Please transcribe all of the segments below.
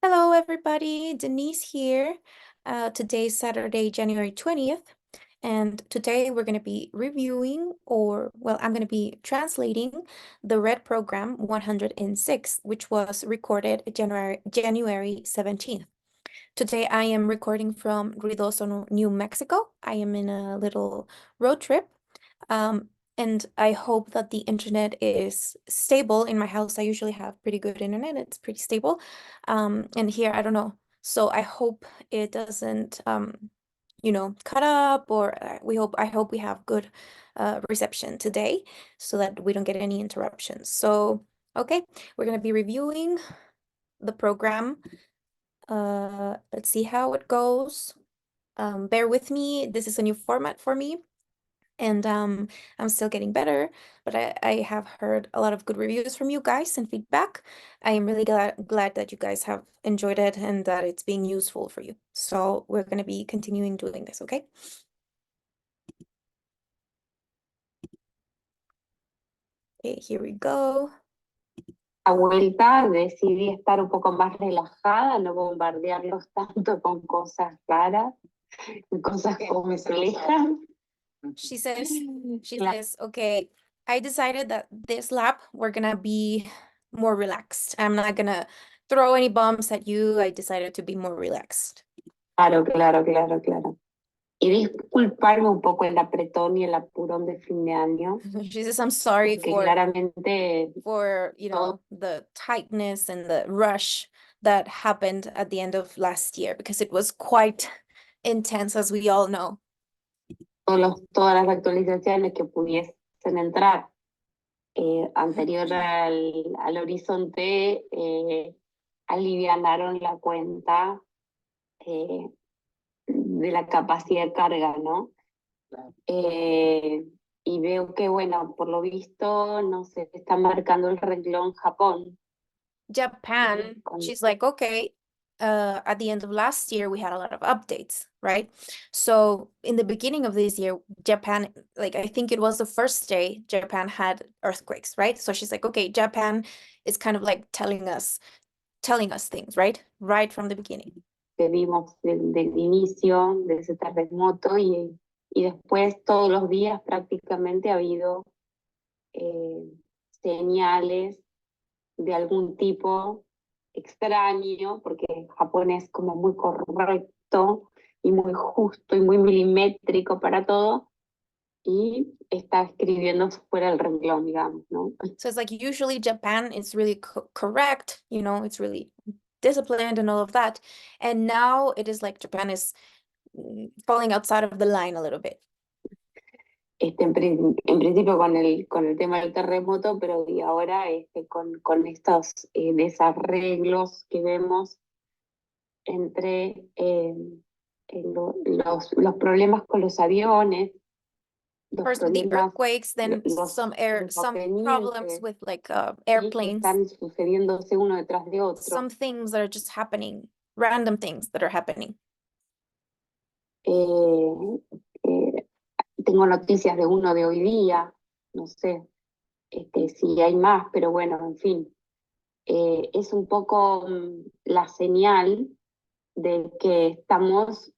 Hello, everybody. Denise here. Today's Saturday, January 20th, and today we're going to be reviewing, I'm going to be translating the RED program 106, which was recorded January 17th. Today I am recording from Ruidoso, New Mexico. I am in a little road trip. And I hope that the internet is stable. In my house, I usually have pretty good internet. It's pretty stable. And here, I don't know. So I hope it doesn't, cut up, or I hope we have good reception today so that we don't get any interruptions. So, okay, we're gonna be reviewing the program. Let's see how it goes. Bear with me. This is a new format for me. And I'm still getting better, but I have heard a lot of good reviews from you guys and feedback. I am really glad that you guys have enjoyed it and that it's being useful for you. So we're going to be continuing doing this, okay? Okay, here we go. A vuelta decidí estar un poco más relajada, no bombardearlos tanto con cosas raras, cosas complejas. She says, Claro. okay, I decided that this lap we're gonna be more relaxed. I'm not gonna throw any bombs at you. I decided to be more relaxed. Claro. Y disculparme un poco el apretón y el apurón de fin de año, She says, I'm sorry que claramente for the tightness and the rush that happened at the end of last year, because it was quite intense, as we all know. todas las actualizaciones que pudiesen entrar anterior al horizonte alivianaron la cuenta de la capacidad de carga, ¿no? Y veo que, bueno, por lo visto, no se está marcando el renglón Japón. Japan, she's like, okay, at the end of last year, we had a lot of updates, right? So in the beginning of this year, Japan, like, I think it was the first day Japan had earthquakes, right? So she's like, okay, Japan is kind of like telling us things, right? Right from the beginning. Que vimos del inicio de ese terremoto y después todos los días prácticamente ha habido señales de algún tipo extraño, porque Japón es como muy correcto y muy justo y muy milimétrico para todo, y está escribiendo fuera del renglón, digamos, ¿no? So it's like usually Japan is really correct, it's really disciplined and all of that. And now it is like Japan is falling outside of the line a little bit. En principio con el tema del terremoto, pero y ahora con estos desarreglos que vemos entre los problemas con los aviones, First with the earthquakes, then some problems with like airplanes. Están sucediéndose uno detrás de otro. Some things that are just happening, random things that are happening. Tengo noticias de uno de hoy día, no sé si hay más, pero bueno, en fin. Es un poco la señal de que estamos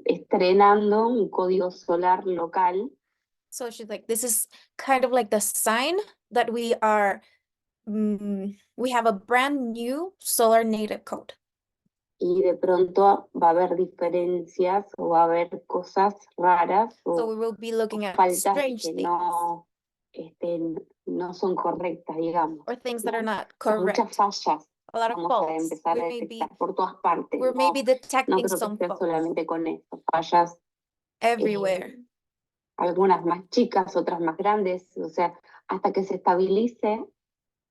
estrenando un código solar local. So she's like, this is kind of like the sign that we have a brand new solar native code. Y de pronto va a haber diferencias o va a haber cosas raras so we will be looking at faltas strange que things. no son correctas, digamos. Or things that are not correct. Muchas fallas. A lot of Vamos faults. a empezar a detectar por todas partes. We're maybe detecting no creo some que sea faults solamente con esto. Fallas everywhere. Algunas más chicas, otras más grandes, o sea, hasta que se estabilice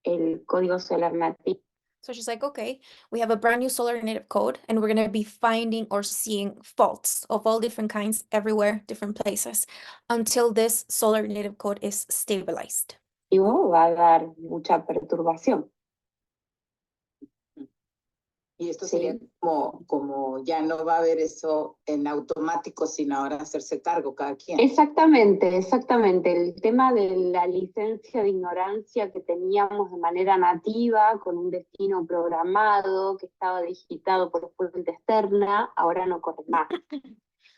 el código solar nativo. So she's like, okay, we have a brand new solar native code, and we're going to be finding or seeing faults of all different kinds everywhere, different places, until this solar native code is stabilized. Y va a dar mucha perturbación. Y esto Sí. sería como ya no va a haber eso en automático, sino ahora hacerse cargo cada quien. Exactamente, exactamente. El tema de la licencia de ignorancia que teníamos de manera nativa, con un destino programado que estaba digitado por fuente externa, ahora no corre más.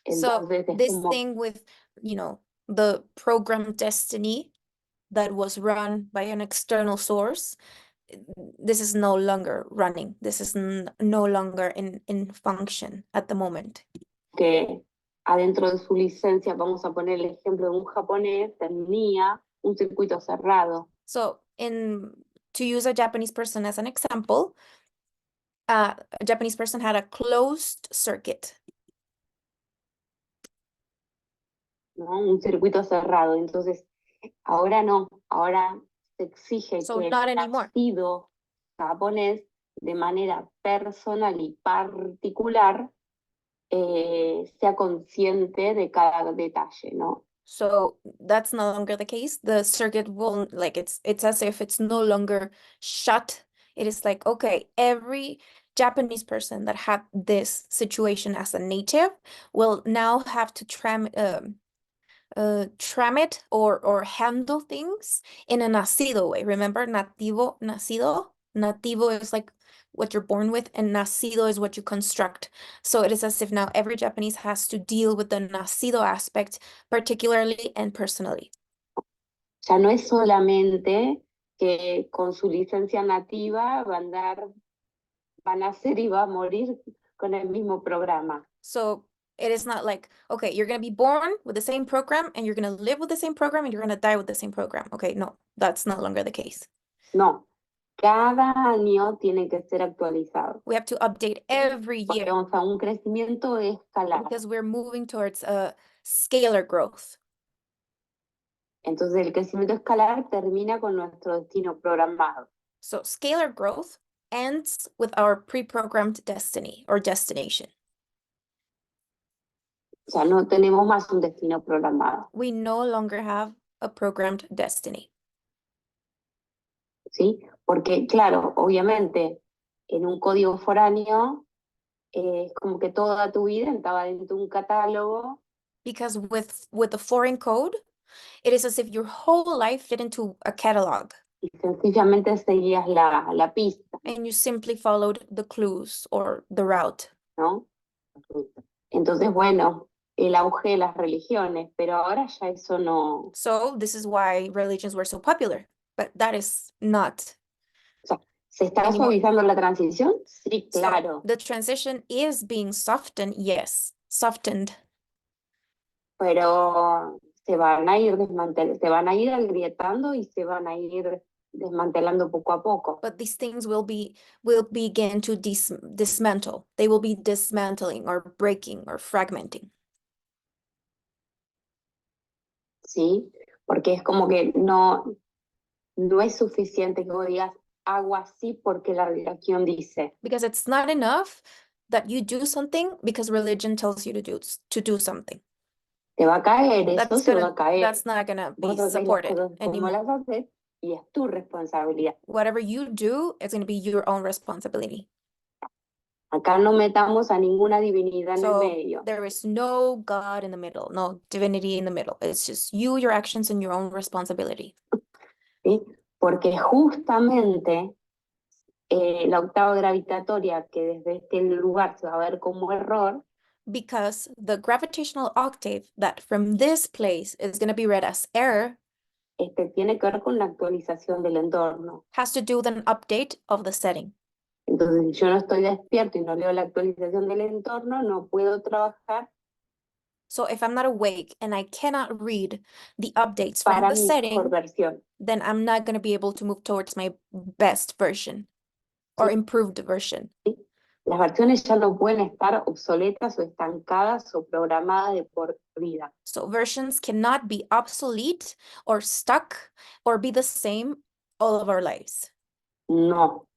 So Entonces es this como, thing with, the program destiny that was run by an external source, this is no longer running. This is no longer in function at the moment. que adentro de su licencia, vamos a poner el ejemplo de un japonés, tenía un circuito cerrado. So to use a Japanese person as an example, a Japanese person had a closed circuit. ¿No? Un circuito cerrado. Entonces, ahora no, ahora se exige So que not el anymore. nacido japonés, de manera personal y particular, sea consciente de cada detalle, ¿no? So that's no longer the case. The circuit will it's as if it's no longer shut. It is like, okay, every Japanese person that had this situation as a native will now have to tram it or handle things in a nacido way. Remember, nativo, nacido? Nativo is like what you're born with, and nacido is what you construct. So it is as if now every Japanese has to deal with the nacido aspect, particularly and personally. Ya no es solamente que con su licencia nativa va a nacer y va a morir con el mismo programa. So it is not like, okay, you're going to be born with the same program and you're going to live with the same program and you're going to die with the same program. Okay, no, that's no longer the case. No, cada año tiene que ser actualizado. We have to update every Porque year vamos a un crecimiento escalar. because we're moving towards a scalar growth. Entonces el crecimiento escalar termina con nuestro destino programado. So scalar growth ends with our pre-programmed destiny or destination. O sea, no tenemos más un destino programado, We no longer have a programmed destiny. ¿sí? Porque, claro, obviamente, en un código foráneo es como que toda tu vida estaba dentro de un catálogo. Because with the foreign code, it is as if your whole life fit into a catalog Y sencillamente seguías la pista, and you simply followed the clues or the route. ¿no? Entonces, bueno, el auge de las religiones, pero ahora ya eso no. So this is why religions were so popular, but that is not. ¿Se está Anymore. suavizando la transición? Sí, So claro, the transition is being softened, yes, softened, pero se van a ir se van a ir agrietando y se van a ir desmantelando poco a poco. but these things will begin to dismantle. They will be dismantling or breaking or fragmenting. ¿Sí? Porque es como que no es suficiente que vos digas hago así porque la religión dice. Because it's not enough that you do something because religion tells you to do something. Te va a caer, eso That's se va a caer. not gonna be Vos hacés las supported cosas como anymore. las haces y es tu responsabilidad. Whatever you do, it's gonna be your own responsibility. Acá no metamos a ninguna divinidad en el So medio. there is no God in the middle, no divinity in the middle. It's just you, your actions, and your own responsibility. ¿Sí? Porque justamente la octava gravitatoria, que desde este lugar se va a ver como error, Because the gravitational octave that from this place is going to be read as error tiene que ver con la actualización del entorno. has to do with an update of the setting. Entonces, si yo no estoy despierto y no leo la actualización del entorno, no puedo trabajar So if I'm not awake and I cannot read the updates from para the mi setting, mejor versión. then I'm not going to be able to move towards my best version or Sí. improved version. Las versiones ya no pueden estar obsoletas o estancadas o programadas de por vida. So versions cannot be obsolete or stuck or be the same all of our lives. No.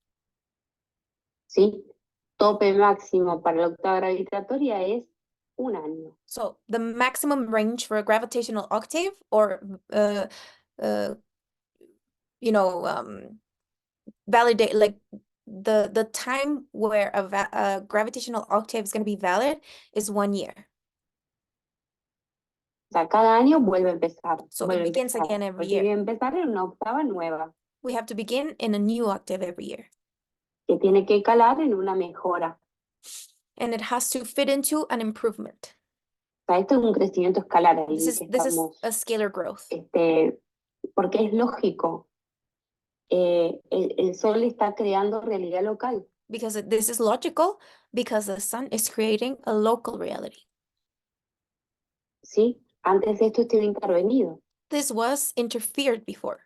¿Sí? Tope máximo para la octava gravitatoria es 1 año. So the maximum range for a gravitational octave or validate, like the time where a gravitational octave is going to be valid is 1 year. O sea, cada año vuelve a empezar. So vuelve a it begins empezar. again every Porque tiene year. que empezar en una octava nueva, We have to begin in a new octave every year. que tiene que calar en una mejora. And it has to fit into an improvement. O sea, esto es un crecimiento escalar en This el is que this is estamos, a scalar growth porque es lógico. El Sol está creando realidad local. because this is logical because the sun is creating a local reality. ¿Sí? Antes esto estaba intervenido. This was interfered before.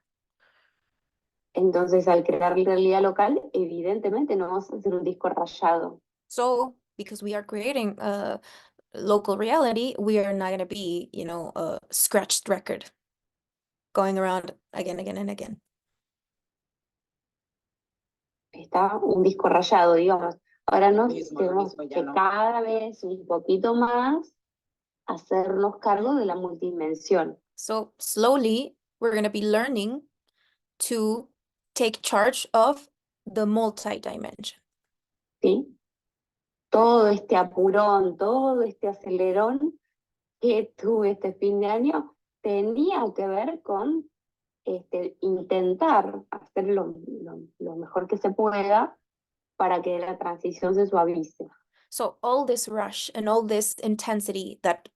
Entonces, al crear realidad local, evidentemente no vamos a hacer un disco rayado. So because we are creating a local reality, we are not going to be, you know, a scratched record going around again, and again. Está un disco rayado, digamos. Ahora nos Mismo, tenemos ya que no. cada vez un poquito más hacernos cargo de la multidimensión. So slowly, we're going to be learning to take charge of the multi-dimension. ¿Sí? Todo este apurón, todo este acelerón que tuve este fin de año tenía que ver con intentar hacer lo mejor que se pueda para que la transición se suavice. So all this rush and all this intensity that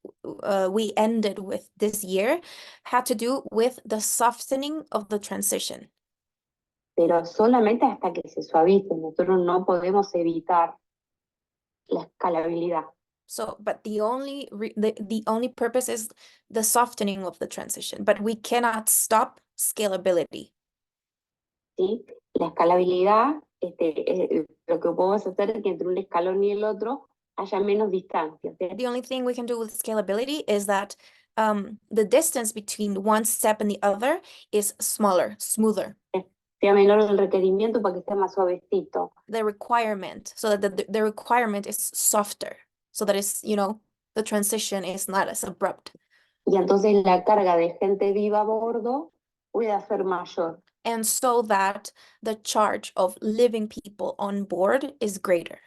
we ended with this year had to do with the softening of the transition. Pero solamente hasta que se suavice. Nosotros no podemos evitar la escalabilidad. So, but the only purpose is the softening of the transition, but we cannot stop scalability. ¿Sí? La escalabilidad, lo que podemos hacer es que entre un escalón y el otro haya menos distancia. ¿Sí? The only thing we can do with scalability is that the distance between one step and the other is smaller, smoother. Sea menor el requerimiento para que sea más suavecito. The requirement, so that the requirement is softer, so that it's, you know, the transition is not as abrupt. Y entonces la carga de gente viva a bordo puede ser mayor. And so that the charge of living people on board is greater.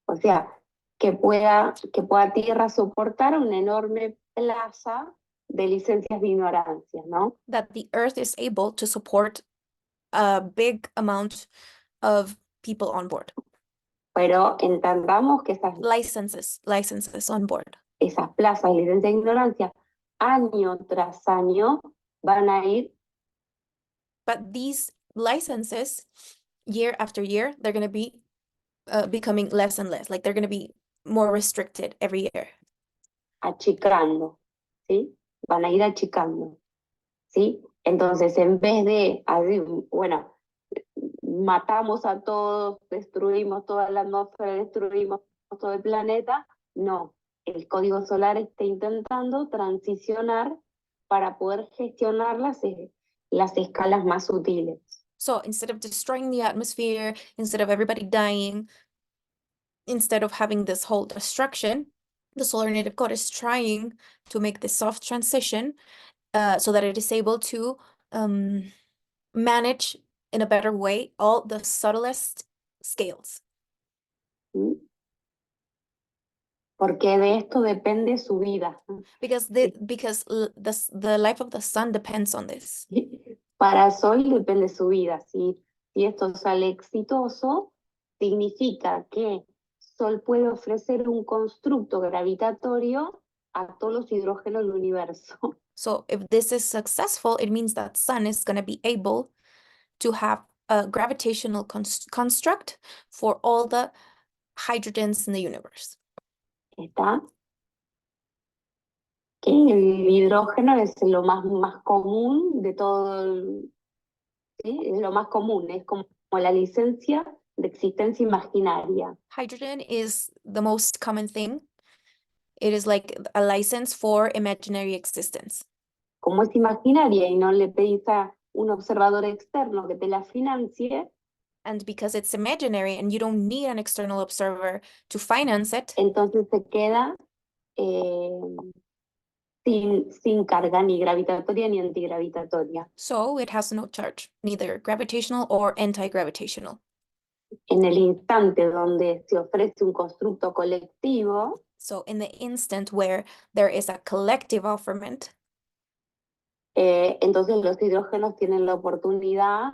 O sea, que pueda Tierra soportar una enorme plaza de licencias de ignorancia, ¿no? That the earth is able to support a big amount of people on board. Pero entendamos que Licenses on board. esas plazas de licencia de ignorancia, año tras año, van a ir But these licenses, year after year, they're going to be becoming less and less. Like they're going to be more restricted every year. achicando, ¿sí? Van a ir achicando, ¿sí? Entonces, en vez de, así, bueno, matamos a todos, destruimos toda la atmósfera, destruimos todo el planeta, no. El código solar está intentando transicionar para poder gestionar las escalas más sutiles. So instead of destroying the atmosphere, instead of everybody dying, instead of having this whole destruction, the Solar Native Code is trying to make this soft transition so that it is able to manage in a better way all the subtlest scales. ¿Sí? Porque de esto depende su vida. Because the life of the sun depends on this. Para Sol depende su vida. Si esto sale exitoso, significa que Sol puede ofrecer un constructo gravitatorio a todos los hidrógenos del universo. So if this is successful, it means that sun is going to be able to have a gravitational construct for all the hydrogens in the universe. ¿Está? Que el hidrógeno es lo más común de todo, ¿sí? Es lo más común, es como la licencia de existencia imaginaria. Hydrogen is the most common thing. It is like a license for imaginary existence. Como es imaginaria y no le pedís a un observador externo que te la financie, And because it's imaginary and you don't need an external observer to finance it, entonces se queda sin carga ni gravitatoria ni antigravitatoria. so it has no charge, neither gravitational or anti-gravitational. en el instante donde se ofrece un constructo colectivo, So in the instant where there is a collective offerment, entonces los hidrógenos tienen la oportunidad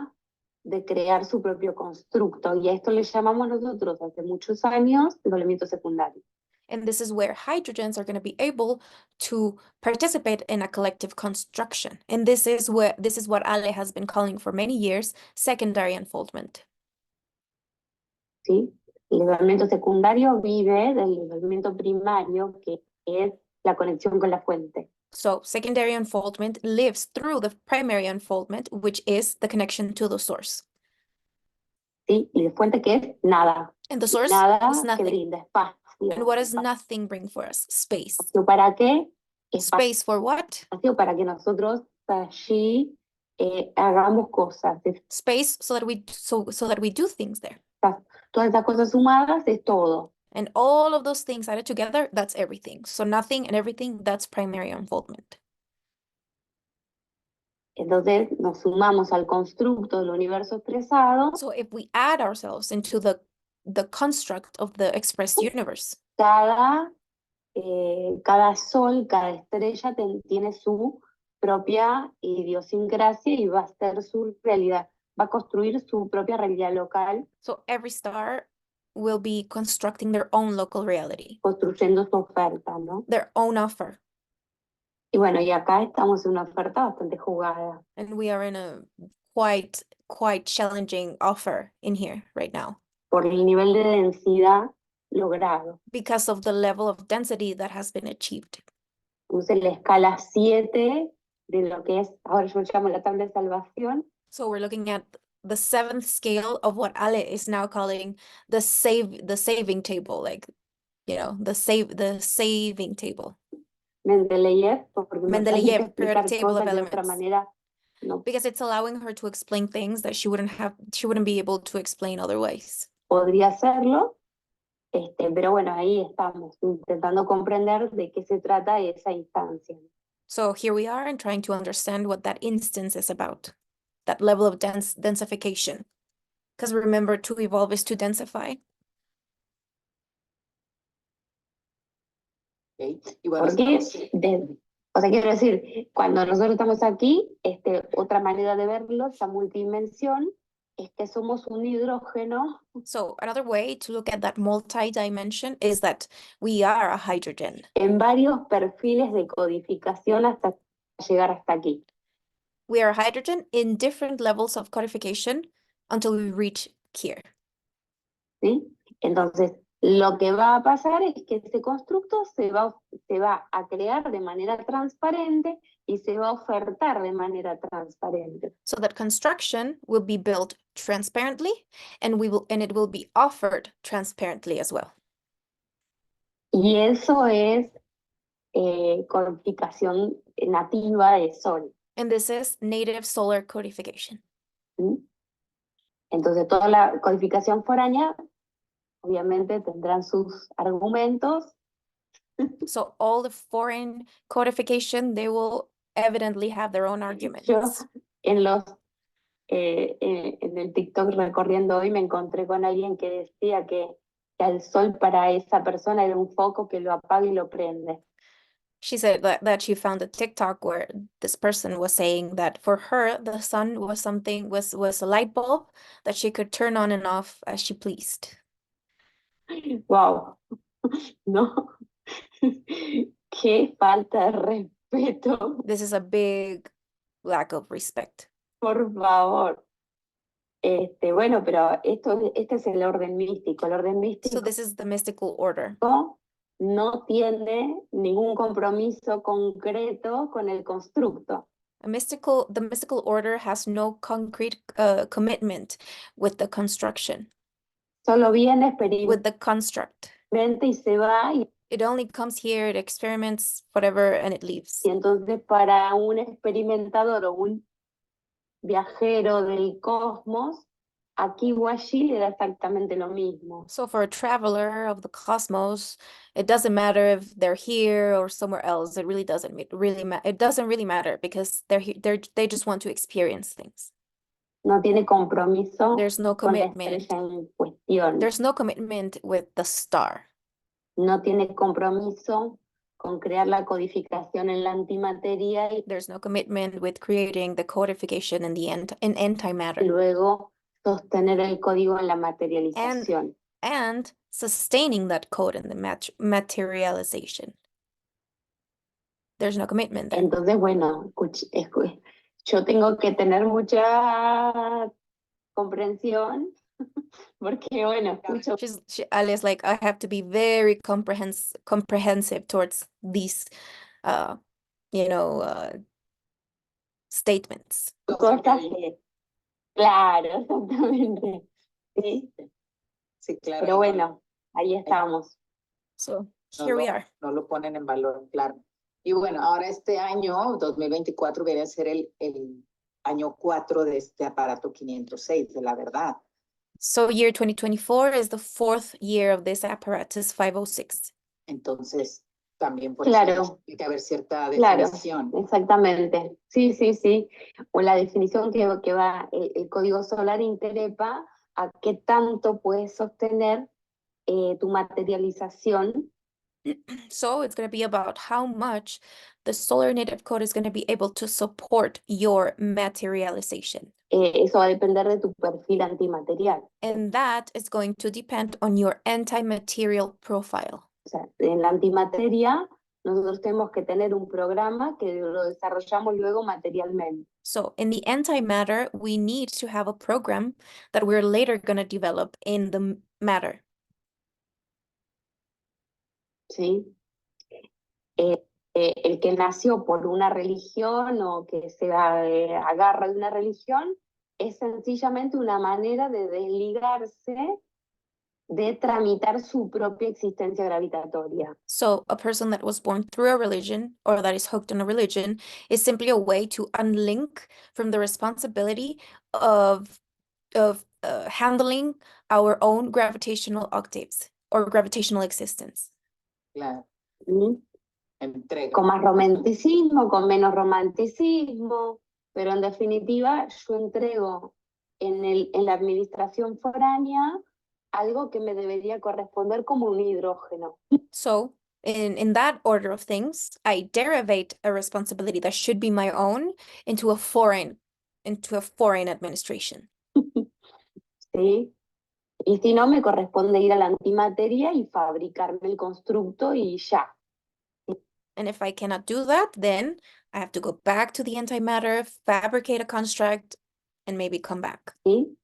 de crear su propio constructo. Y a esto le llamamos nosotros hace muchos años los elementos secundarios. and this is where hydrogens are going to be able to participate in a collective construction. And this is what Ale has been calling for many years, secondary unfoldment. ¿Sí? El elemento secundario vive del elemento primario, que es la conexión con la fuente. So secondary unfoldment lives through the primary unfoldment, which is the connection to the source. ¿Sí? Y de fuente que es nada. And the source Nada is que nothing. brinda espacio. And what does nothing bring for us? Space. ¿Espacio para qué? Space for what? Espacio para que nosotros allí hagamos cosas. Space so that we do things there. Todas estas cosas sumadas es todo. And all of those things added together, that's everything. So nothing and everything, that's primary unfoldment. Entonces nos sumamos al constructo del universo expresado. So if we add ourselves into the construct of the expressed universe, Cada sol, cada estrella tiene su propia idiosincrasia y va a ser su realidad, va a construir su propia realidad local, so every star will be constructing their own local reality, construyendo su oferta, ¿no? their own offer. Y bueno, y acá estamos en una oferta bastante jugada. And we are in a quite challenging offer in here right now Por el nivel de densidad logrado. because of the level of density that has been achieved. Entonces la escala 7 de lo que es, ahora yo llamo la tabla de salvación, So we're looking at the 7th scale of what Ale is now calling the saving table, like, you know, the saving table. Mendeleev, porque me Mendeleev, permite periodic explicar table of cosas de otra elements. manera. No Because it's allowing her to explain things that she wouldn't be able to explain otherwise. podría hacerlo, pero bueno, ahí estamos, intentando comprender de qué se trata esa instancia. So here we are and trying to understand what that instance is about, that level of densification. Because remember, to evolve is to densify. ¿Ok? Y bueno, Porque, estamos- o sea, quiero decir, cuando nosotros estamos aquí, otra manera de verlo, esa multidimensión, es que somos un hidrógeno So another way to look at that multi-dimension is that we are a hydrogen en varios perfiles de codificación hasta llegar hasta aquí. we are hydrogen in different levels of codification until we reach here. ¿Sí? Entonces, lo que va a pasar es que ese constructo se va a crear de manera transparente y se va a ofertar de manera transparente. So that construction will be built transparently and it will be offered transparently as well. Y eso es codificación nativa de Sol. And this is native solar codification. ¿Sí? Entonces, toda la codificación foránea, obviamente, tendrán sus argumentos. So all the foreign codification, they will evidently have their own arguments. Yo en el TikTok recorriendo hoy me encontré con alguien que decía que el sol para esa persona era un foco que lo apaga y lo prende. She said that she found a TikTok where this person was saying that for her, the sun was was a light bulb that she could turn on and off as she pleased. Wow, no, qué falta de respeto, This is a big lack of respect. por favor. Bueno, pero este es el orden místico. El orden So místico this is the mystical order. no tiene ningún compromiso concreto con el constructo. The mystical order has no concrete commitment with the construction, Solo viene, with the construct. experimenta y se va, y It only comes here, it experiments, whatever, and it leaves. entonces para un experimentador o un viajero del cosmos, aquí o allí le da exactamente lo mismo. So for a traveler of the cosmos, it doesn't matter if they're here or somewhere else. It really doesn't it doesn't really matter because they just want to experience things. No tiene compromiso There's no con la commitment estrella en cuestión. compromisación, There's no commitment with the star. no tiene compromiso con crear la codificación en la antimateria y There's no commitment with creating the codification in antimatter luego sostener el código en la materialización. and sustaining that code in the materialization. There's no commitment there. Entonces, bueno, yo tengo que tener mucha comprensión porque, bueno, escucho Ali's like, I have to be very comprehensive towards these, statements. cosas que, claro, exactamente. Sí, Sí, claro. pero bueno, ahí estamos. So no here we lo- are. No lo ponen en valor, claro. Y bueno, ahora este año, 2024, viene a ser el año 4 de este aparato 506, de la verdad. So year 2024 is the 4th year of this apparatus 506. Entonces, también por Claro. eso tiene que haber cierta Claro, definición. exactamente. Sí, sí, sí. O la definición que va el código solar interepa a qué tanto puedes sostener tu materialización So it's going to be about how much the solar native code is going to be able to support your materialization. eso va a depender de tu perfil antimaterial. And that is going to depend on your anti-material profile. O sea, en la antimateria nosotros tenemos que tener un programa que lo desarrollamos luego materialmente. So in the antimatter, we need to have a program that we're later going to develop in the matter. ¿Sí? El que nació por una religión o que se agarra de una religión es sencillamente una manera de desligarse de tramitar su propia existencia gravitatoria. So a person that was born through a religion or that is hooked on a religion is simply a way to unlink from the responsibility of handling our own gravitational octaves or gravitational existence. Claro, ¿Sí? entrega. Con más romanticismo, con menos romanticismo, pero en definitiva yo entrego en la administración foránea algo que me debería corresponder como un hidrógeno. So in that order of things, I derivate a responsibility that should be my own into a foreign administration. ¿Sí? Y si no, me corresponde ir a la antimateria y fabricarme el constructo y ya. And if I cannot do that, then I have to go back to the antimatter, fabricate a construct, and maybe come back. ¿Sí?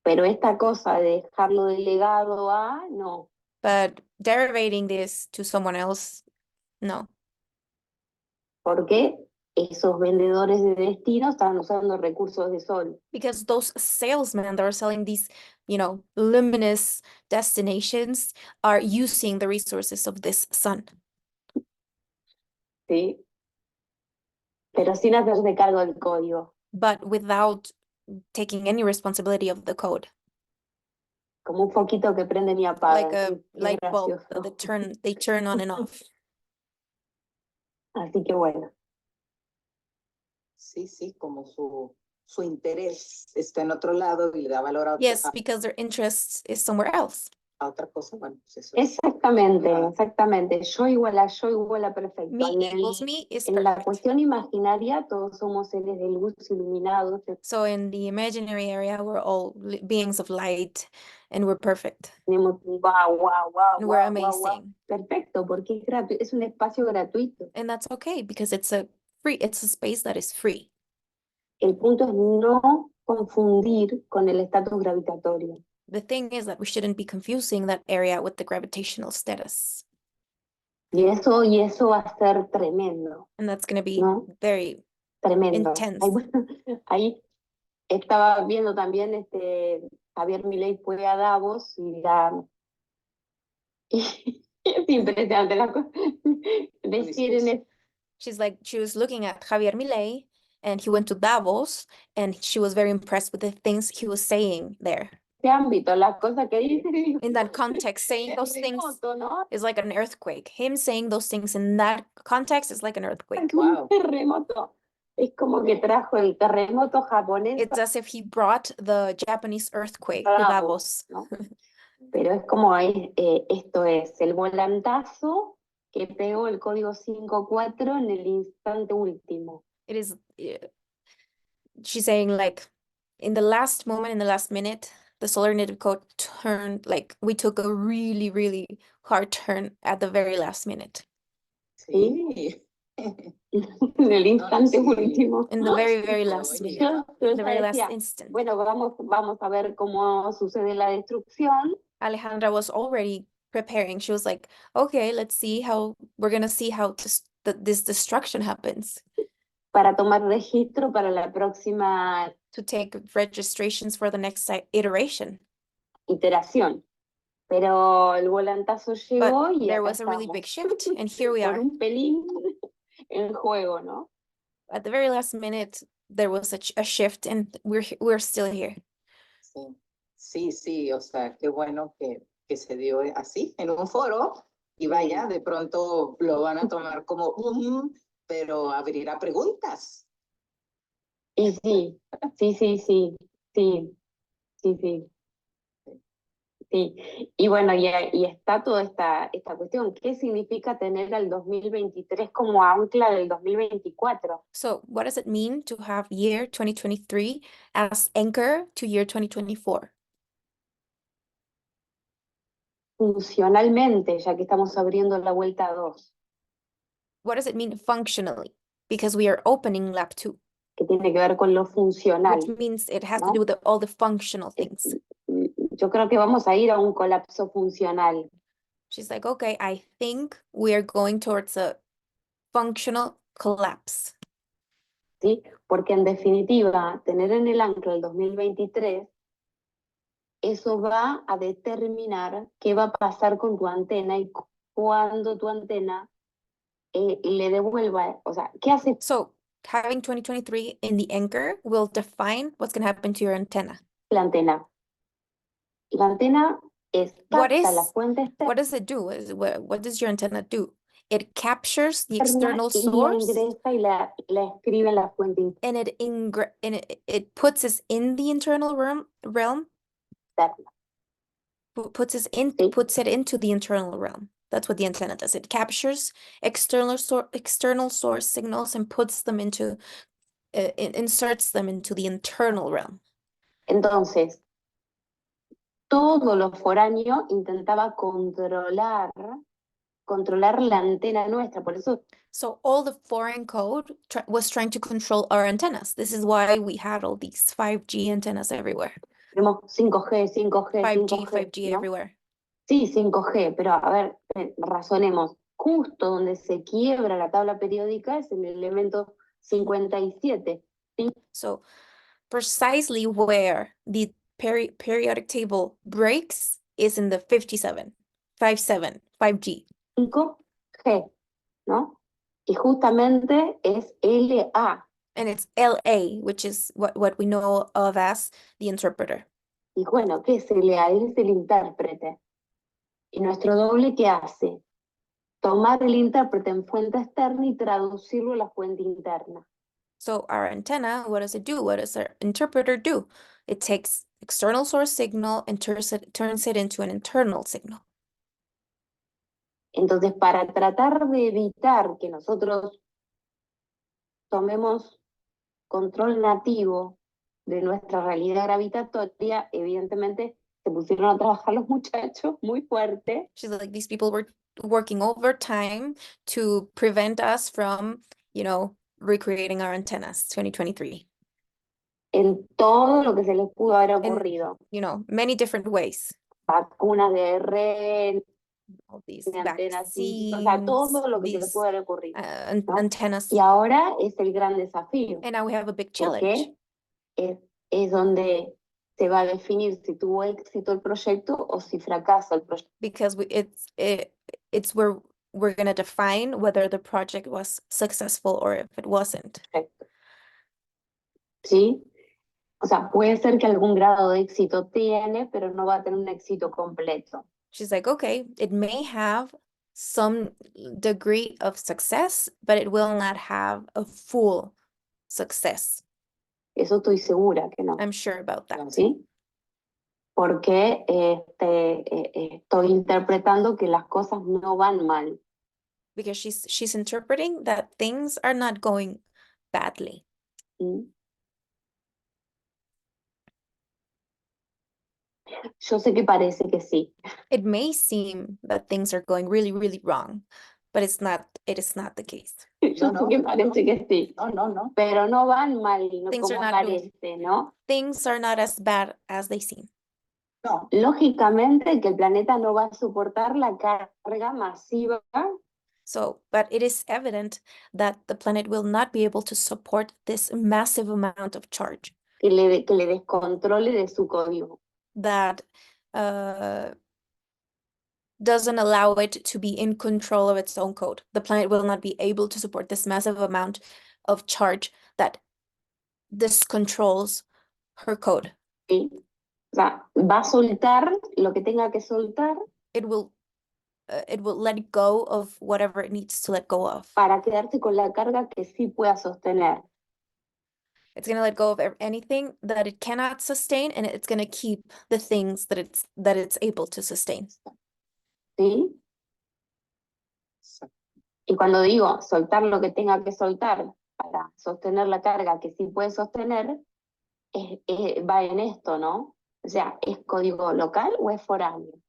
Pero esta cosa de dejarlo delegado a, no. But derivating this to someone else, no. Porque esos vendedores de destino están usando recursos de sol. Because those salesmen that are selling these, luminous destinations are using the resources of this sun, ¿Sí? Pero sin hacerse cargo del código. but without taking any responsibility of the code. Como un foquito que prende y apaga. Like a ¿sí? Qué light bulb gracioso. that they turn on and off. Así que bueno. Sí, sí, como su interés está en otro lado y le da valor a otra, Yes, because their interest is somewhere else. a otra cosa, bueno, pues eso es. Exactamente, Claro. exactamente. Yo igual a perfecto. Me En equals me is en la perfect. cuestión imaginaria, todos somos seres de luz iluminados. So in the imaginary area, we're all beings of light and we're perfect Tenemos un guau, guau, guau, and we're guau, guau, guau. amazing. Perfecto, porque es gratuito, es un espacio gratuito. And that's okay because it's a space that is free. El punto es no confundir con el estatus gravitatorio. The thing is that we shouldn't be confusing that area with the gravitational status. Y eso va a ser tremendo, And that's going to be ¿no? very Tremendo. intense. Ahí, bueno, ahí estaba viendo también Javier Milei fue a Davos y es impresionante la cosa. Decir en she was looking at Javier Milei and he went to Davos and she was very impressed with the things he was saying there. este ámbito, las cosas que dice. In that context, saying those things terremoto, ¿no? is like an earthquake. Him saying those things in that context is like an earthquake. Un Wow. terremoto. Es como que trajo el terremoto japonés It's as if he brought the Japanese earthquake a to Davos, Davos. ¿no? Pero es como esto es el volantazo que pegó el código 5.4 en el instante último. It is, she's saying like, in the last moment, in the last minute, the solar native code turned, like, we took a really, really hard turn at the very last minute. Sí. En el instante sí. último. In the very, very Sí, last oye. minute, Yo the ya very last decía, instant. bueno, vamos a ver cómo sucede la destrucción. Alejandra was already preparing. She was like, okay, let's see how, we're gonna see how this destruction happens, Para tomar registro para la próxima to take registrations for the next iteration. iteración. Pero el volantazo llegó But y there acá was a really big estamos. shift, and here we Por are. un pelín en juego, ¿no? At the very last minute, there was a shift, and we're still here. Sí, sí, sí, o sea, qué bueno que se dio así, en un foro, y vaya, de pronto lo van a tomar como, pero abrirá preguntas. Y sí. Sí, y bueno, y está toda esta cuestión. ¿Qué significa tener al 2023 como ancla del 2024? So what does it mean to have year 2023 as anchor to year 2024? Funcionalmente, ya que estamos abriendo la vuelta 2, What does it mean functionally? Because we are opening lab 2, que tiene que ver con lo funcional. which means it has to ¿no? do with all the functional things. Yo creo que vamos a ir a un colapso funcional. She's like, okay, I think we are going towards a functional collapse. ¿Sí? Porque en definitiva, tener en el ancla el 2023, eso va a determinar qué va a pasar con tu antena y cuándo tu antena le devuelva, o sea, ¿qué hace So having 2023 in the anchor will define what's going to happen to your antenna. la antena? La antena What capta la is, fuente externa what does it do? What does your antenna do? It captures the external y la source ingresa y la escribe en la fuente and it puts us in the internal realm, interna. puts Sí. it into the internal realm. That's what the antenna does. It captures external source signals and puts them into inserts them into the internal realm. Entonces, todo lo foráneo intentaba controlar la antena nuestra, por eso So all the foreign code was trying to control our antennas. This is why we had all these 5G antennas everywhere. tenemos 5G, 5G, 5G, 5G, 5G ¿no? everywhere. Sí, 5G, pero a ver, razonemos. Justo donde se quiebra la tabla periódica es en el elemento 57. So precisely where the periodic table breaks is in the 57, 5G. 5G, ¿no? Y justamente es LA. And it's LA, which is what we know of as the interpreter. Y bueno, ¿qué es LA? Él es el intérprete. Y nuestro doble, ¿qué hace? Tomar el intérprete en fuente externa y traducirlo a la fuente interna. So our antenna, what does it do? What does our interpreter do? It takes external source signal and turns it into an internal signal. Entonces, para tratar de evitar que nosotros tomemos control nativo de nuestra realidad gravitatoria, evidentemente se pusieron a trabajar los muchachos muy fuerte She's like, these people were working overtime to prevent us from, recreating our antennas 2023. en todo lo que se les pudo haber ocurrido. Many different ways. Vacunas de RN, All these antenas, vaccines, o sea, todo lo que se les these pudo haber ocurrido. ¿no? antennas. Y ahora es el gran desafío, And now we have a big challenge. porque es donde se va a definir si tuvo éxito el proyecto o si fracasa el proyecto. Because it's where we're going to define whether the project was successful or if it wasn't. ¿Sí? O sea, puede ser que algún grado de éxito tiene, pero no va a tener un éxito completo. She's like, okay, it may have some degree of success, but it will not have a full success. Eso estoy segura que no. I'm sure about that. ¿Sí? Porque estoy interpretando que las cosas no van mal. Because she's interpreting that things are not going badly. ¿Sí? Yo sé que parece que sí, It may seem that things are going really, really wrong, but it is not the case. yo sé que parece que sí, No. pero no van mal Things are como not doing- parece, ¿no? Things are not as bad as they seem. No, Lógicamente que el planeta no va a soportar la carga masiva So, but it is evident that the planet will not be able to support this massive amount of charge que le descontrole de su código. that doesn't allow it to be in control of its own code. The planet will not be able to support this massive amount of charge that this controls her code. ¿Sí? O sea, va a soltar lo que tenga que soltar It will let go of whatever it needs to let go of. para quedarse con la carga que sí pueda sostener. It's going to let go of anything that it cannot sustain, and it's going to keep the things that it's able to sustain. ¿Sí? Y cuando digo soltar lo que tenga que soltar para sostener la carga que sí puede sostener, va en esto, ¿no? O sea, ¿es código local o es foráneo?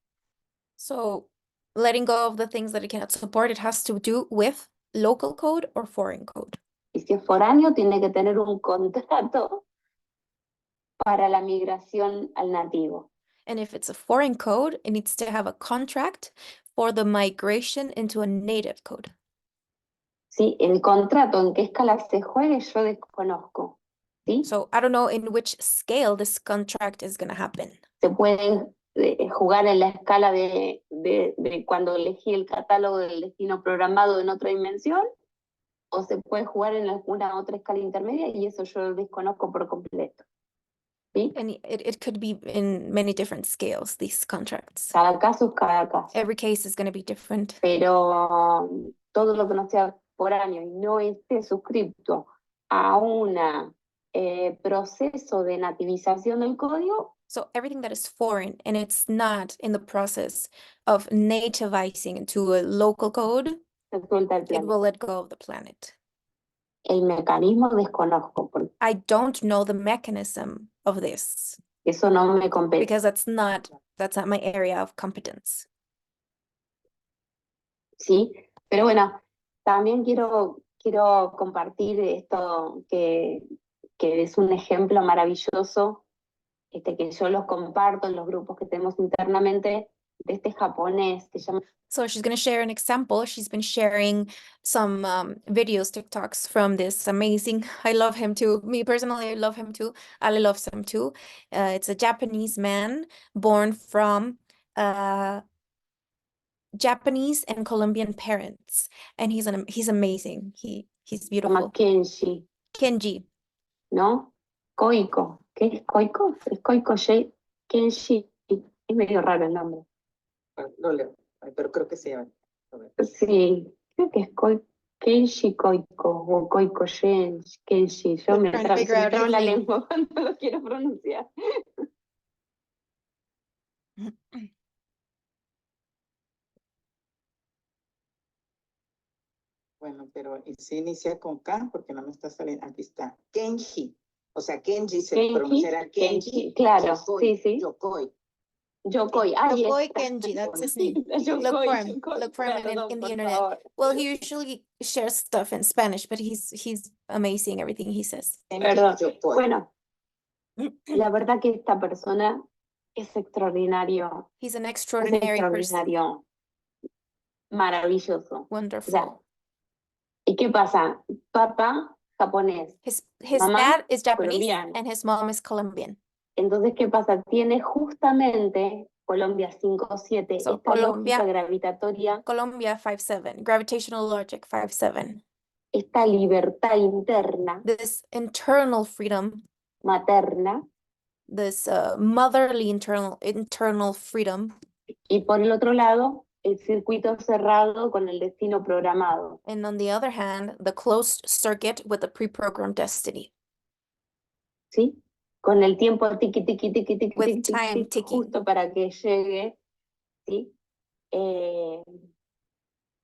So letting go of the things that it cannot support, it has to do with local code or foreign code. Y si es foráneo, tiene que tener un contrato para la migración al nativo. And if it's a foreign code, it needs to have a contract for the migration into a native code. ¿Sí? El contrato, en qué escala se juegue, yo desconozco. ¿Sí? So I don't know in which scale this contract is going to happen. Se puede jugar en la escala de cuando elegí el catálogo del destino programado en otra dimensión, o se puede jugar en alguna otra escala intermedia, y eso yo lo desconozco por completo. ¿Sí? And it could be in many different scales, these contracts. Cada caso es cada caso. Every case is going to be different. Pero todo lo que no sea por año y no esté suscrito a un proceso de nativización del código, So everything that is foreign and it's not in the process of nativizing into a local code, se suelta el it plan. will let go of the planet. El mecanismo desconozco, porque I don't know the mechanism of this eso no me compete. because that's not my area of competence. ¿Sí? Pero bueno, también quiero compartir esto que es un ejemplo maravilloso, que yo los comparto en los grupos que tenemos internamente, de este japonés que se llama So she's going to share an example. She's been sharing some videos, TikToks from this amazing. I love him too. Me personally, I love him too. Ale loves him too. It's a Japanese man born from Japanese and Colombian parents, and he's amazing. He's se llama beautiful. Kenji, Kenji. ¿no? Koiko. ¿Qué es Koiko? Es Koiko Kenji. Es medio raro el nombre. lo leo, pero creo que se llama. Sí, creo que es Kenji Koiko o Koiko Kenji. Yo me Trying to figure out trabo his la name. lengua cuando lo quiero pronunciar. Bueno, pero y sí inicia con K porque no me está saliendo. Aquí está. Kenji. O sea, Kenji se Kenji, pronunciará Kenji. Kenji, claro, Yokoi, sí, sí. Yokoi. Yokoi, ahí Yokoi está. Kenji, that's his name. Yokoi, Look for him. Yokoi, Look for him in perdón, the por internet. favor. Well, he usually shares stuff in Spanish, but he's amazing everything he says. Kenji Perdón. Yokoi. Bueno, la verdad que esta persona es extraordinario, He's an es extraordinary person. extraordinario, maravilloso. Wonderful. ¿Y qué pasa? Papá japonés, His mamá dad is Japanese colombiana. and his mom is Colombian. Entonces, ¿qué pasa? Tiene justamente Colombia 5.7, So esta lógica Colombia gravitatoria, 5'7", gravitational logic 5'7". esta libertad interna, This internal freedom, materna, this motherly internal freedom, y por el otro lado, el circuito cerrado con el destino programado. And on the other hand, the closed circuit with the pre-programmed destiny. ¿Sí? Con el tiempo tiqui, tiqui, tiqui, tiqui, With tiqui, tiqui, time tiqui, ticking. justo para que llegue, ¿sí?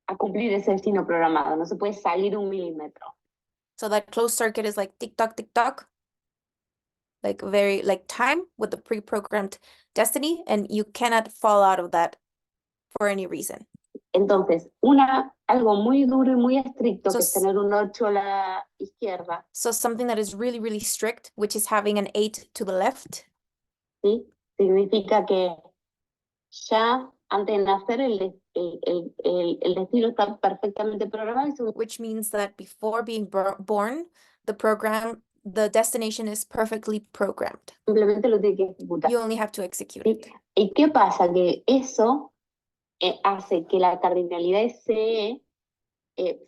A cumplir ese destino programado. No se puede salir un milímetro. So that closed circuit is like tick tock, like very like time with the pre-programmed destiny, and you cannot fall out of that for any reason. Entonces, algo muy duro y muy estricto, que es tener un 8 a la izquierda, So something that is really, really strict, which is having an 8 to the left, ¿sí? Significa que ya antes de nacer el destino está perfectamente programado y which means that before being born, the destination is perfectly programmed. simplemente lo tiene que ejecutar. You only have to execute ¿Sí? it. ¿Y qué pasa? Que eso hace que la cardinalidad SE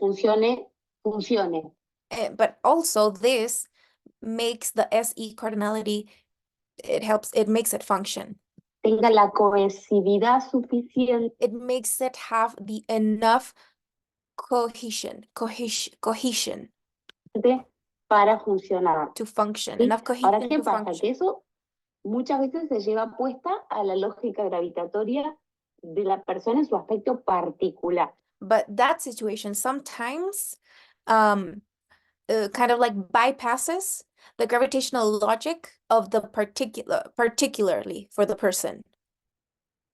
funcione. But also this makes the SE cardinality, it makes it function. Tenga la cohesividad suficiente It makes it have the enough cohesion para funcionar. to function, ¿Sí? enough Ahora, cohesion ¿qué to pasa? function. Que eso muchas veces se lleva puesta a la lógica gravitatoria de la persona en su aspecto particular. But that situation sometimes kind of like bypasses the gravitational logic of the particularly for the person.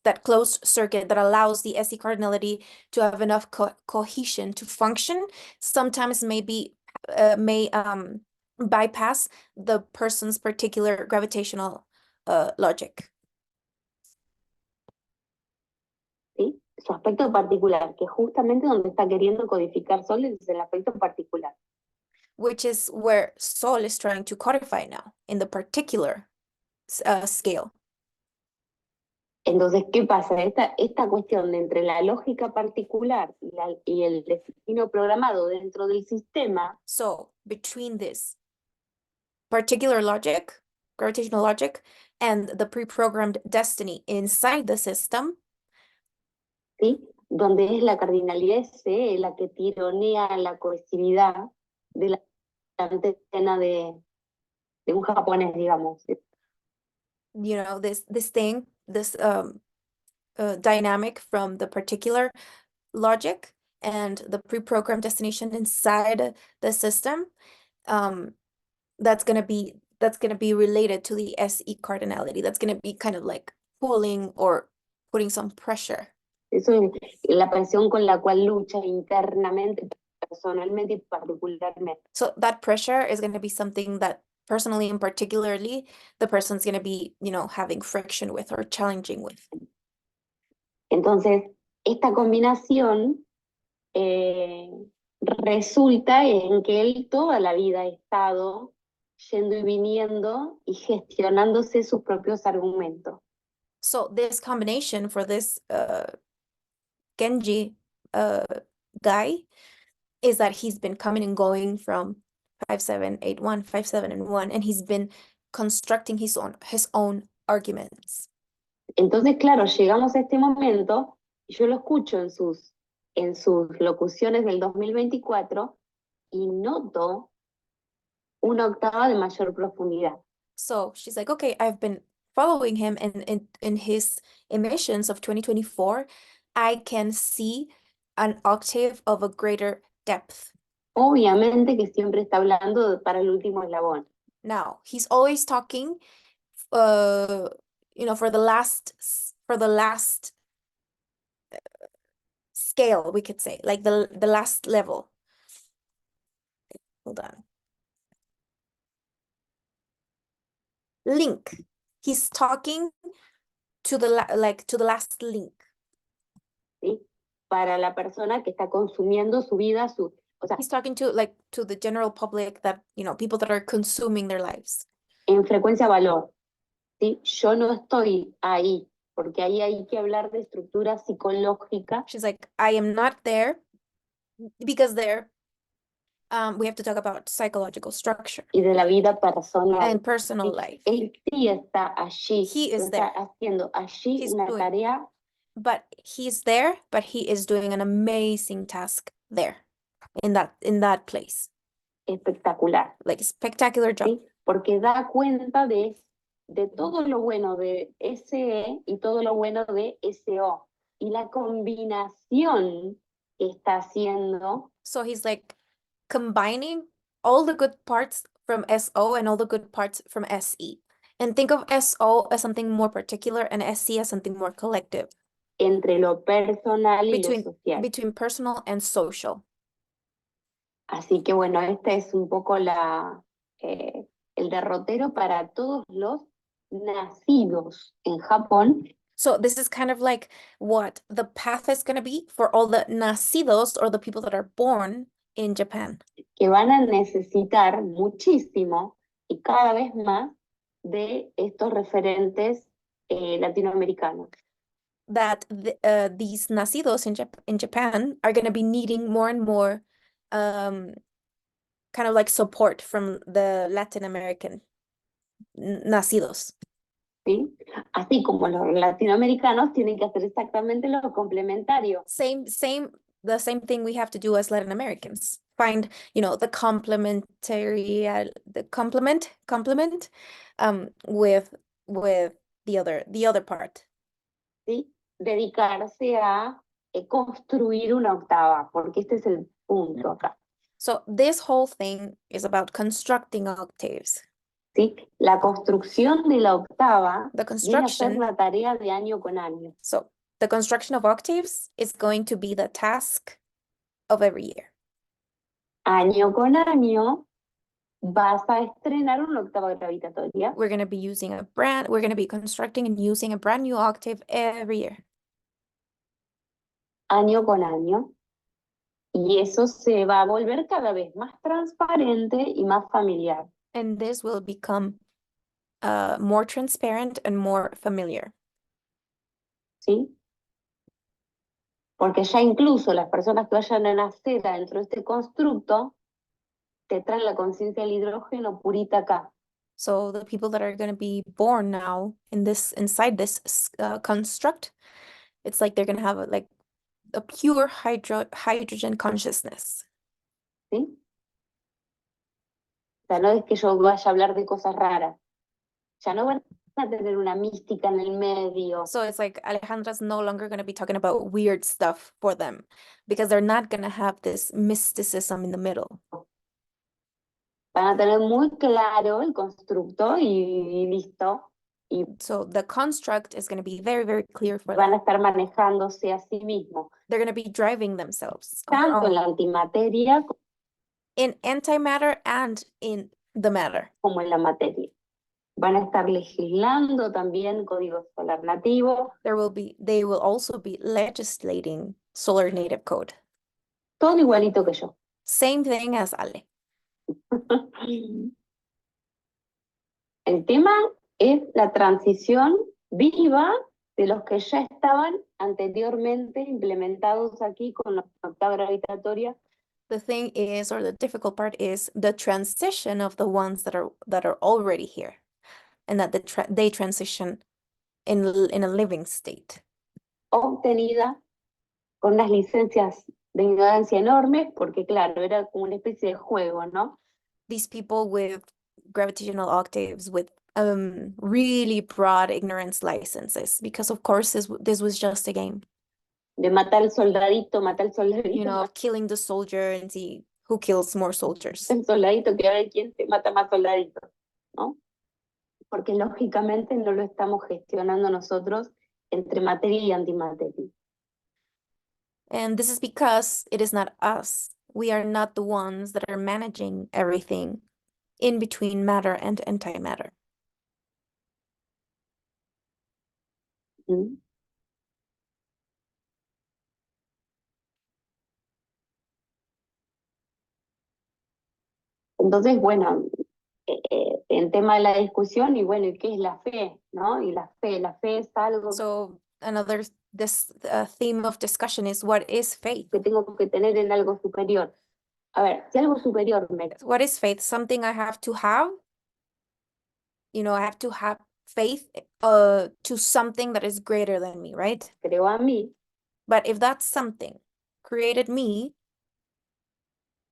That closed circuit that allows the SE cardinality to have enough cohesion to function sometimes may bypass the person's particular gravitational logic. ¿Sí? Su aspecto particular, que justamente donde está queriendo codificar Sol es el aspecto particular. Which is where Sol is trying to codify now, in the particular scale. Entonces, ¿qué pasa? Esta cuestión de entre la lógica particular y el destino programado dentro del sistema, So between this particular logic, gravitational logic, and the pre-programmed destiny inside the system, ¿sí? Donde es la cardinalidad S la que tironea la cohesividad de la antena de un japonés, digamos. you know, this dynamic from the particular logic and the pre-programmed destination inside the system, that's gonna be related to the SE cardinality. That's gonna be kind of like pulling or putting some pressure. Eso es la presión con la cual lucha internamente, personalmente y particularmente. So that pressure is gonna be something that personally and particularly the person's gonna be, you know, having friction with or challenging with. Entonces, esta combinación resulta en que él toda la vida ha estado yendo y viniendo y gestionándose sus propios argumentos. So this combination for this Genji guy is that he's been coming and going from 5781, 57 and 1, and he's been constructing his own arguments. Entonces, claro, llegamos a este momento y yo lo escucho en sus locuciones del 2024 y noto una octava de mayor profundidad. So she's like, okay, I've been following him in his emissions of 2024. I can see an octave of a greater depth. Obviamente que siempre está hablando para el último eslabón. Now, he's always talking, you know, for the last scale, we could say, like the last level. Hold on. Link. He's talking to the last link. ¿Sí? Para la persona que está consumiendo su vida, o sea, He's talking to the general public, that, you know, people that are consuming their lives. en frecuencia valor. ¿Sí? Yo no estoy ahí, porque ahí hay que hablar de estructura psicológica. She's like, I am not there, because there we have to talk about psychological structure Y de la vida personal. and personal life. Él sí está allí. He is está there. haciendo allí He's una doing. tarea but he's there, but he is doing an amazing task there in that place. Espectacular, Like spectacular job. ¿sí? Porque da cuenta de todo lo bueno de SE y todo lo bueno de SO. Y la combinación que está haciendo So he's like combining all the good parts from SO and all the good parts from SE. And think of SO as something more particular and SE as something more collective entre lo personal y lo between social. between personal and social. Así que bueno, este es un poco el derrotero para todos los nacidos en Japón So this is kind of like what the path is going to be for all the nacidos or the people that are born in Japan. que van a necesitar muchísimo y cada vez más de estos referentes latinoamericanos. That these nacidos in Japan are going to be needing more and more kind of like support from the Latin American nacidos. ¿Sí? Así como los latinoamericanos tienen que hacer exactamente lo complementario. The same thing we have to do as Latin Americans. Find, the complementary, the complement with the other part. ¿Sí? Dedicarse a construir una octava, porque este es el punto acá. So this whole thing is about constructing octaves. ¿Sí? La construcción de la octava The viene a ser construction, la tarea de año con año. so the construction of octaves is going to be the task of every year. Año con año vas a estrenar una octava gravitatoria. We're going to be constructing and using a brand new octave every year. Año con año. Y eso se va a volver cada vez más transparente y más familiar. And this will become more transparent and more familiar. ¿Sí? Porque ya incluso las personas que vayan a nacer dentro de este constructo te traen la conciencia del hidrógeno purita acá. So the people that are going to be born now inside this construct, it's like they're going to have a pure hydrogen consciousness. ¿Sí? O sea, no es que yo vaya a hablar de cosas raras. Ya no van a tener una mística en el medio. So it's like Alejandra's no longer going to be talking about weird stuff for them because they're not going to have this mysticism in the middle. Van a tener muy claro el constructo y listo. Y So the construct is going to be very, very clear for van them. a estar manejándose a sí mismos. They're going to be driving themselves on their Tanto en own, la antimateria in antimatter and in the matter. como en la materia. Van a estar legislando también código solar nativo. They will also be legislating solar native code. Todo igualito que yo. Same thing as Ale. El tema es la transición viva de los que ya estaban anteriormente implementados aquí con la octava gravitatoria. The thing is, or the difficult part is the transition of the ones that are already here, and that they transition in a living state. Obtenida con unas licencias de ignorancia enormes, porque claro, era como una especie de juego, ¿no? These people with gravitational octaves with really broad ignorance licenses, because of course this was just a game. De matar al soldadito, matar al soldadito, Of killing the soldier and see who kills more soldiers. el soldadito, que a ver quién se mata más soldaditos, ¿no? Porque lógicamente no lo estamos gestionando nosotros entre materia y antimateria. And this is because it is not us. We are not the ones that are managing everything in between matter and antimatter. ¿Mm? Entonces, bueno, el tema de la discusión y bueno, ¿y qué es la fe? ¿No? Y la fe es algo So this theme of discussion is, what is faith? que tengo que tener en algo superior. A ver, si algo superior me... What is faith? Something I have to have? I have to have faith to something that is greater than me, right? creó a mí But if that something created me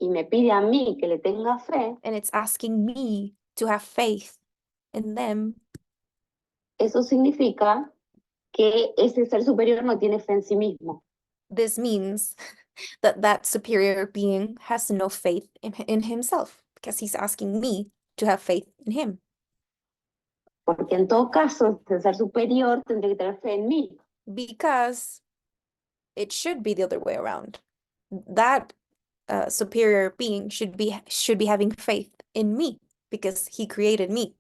y me pide a mí que le tenga fe, and it's asking me to have faith in them, eso significa que ese ser superior no tiene fe en sí mismo. this means that that superior being has no faith in himself because he's asking me to have faith in him. Porque en todo caso, ese ser superior tendría que tener fe en mí. Because it should be the other way around. That superior being should be having faith in me because he created me.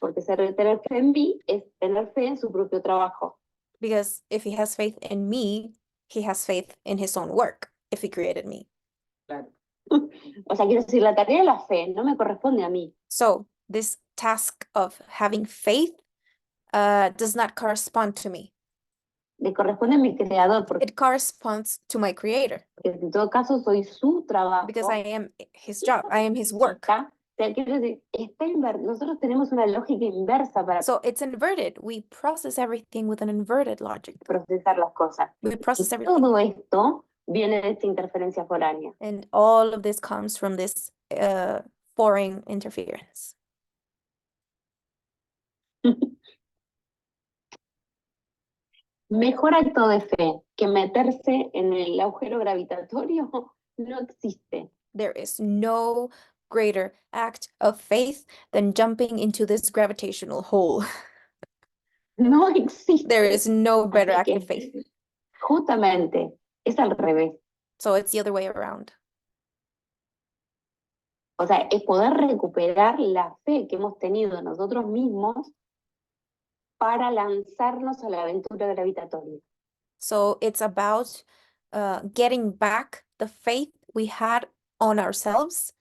Porque tener fe en mí es tener fe en su propio trabajo. Because if he has faith in me, he has faith in his own work if he created me. Claro. O sea, quiero decir, la tarea de la fe no me corresponde a mí. So this task of having faith does not correspond to me. Le corresponde a mi creador, porque It corresponds to my creator en todo caso soy su trabajo. because I am his job. I am his work. ¿Está? O sea, quiero decir, nosotros tenemos una lógica inversa para So it's inverted. We process everything with an inverted logic. procesar las cosas. We Y process everything. todo esto viene de esta interferencia foránea. And all of this comes from this foreign interference. Mejor acto de fe que meterse en el agujero gravitatorio no existe. There is no greater act of faith than jumping into this gravitational hole. No existe. There is no better Así act que, of faith. justamente, es al revés. So it's the other way around. O sea, es poder recuperar la fe que hemos tenido en nosotros mismos para lanzarnos a la aventura gravitatoria. So it's about getting back the faith we had on ourselves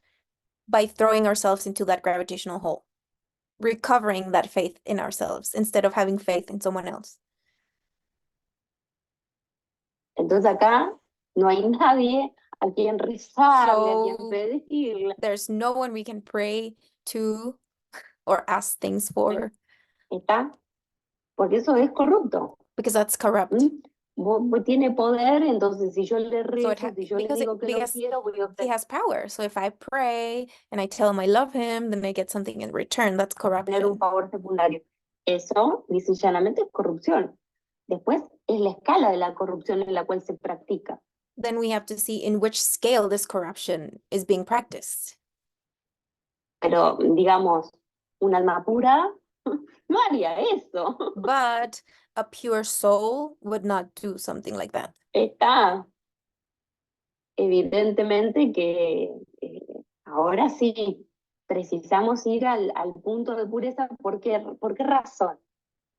by throwing ourselves into that gravitational hole, recovering that faith in ourselves instead of having faith in someone else. Entonces acá no hay nadie a quien rezarle, a quien So pedirle. there's no one we can pray to or ask things for ¿Está? Porque eso es corrupto. because that's corrupt. ¿Mm? Tiene poder, entonces si yo le So rezo, si yo le because digo que lo because quiero, voy a he obtener has power. So if I pray and I tell him I love him, then I get something in return. That's un corruption. favor secundario. Eso, dice llanamente, es corrupción. Después es la escala de la corrupción en la cual se practica. Then we have to see in which scale this corruption is being practiced. Pero, digamos, un alma pura no haría eso. But a pure soul would not do something like that. Está evidentemente que ahora sí precisamos ir al punto de pureza. ¿Por qué razón?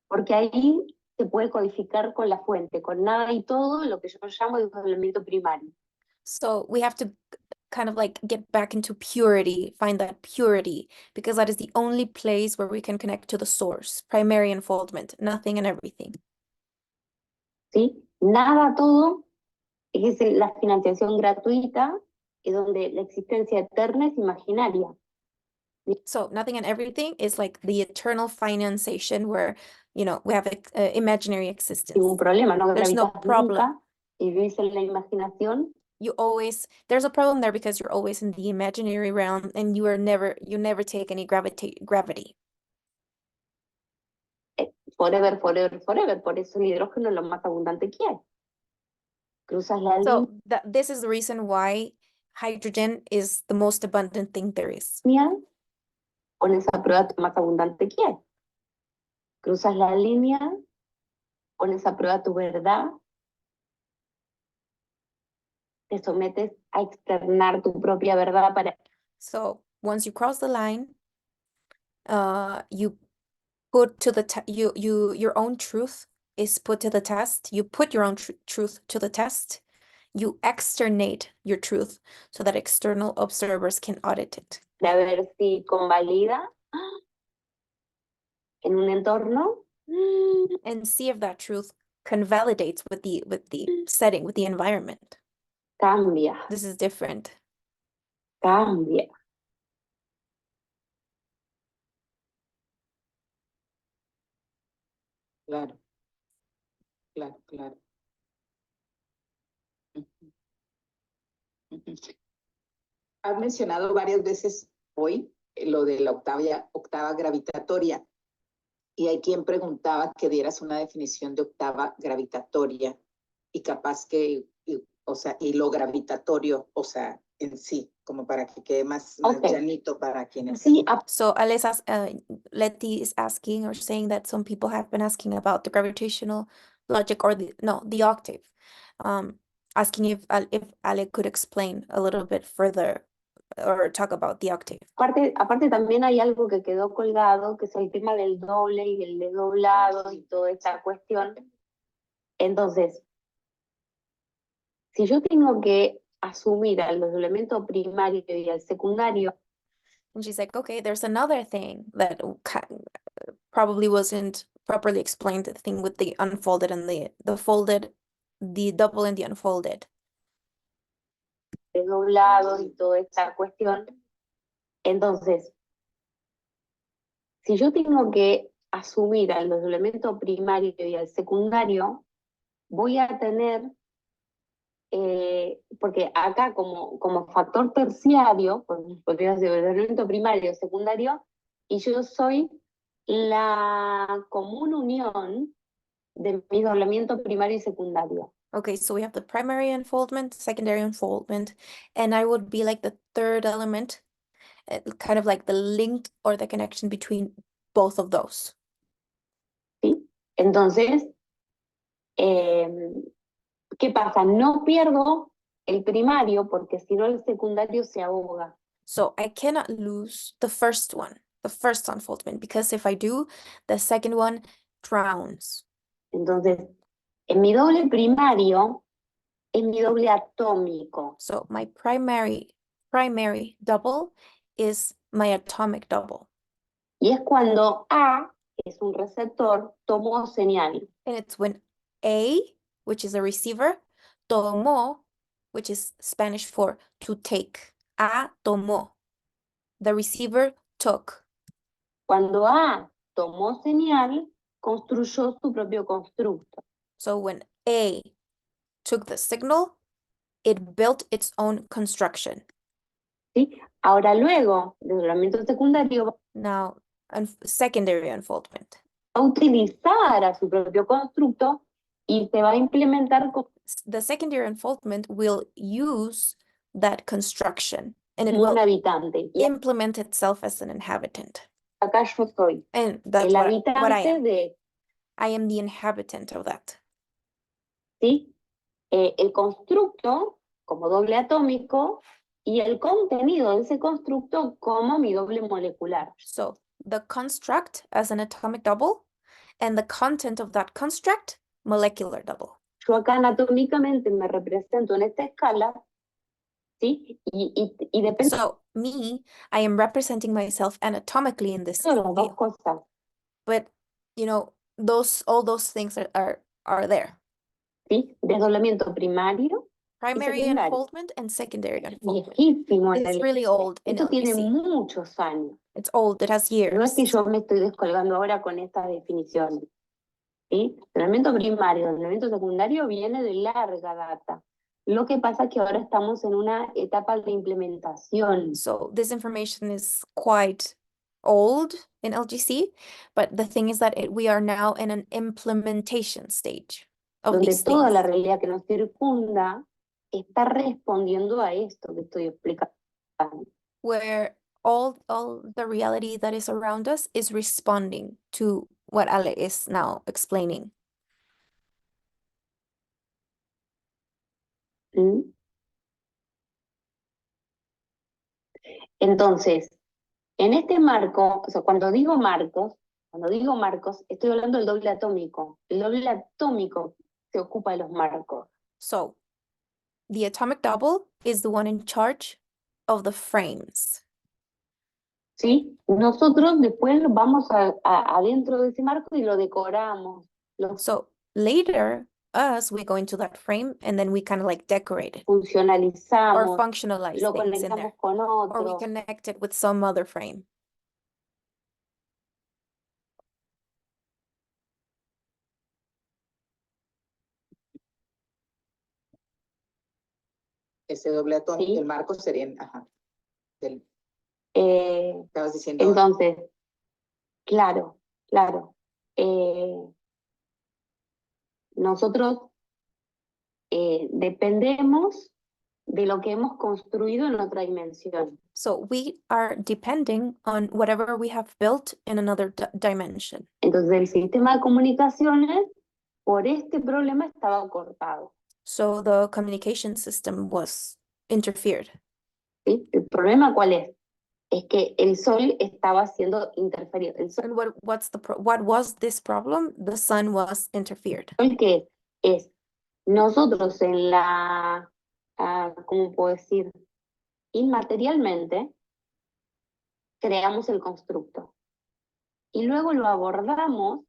Porque ahí se puede codificar con la fuente, con nada y todo, lo que yo llamo el elemento primario. So we have to kind of like get back into purity, find that purity, because that is the only place where we can connect to the source, primary unfoldment, nothing and everything. ¿Sí? Nada, todo es la financiación gratuita, es donde la existencia eterna es imaginaria. So nothing and everything is like the eternal financiation where, you know, we have imaginary existence. Ningún problema, no There's no gravitas problem. nunca y vivís en la imaginación. There's a problem there because you're always in the imaginary realm and you never take any gravity. Forever, forever, forever. Por eso el hidrógeno es lo más abundante que hay. Cruzas la So this is the reason why hydrogen is the most abundant thing there is. línea, pones a prueba tu más abundante que hay. Cruzas la línea, pones a prueba tu verdad, te sometes a externar tu propia verdad para So once you cross the line, you put to the your own truth is put to the test. You put your own truth to the test. You externate your truth so that external observers can audit it. ver si convalida en un entorno. And see if that truth convalidates with the setting, with the environment. Cambia, This is different. cambia. Claro, claro, claro. Ujú, ujú. Has mencionado varias veces hoy lo de la octava gravitatoria, y hay quien preguntaba que dieras una definición de octava gravitatoria y capaz que, o sea, y lo gravitatorio, o sea, en sí, como para que quede más Ok. llanito para quienes. Sí, So Letty is asking or saying that some people have been asking about the gravitational logic or the octave. Asking if Ale could explain a little bit further or talk about the octave. aparte también hay algo que quedó colgado, que es el tema del doble y el desdoblado y toda esta cuestión. Entonces, si yo tengo que asumir al desdoblamiento primario y al secundario, And she's like, okay, there's another thing that probably wasn't properly explained, the thing with the unfolded and the folded, the double and the unfolded. desdoblado y toda esta cuestión. Entonces, si yo tengo que asumir al desdoblamiento primario y al secundario, voy a tener, porque acá como factor terciario, podría ser desdoblamiento primario, secundario, y yo soy la común unión de mi desdoblamiento primario y secundario. Okay, so we have the primary unfoldment, secondary unfoldment, and I would be like the third element, kind of like the link or the connection between both of those. ¿Sí? Entonces, ¿qué pasa? No pierdo el primario porque si no el secundario se ahoga. So I cannot lose the first one, the first unfoldment, because if I do, the second one drowns. Entonces, en mi doble primario es mi doble atómico. So my primary double is my atomic double. Y es cuando A, que es un receptor, tomó señal. And it's when A, which is a receiver, tomó, which is Spanish for to take. A tomó. The receiver took. Cuando A tomó señal, construyó su propio constructo. So when A took the signal, it built its own construction. ¿Sí? Ahora luego, desdoblamiento secundario, Now, secondary unfoldment. va a utilizar a su propio constructo y se va a implementar como The secondary unfoldment will use that construction and it un will habitante. Y implement itself as an inhabitant. acá yo soy And that's el what I habitante am. de, I am the inhabitant of that. ¿sí? El constructo como doble atómico y el contenido de ese constructo como mi doble molecular. So the construct as an atomic double and the content of that construct, molecular double. Yo acá anatómicamente me represento en esta escala, ¿sí? Y depende So me, I am representing myself anatomically in this de las dos view. cosas, But you know, all those things are there. ¿sí? Desdoblamiento primario, Primary secundario. unfoldment and secondary unfoldment. Viejísimo. en It's el- really old in Esto tiene LGC. muchos años. It's old, it has No es years. que yo me estoy descolgando ahora con estas definiciones. ¿Sí? Desdoblamiento primario, desdoblamiento secundario viene de larga data. Lo que pasa es que ahora estamos en una etapa de implementación. So this information is quite old in LGC, but the thing is that we are now in an implementation stage of Donde these toda things, la realidad que nos circunda está respondiendo a esto que estoy explicando. where all the reality that is around us is responding to what Ale is now explaining. ¿Mm? Entonces, en este marco, o sea, cuando digo marcos, estoy hablando del doble atómico. El doble atómico se ocupa de los marcos. So the atomic double is the one in charge of the frames. ¿Sí? Nosotros después vamos adentro de ese marco y lo decoramos. So later, we go into that frame and then we kind of like decorate it or Funcionalizamos, functionalize lo things in there, conectamos con or we otros. connect it with some other frame. Ese doble atómico, Sí. el marco sería, ajá, Eh, estabas diciendo. entonces, claro, claro. Nosotros dependemos de lo que hemos construido en otra dimensión. So we are depending on whatever we have built in another dimension. Entonces, el sistema de comunicaciones, por este problema, estaba cortado. So the communication system was interfered. ¿Sí? ¿El problema cuál es? Es que el sol estaba siendo interferido. El sol, And what was this problem? The sun was interfered. que es nosotros en la, ¿cómo puedo decir? Inmaterialmente, creamos el constructo. Y luego lo abordamos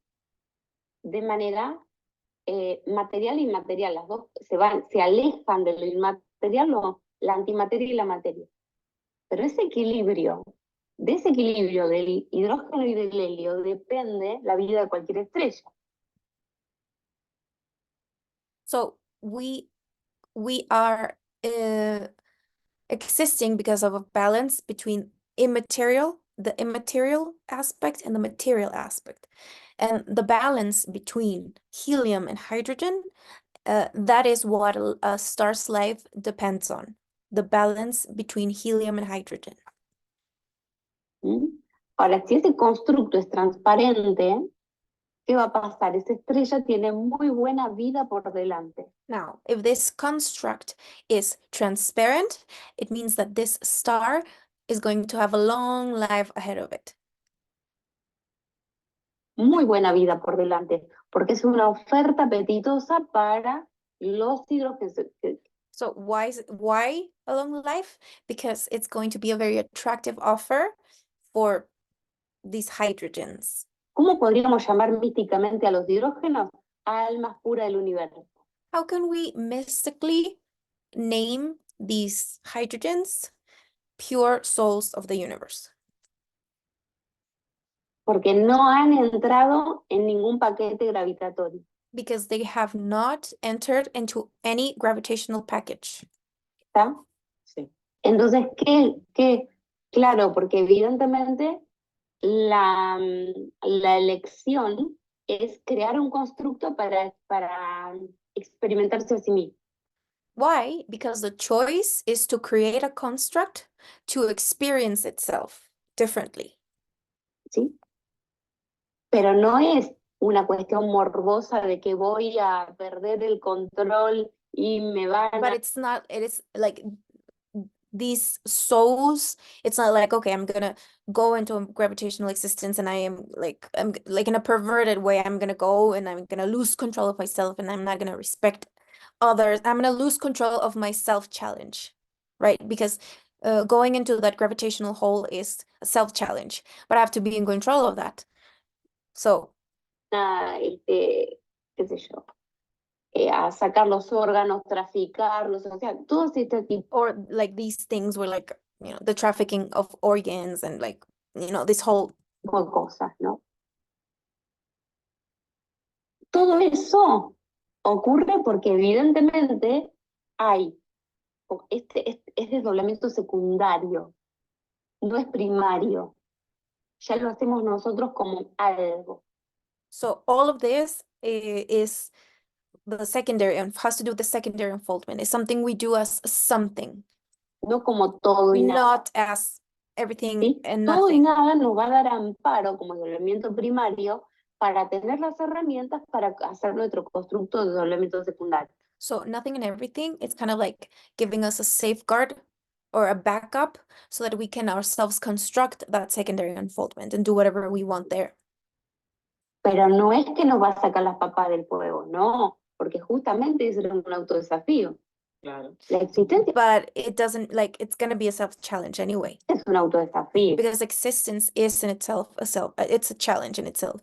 de manera material e inmaterial. Las dos se alejan de lo inmaterial, la antimateria y la materia. Pero ese equilibrio, de ese equilibrio del hidrógeno y del helio, depende la vida de cualquier estrella. So we are existing because of a balance between the immaterial aspect and the material aspect. And the balance between helium and hydrogen, that is what a star's life depends on. The balance between helium and hydrogen. ¿Mm? Ahora, si ese constructo es transparente, ¿qué va a pasar? Esa estrella tiene muy buena vida por delante. Now, if this construct is transparent, it means that this star is going to have a long life ahead of it. Muy buena vida por delante, porque es una oferta apetitosa para los hidrógenos. So why a long life? Because it's going to be a very attractive offer for these hydrogens. ¿Cómo podríamos llamar místicamente a los hidrógenos? Almas puras del universo. How can we mystically name these hydrogens pure souls of the universe? Porque no han entrado en ningún paquete gravitatorio. Because they have not entered into any gravitational package. ¿Está? Sí. Entonces, ¿qué? Claro, porque evidentemente la elección es crear un constructo para experimentarse a sí mismo. Why? Because the choice is to create a construct to experience itself differently. ¿Sí? Pero no es una cuestión morbosa de que voy a perder el control y me van But a... it's not, it is like these souls, it's not like, okay, I'm gonna go into a gravitational existence and I'm like in a perverted way, I'm gonna go and I'm gonna lose control of myself and I'm not gonna respect others. I'm gonna lose control of my self-challenge, right? Because going into that gravitational hole is a self-challenge, but I have to be in control of that. So, qué sé yo, a sacar los órganos, traficarlos, o sea, todo este tipo or like these things were like, you know, the trafficking of organs and like, you know, this whole de cosas, ¿no? Todo eso ocurre porque evidentemente hay este desdoblamiento secundario, no es primario. Ya lo hacemos nosotros como algo. So all of this is the secondary and has to do with the secondary unfoldment. It's something we do as something, No como todo y nada. not as everything ¿Sí? and Todo y nothing. nada nos va a dar amparo como desdoblamiento primario para tener las herramientas para hacer nuestro constructo de desdoblamiento secundario. So nothing and everything, it's kind of like giving us a safeguard or a backup so that we can ourselves construct that secondary unfoldment and do whatever we want there. Pero no es que nos va a sacar las papas del fuego, no, porque justamente es un autodesafío. Claro. La existencia But it doesn't, like, it's going to be a self-challenge anyway, es un autodesafío. because existence is in itself it's a challenge in itself.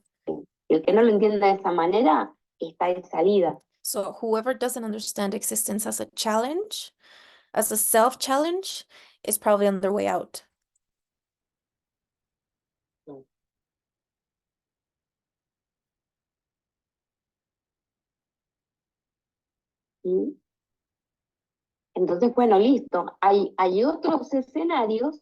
Y el que no lo entienda de esa manera está de salida. So whoever doesn't understand existence as a challenge, as a self-challenge, is probably on their way out. ¿Sí? Entonces, bueno, listo. Hay otros escenarios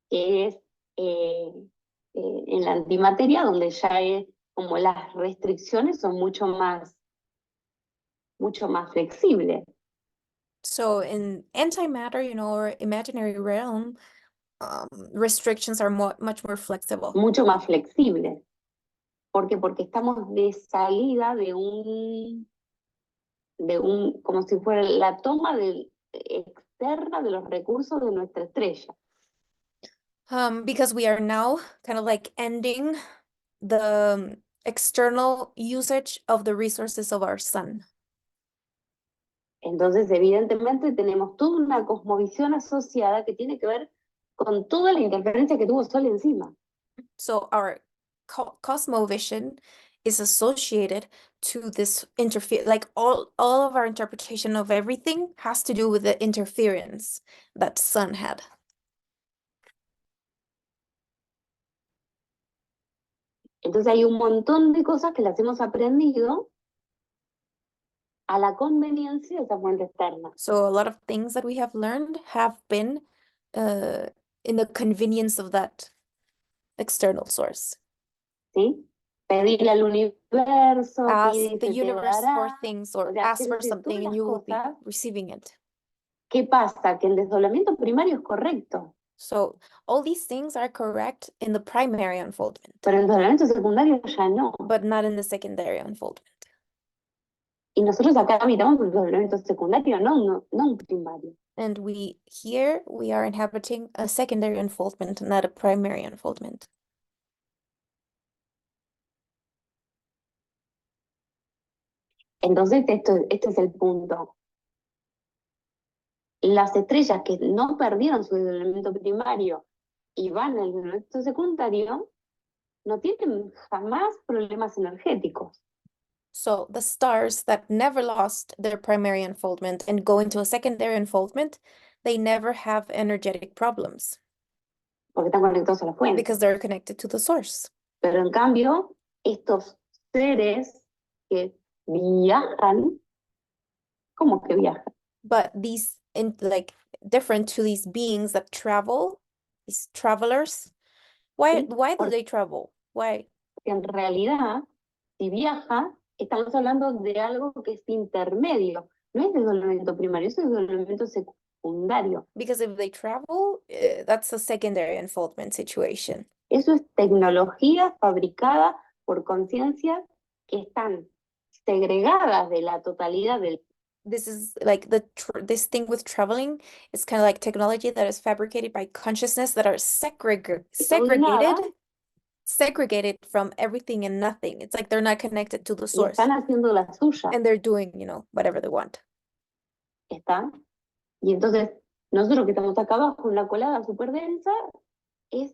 que es en la antimateria, donde ya es como las restricciones son mucho más flexibles, So in antimatter, or imaginary realm, restrictions are much more flexible. mucho más flexibles. ¿Por qué? Porque estamos de salida como si fuera la toma externa de los recursos de nuestra estrella. Because we are now kind of like ending the external usage of the resources of our sun. Entonces, evidentemente, tenemos toda una cosmovisión asociada que tiene que ver con toda la interferencia que tuvo Sol encima. So our cosmovision is associated to this like all of our interpretation of everything has to do with the interference that sun had. Entonces hay un montón de cosas que las hemos aprendido a la conveniencia de esa fuente externa. So a lot of things that we have learned have been in the convenience of that external source. ¿Sí? Pedirle al universo, Ask pide y the se te universe for dará. things or O sea, ask for hacerse something todas and las you will be cosas. receiving it. ¿Qué pasa? Que el desdoblamiento primario es correcto, So all these things are correct in the primary unfoldment, pero el desdoblamiento secundario ya no. but not in the secondary unfoldment. Y nosotros acá habitamos el desdoblamiento secundario, no un primario. And we are inhabiting a secondary unfoldment, not a primary unfoldment. Entonces, este es el punto. Las estrellas que no perdieron su desdoblamiento primario y van al desdoblamiento secundario no tienen jamás problemas energéticos. So the stars that never lost their primary unfoldment and go into a secondary unfoldment, they never have energetic problems Porque están conectados a la fuente. because they're connected to the source. Pero en cambio, estos seres que viajan, ¿cómo que viajan? But these different to these beings that travel, these travelers, why Sí, do porque they travel? Why? en realidad, si viaja, estamos hablando de algo que es intermedio. No es desdoblamiento primario, es desdoblamiento secundario. Because if they travel, that's a secondary unfoldment situation. Eso es tecnología fabricada por conciencias que están segregadas de la totalidad del... This is like this thing with traveling is kind of like technology that is fabricated by consciousness that are segregated from everything and nothing. It's like they're not connected to the Y source están haciendo la suya. and they're doing, whatever they want. ¿Está? Y entonces, nosotros que estamos acá abajo en la colada súper densa, es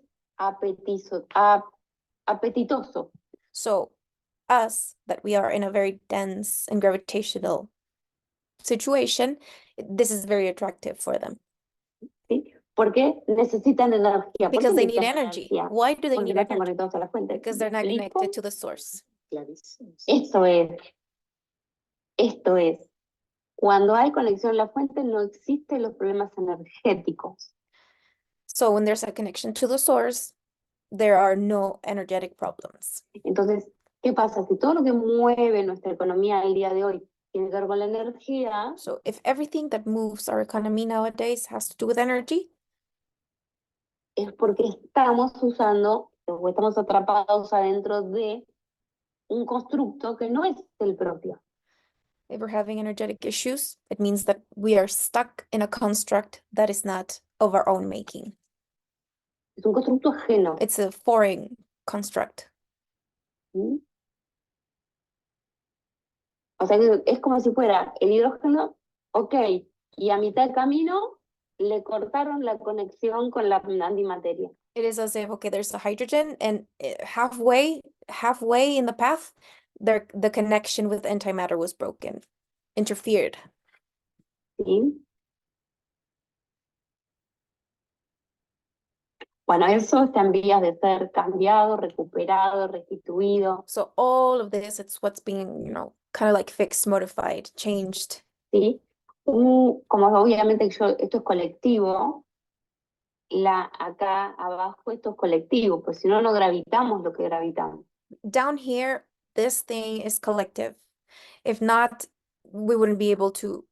apetitoso. So us, that we are in a very dense and gravitational situation, this is very attractive for them ¿Sí? Porque necesitan energía. ¿Por qué because they need necesitan energy. energía? Why do they Porque need no están energy? conectados a la fuente. Because they're not ¿Me explico? connected to the source. Clarísimo. Esto es. Cuando hay conexión a la fuente no existen los problemas energéticos. So when there's a connection to the source, there are no energetic problems. Entonces, ¿qué pasa? Si todo lo que mueve nuestra economía el día de hoy tiene que ver con la energía, So if everything that moves our economy nowadays has to do with energy, es porque estamos usando o estamos atrapados adentro de un constructo que no es el propio. if we're having energetic issues, it means that we are stuck in a construct that is not of our own making. Es un constructo ajeno. It's a foreign construct. ¿Sí? O sea, que es como si fuera el hidrógeno, ok, y a mitad del camino le cortaron la conexión con la antimateria. It is as if, okay, there's a hydrogen and halfway in the path, the connection with antimatter was broken, interfered. ¿Sí? Bueno, eso está en vías de ser cambiado, recuperado, restituido, So all of this, it's what's being, kind of like fixed, modified, changed. ¿sí? como obviamente esto es colectivo, acá abajo esto es colectivo, pues si no, no gravitamos lo que gravitamos. Down here, this thing is collective. If not, we wouldn't be able to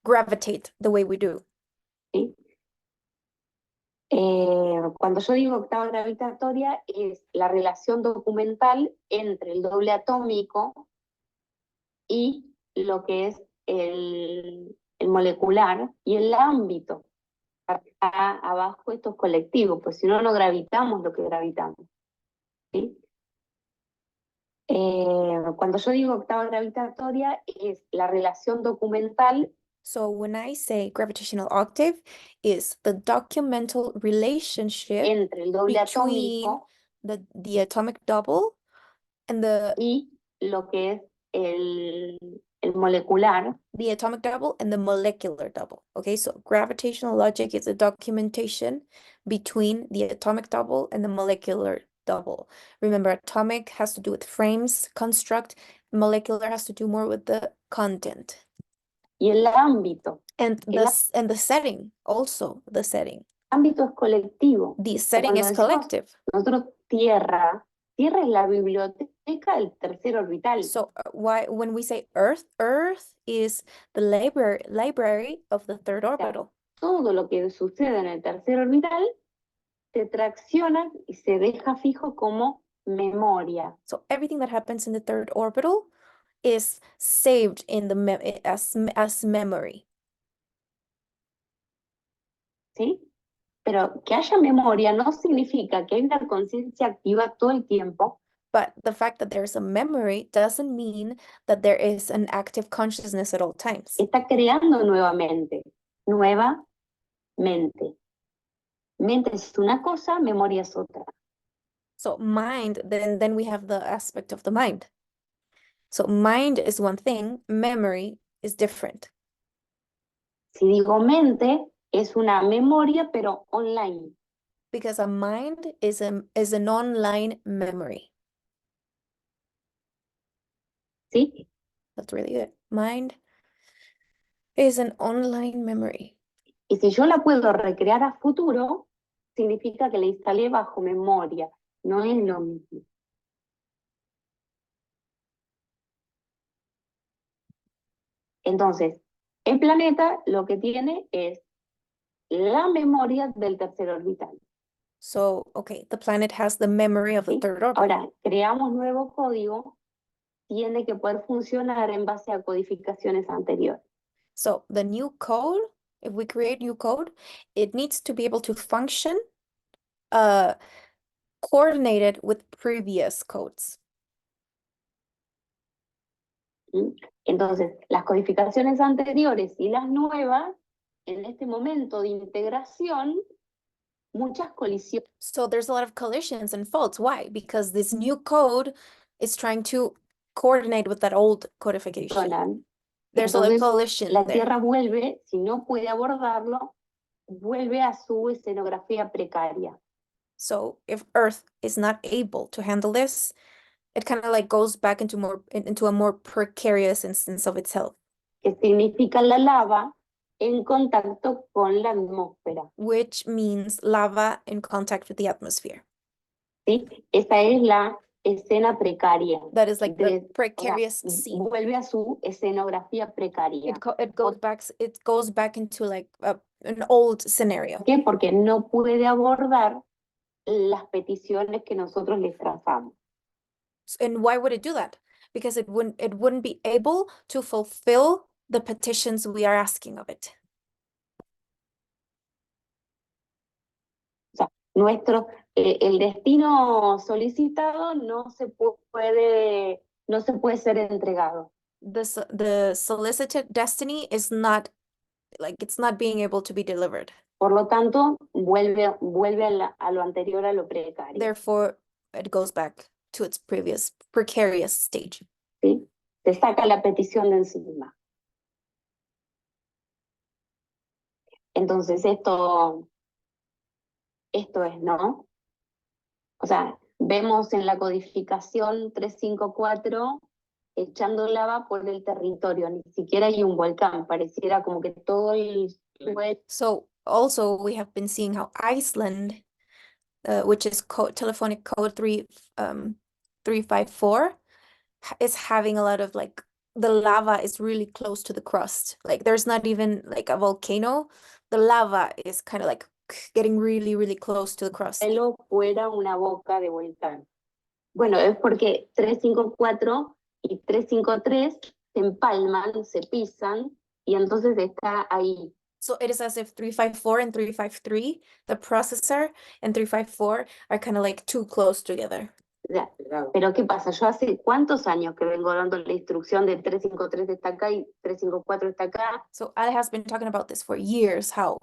gravitate the way we do. ¿Sí? Cuando yo digo octava gravitatoria, es la relación documental entre el doble atómico y lo que es el molecular y el ámbito. Acá abajo esto es colectivo, pues si no, no gravitamos lo que gravitamos. ¿Sí? Cuando yo digo octava gravitatoria, es la relación documental So when I say gravitational octave is the documental relationship entre el doble between atómico the atomic double and y lo que es el molecular. the atomic double and the molecular double. Okay, so gravitational logic is a documentation between the atomic double and the molecular double. Remember, atomic has to do with frames, construct, molecular has to do more with the content. Y el ámbito. And El the setting, also the setting. ámbito es colectivo. The setting Cuando is decimos collective. nosotros tierra es la biblioteca del tercer orbital. So when we say Earth is the library of the third orbital. Todo lo que sucede en el tercer orbital se tracciona y se deja fijo como memoria. So everything that happens in the third orbital is saved in the as memory. ¿Sí? Pero que haya memoria no significa que hay una conciencia activa todo el tiempo. But the fact that there's a memory doesn't mean that there is an active consciousness at all times. Está creando nuevamente. Nuevamente. Mente es una cosa, memoria es otra. So mind, then we have the aspect of the mind. So mind is one thing, memory is different. Si digo mente, es una memoria, pero online. Because a mind is an online memory. ¿Sí? That's really good. Mind is an online memory. Y si yo la puedo recrear a futuro, significa que la instalé bajo memoria. No es lo mismo. Entonces, el planeta lo que tiene es la memoria del tercer orbital. So, okay, the planet has the memory of the ¿Sí? third orbit. Ahora, creamos nuevo código, tiene que poder funcionar en base a codificaciones anteriores. So the new code, if we create new code, it needs to be able to function coordinated with previous codes. ¿Sí? Entonces, las codificaciones anteriores y las nuevas, en este momento de integración, muchas colisiones. So there's a lot of collisions and faults. Why? Because this new code is trying to coordinate with that old codification. There's a lot of Entonces, collision la there. Tierra vuelve, si no puede abordarlo, vuelve a su escenografía precaria. So if Earth is not able to handle this, it kind of like goes back into a more precarious instance of itself, Que significa la lava en contacto con la atmósfera. which means lava in contact with the atmosphere. ¿Sí? Esa es la escena precaria. That is like the De- precarious o sea, scene. vuelve a su escenografía precaria. It goes back into like an old scenario. ¿Por qué? Porque no puede abordar las peticiones que nosotros les trazamos. And why would it do that? Because it wouldn't be able to fulfill the petitions we are asking of it. El destino solicitado no se puede ser entregado. The solicited destiny is not like it's not being able to be delivered. Por lo tanto, vuelve a lo anterior, a lo precario. Therefore, it goes back to its previous precarious stage. ¿Sí? Se saca la petición de encima. Entonces, esto es, ¿no? O sea, vemos en la codificación 354 echando lava por el territorio, ni siquiera hay un volcán, pareciera como que todo el suelo So also we have been seeing how Iceland, which is telephonic code 354, is having a lot of like the lava is really close to the crust. Like there's not even like a volcano. The lava is kind of like getting really, really close to the crust. fuera una boca de volcán. Bueno, es porque 354 y 353 se empalman, se pisan, y entonces está ahí. So it is as if 354 and 353, the processor, and 354 are kind of like too close together. O sea, pero ¿qué pasa? Yo hace cuántos años que vengo dando la instrucción de 353 está acá y 354 está acá. So Ale has been talking about this for years, how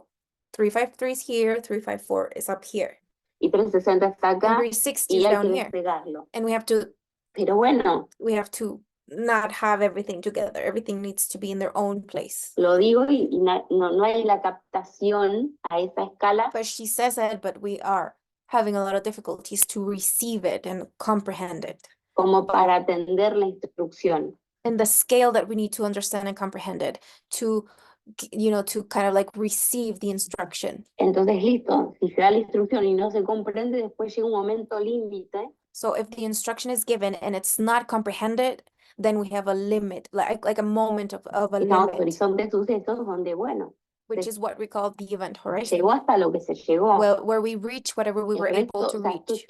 353 is here, 354 is up here, Y 360 está and acá 360 y is hay down que here. despegarlo. And we have to not have everything together. Everything needs to be in their own place. Lo digo y no hay la captación a esa escala. But she says it, but we are having a lot of difficulties to receive it and comprehend it. Como para atender la instrucción. And the scale that we need to understand and comprehend it to, to kind of like receive the instruction. Entonces, listo, si se da la instrucción y no se comprende, después llega un momento límite. So if the instruction is given and it's not comprehended, then we have a limit, like a moment of a Un limit, horizonte de sucesos donde, bueno, which is what we call the event horizon. llegó hasta lo que se llegó. Well, where we reach whatever we El were able resto, to o sea, reach.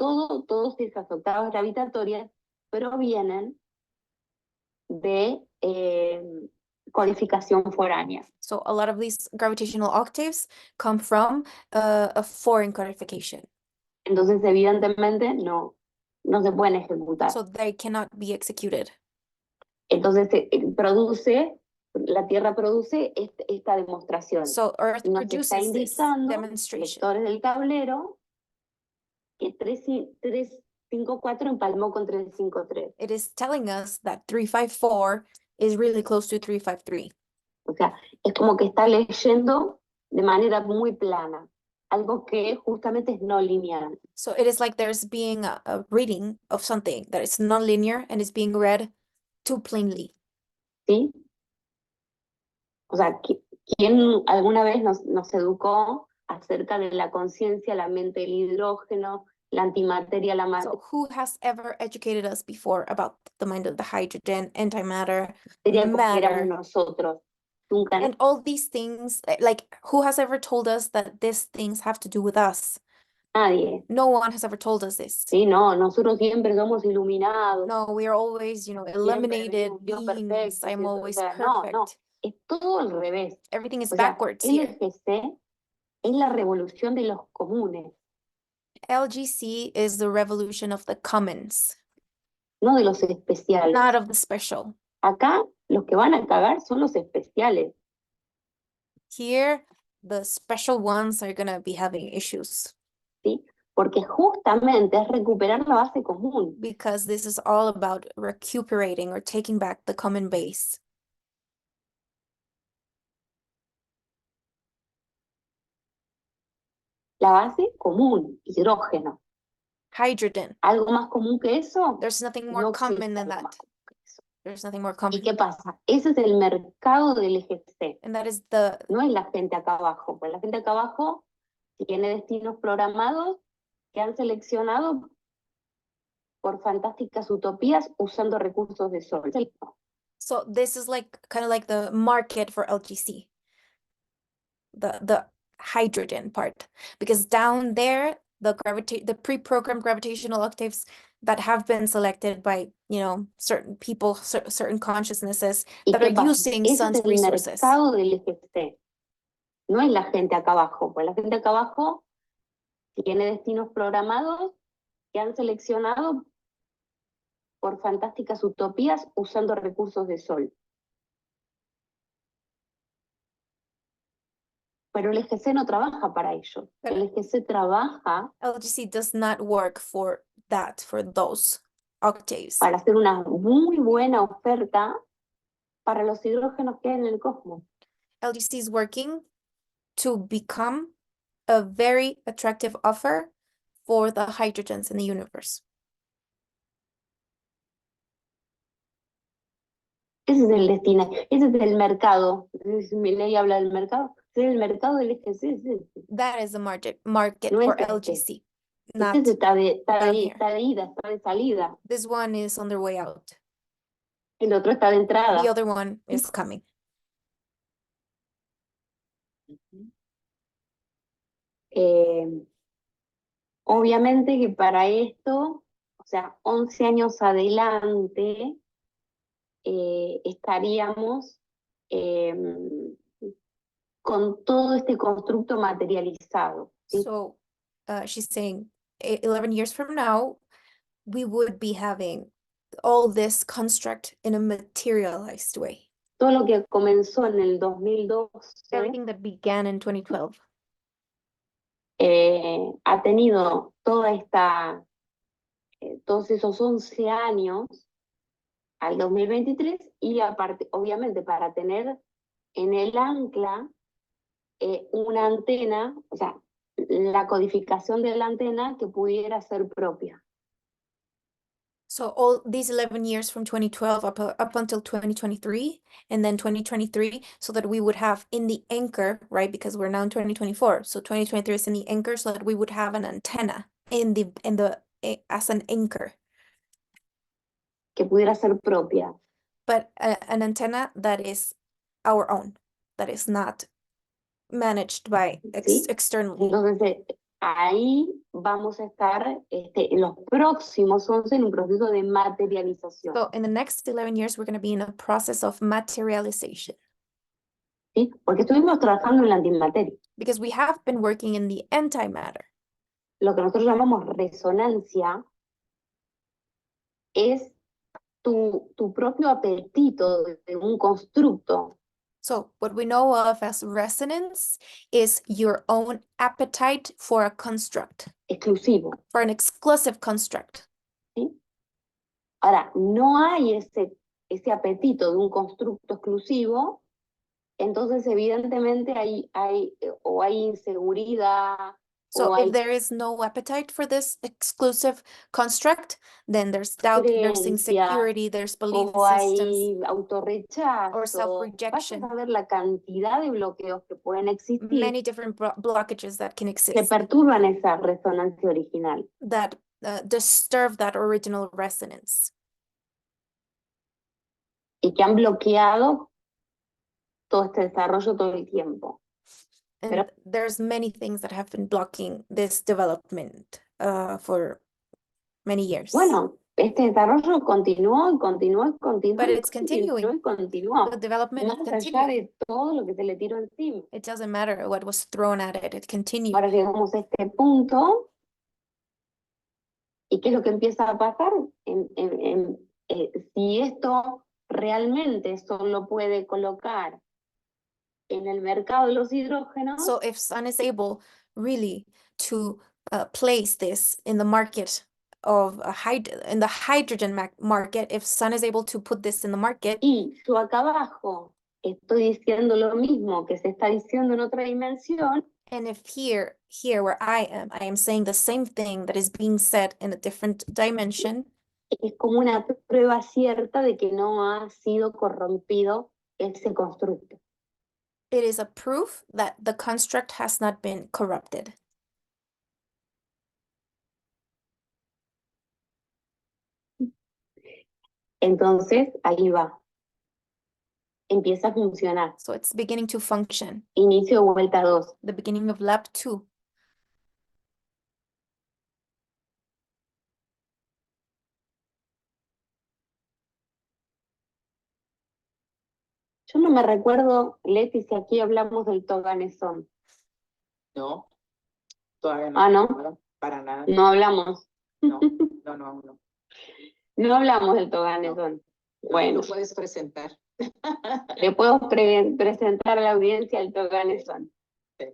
todas esas octavas gravitatorias provienen de codificación foránea. So a lot of these gravitational octaves come from a foreign codification. Entonces, evidentemente, no se pueden ejecutar. So they cannot be executed. Entonces, la Tierra produce esta demostración. So Earth Y nos está produces this indicando, demonstration. lectores del tablero, que 354 empalmó con 353. It is telling us that 354 is really close to 353. O sea, es como que está leyendo de manera muy plana, algo que justamente es no lineal. So it is like there's being a reading of something that is non-linear and is being read too plainly. ¿Sí? O sea, ¿quién alguna vez nos educó acerca de la conciencia, la mente, el hidrógeno, la antimateria, la materia? So who has ever educated us before about the mind of the hydrogen, antimatter, Éramos matter, nosotros. Nunca and all these things? Like who has ever told us that these things have to do with us? nadie. No one has ever told us this. Sí, no, nosotros siempre somos iluminados. No, we are always, eliminated beings. I'm always perfect. No, es todo al revés. Everything is O sea, backwards here. LGC es la revolución de los comunes, LGC is the revolution of the commons, no de los especiales. not of the special. Acá los que van a cagar son los especiales. Here, the special ones are gonna be having issues ¿Sí? Porque justamente es recuperar la base común. because this is all about recuperating or taking back the common base. La base común, hidrógeno. Hydrogen. ¿Algo más común que eso? There's nothing more No common existe than algo that. más común que eso. There's nothing more ¿Y common. qué pasa? Ese es el mercado del EGC. And that is the No es la gente acá abajo, pues la gente acá abajo tiene destinos programados que han seleccionado por fantásticas utopías usando recursos de sol. So this is like kind of like the market for LGC, the hydrogen part, because down there the pre-programmed gravitational octaves that have been selected by certain people, certain consciousnesses ¿Y that qué are pasa? using Ese sun's es el resources. mercado del EGC. No es la gente acá abajo, pues la gente acá abajo tiene destinos programados que han seleccionado por fantásticas utopías usando recursos de sol. Pero el EGC no trabaja para ello. Pero- El EGC trabaja LGC does not work for that, for those octaves, para hacer una muy buena oferta para los hidrógenos que hay en el cosmos. LGC is working to become a very attractive offer for the hydrogens in the universe. Ese es el destino, ese es el mercado. Si Milei habla del mercado, ese es el mercado del FGC, That is the market no for es LGC, este not está de down here. ida, está de salida. This one is on their way out. El otro está de The entrada. other one is coming. Obviamente que para esto, o sea, 11 años adelante, estaríamos con todo este constructo materializado, ¿sí? So she's saying 11 years from now, we would be having all this construct in a materialized way. Todo lo que comenzó en el 2012 Everything that began in 2012 ha tenido todos esos 11 años al 2023 y aparte, obviamente para tener en el ancla una antena, o sea, la codificación de la antena que pudiera ser propia. So all these 11 years from 2012 up until 2023, and then 2023, so that we would have in the anchor, right? Because we're now in 2024. So 2023 is in the anchor, so that we would have an antenna as an anchor, Que pudiera ser propia. but an antenna that is our own, that is not managed by ¿Sí? externally. Entonces, ahí vamos a estar en los próximos 11 en un proceso de materialización. So in the next 11 years, we're going to be in a process of materialization, ¿Sí? Porque estuvimos trabajando en la antimateria, because we have been working in the antimatter. lo que nosotros llamamos resonancia es tu propio apetito de un constructo. So what we know of as resonance is your own appetite for a construct, Exclusivo. for an exclusive construct. ¿Sí? Ahora, no hay ese apetito de un constructo exclusivo, entonces evidentemente hay inseguridad, So o if hay there is no appetite for this exclusive construct, then there's doubt, there's creencia, insecurity, there's belief o systems, hay autorrechazo. or Vas self-rejection, a ver la cantidad de bloqueos que pueden existir many different blockages that can que exist perturban esa resonancia original. that disturb that original resonance, Y que han bloqueado todo este desarrollo todo el tiempo. and Pero- there's many things that have been blocking this development for many years. Bueno, este desarrollo continuó y continuó y continuó But y it's continuó continuing. y continuó. The development is Más allá continuing. de todo lo que se le tiró encima. It doesn't matter what was thrown at it, it continued. Ahora llegamos a este punto. ¿Y qué es lo que empieza a pasar? Si esto realmente solo puede colocar en el mercado de los hidrógenos, So if Sun is able really to place this in the market of in the hydrogen market, if Sun is able to put this in the market, y yo acá abajo estoy diciendo lo mismo que se está diciendo en otra dimensión, and if here where I am saying the same thing that is being said in a different dimension, es como una prueba cierta de que no ha sido corrompido ese constructo. it is a proof that the construct has not been corrupted. Entonces, ahí va. Empieza a funcionar. So it's beginning to function. Inicio de vuelta 2. The beginning of lap 2. Yo no me recuerdo, Leti, si aquí hablamos del toganesón. No, todavía no. Ah, ¿no? Para nada. No hablamos. No, no, no, no. No hablamos del toganesón. Bueno, Lo puedes presentar. le puedo presentar a la audiencia el toganesón. Sí.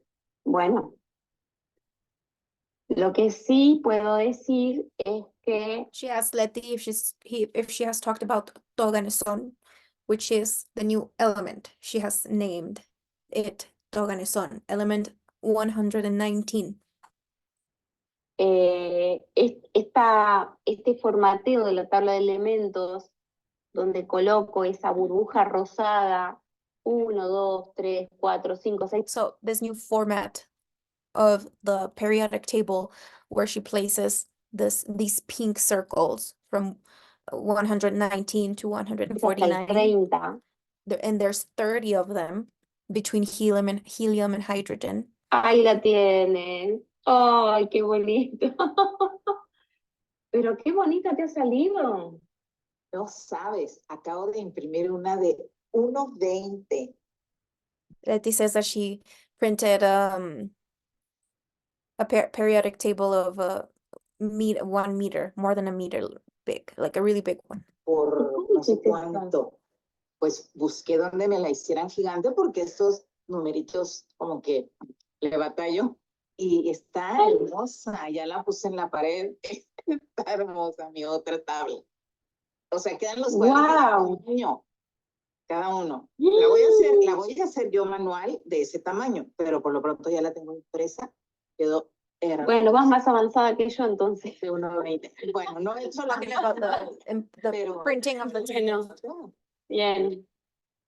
Bueno, lo que sí puedo decir es que She asked Letty if she has talked about Toganeson, which is the new element. She has named it Toganeson, element 119. este formateo de la tabla de elementos donde coloco esa burbuja rosada, 1, 2, 3, 4, 5, 6. So this new format of the periodic table where she places these pink circles from 119 to hasta el 149. 30. And there's 30 of them between helium and hydrogen. Ahí la tienen. ¡Ay, qué bonito! Pero qué bonita te ha salido. No sabes, acabo de imprimir una de 1.20. Leti says that she printed a periodic table of 1 meter, more than a meter big, like a really big one. Por ¿Cómo no sé hiciste esto? cuánto. Pues busqué donde me la hicieran gigante porque estos numeritos como que le batallo. Y está hermosa, ya la puse en la pared. Está hermosa mi otra tabla. O sea, quedan los cuadros de tamaño, cada uno. La voy a hacer yo manual de ese tamaño, pero por lo pronto ya la tengo impresa. Quedó hermosa. Bueno, vas más avanzada que yo entonces. De 1.20. Bueno, no he hecho la About the pero printing of the table. Bien.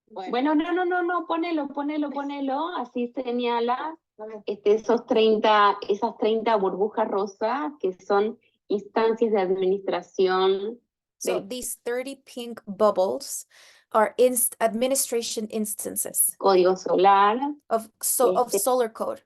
Bueno, no, ponelo, así señala esas 30 burbujas rosas que son instancias de administración So del these 30 pink bubbles are administration instances código solar. of solar code.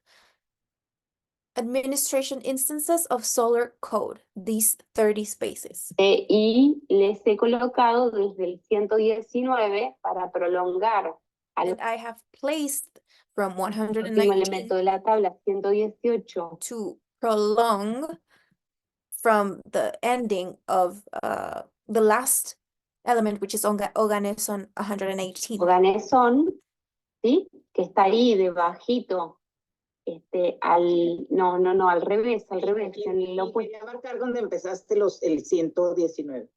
Administration instances of solar code, these 30 spaces. Y les he colocado desde el 119 para prolongar al And I have placed from último 119 elemento de la tabla, 118. to prolong from the ending of the last element, which is Oganesson 118. Organezón, ¿sí? Que está ahí debajito, al revés, en el opuesto. Quería marcar donde empezaste el 119.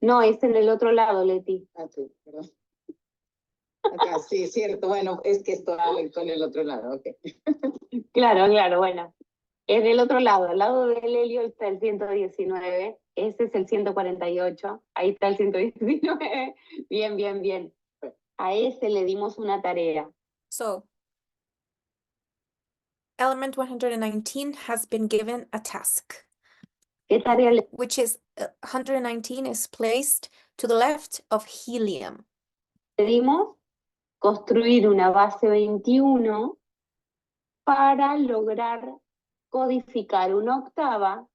No, es en el otro lado, Leti. Ah, sí, perdón. Acá, sí, cierto. Bueno, es que estoy con el otro lado, ok. Claro, bueno. Es del otro lado, al lado del helio está el 119, ese es el 148, ahí está el 119. Bien. A ese le dimos una tarea. So element 119 has been given a task, ¿Qué tarea le which is 119 is placed to the left of helium. dimos? Construir una base 21 para lograr codificar una octava.